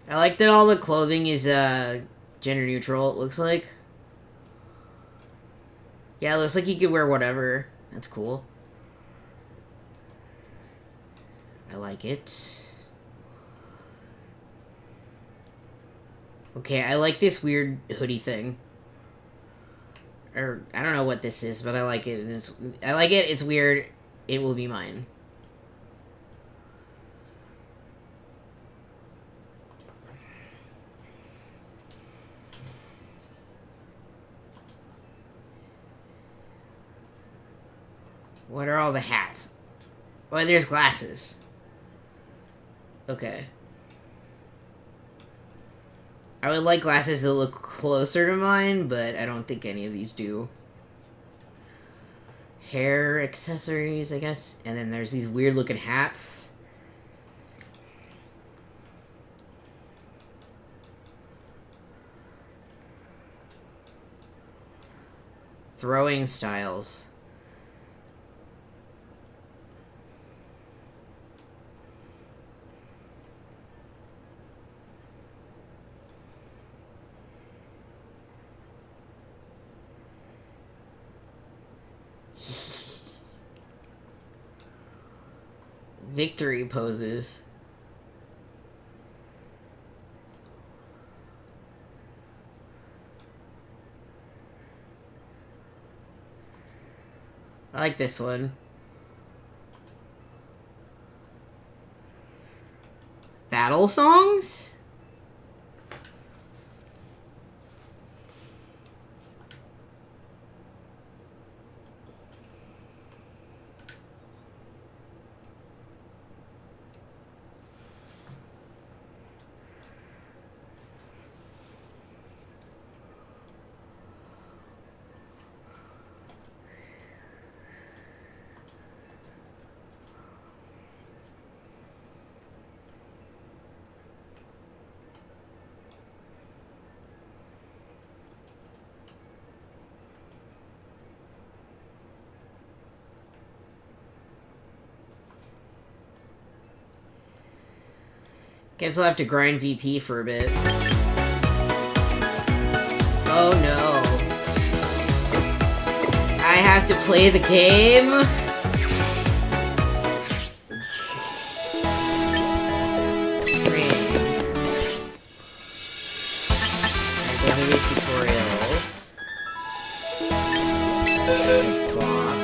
I like that all the clothing is gender neutral, it looks like. Yeah, it looks like you could wear whatever. That's cool. I like it. Okay, I like this weird hoodie thing. Or, I don't know what this is, but I like it. I like it, it's weird. It will be mine. What are all the hats? Oh, there's glasses. Okay. I would like glasses that look closer to mine, but I don't think any of these do. Hair accessories, I guess. And then there's these weird looking hats. Throwing styles. Victory poses. I like this one. Battle songs? Guess I'll have to grind VP for a bit. Oh no. I have to play the game? Tutorials. Box.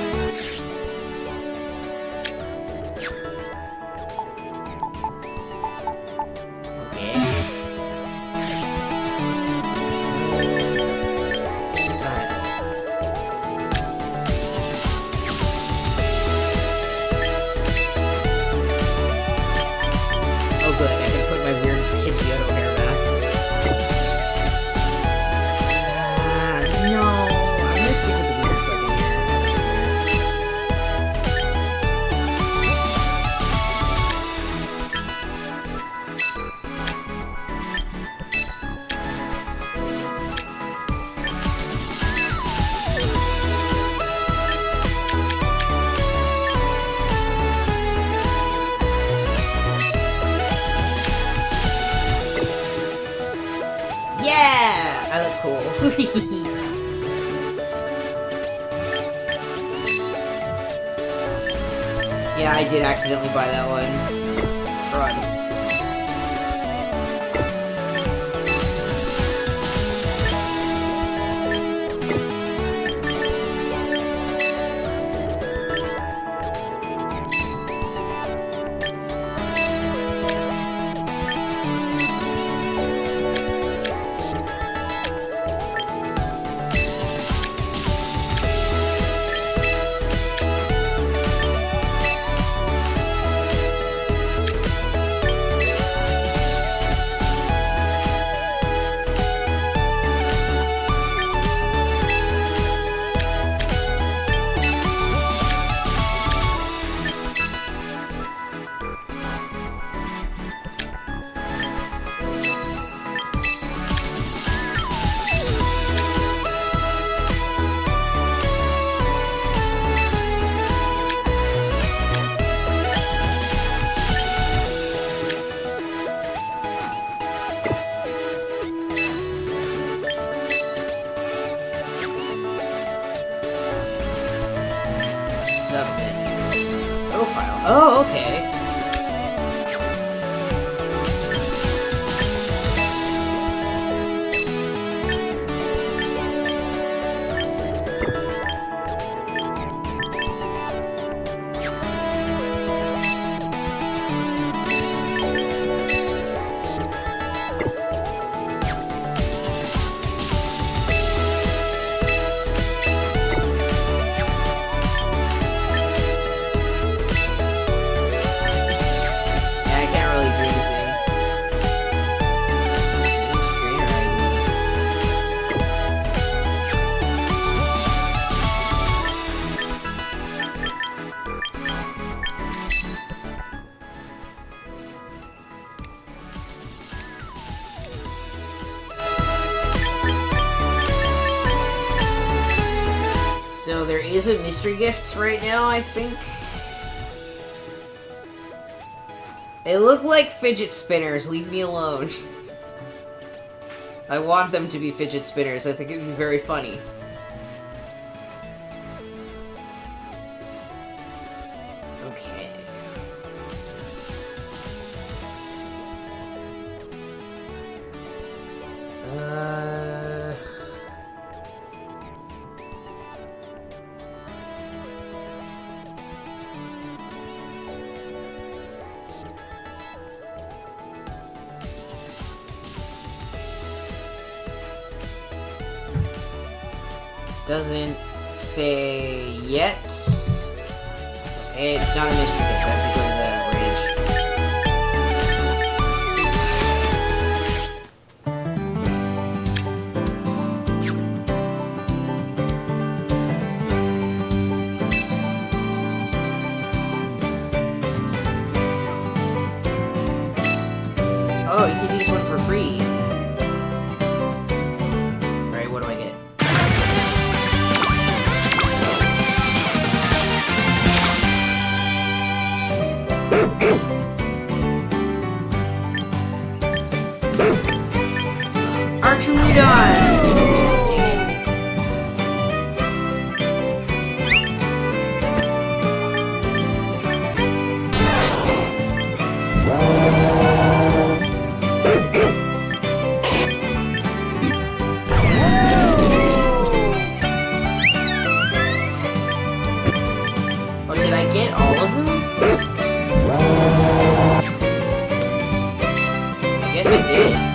Yeah, I did accidentally buy that one. Run. Oh, okay. Yeah, I can't really do anything. So there is a mystery gift right now, I think. They look like fidget spinners. Leave me alone. I want them to be fidget spinners. I think it'd be very funny. Okay. Doesn't say yet. It's not a mystery gift. I have to go to the rage. Oh, you can use one for free. Alright, what do I get? Archuludon! Oh, did I get all of them? I guess I did.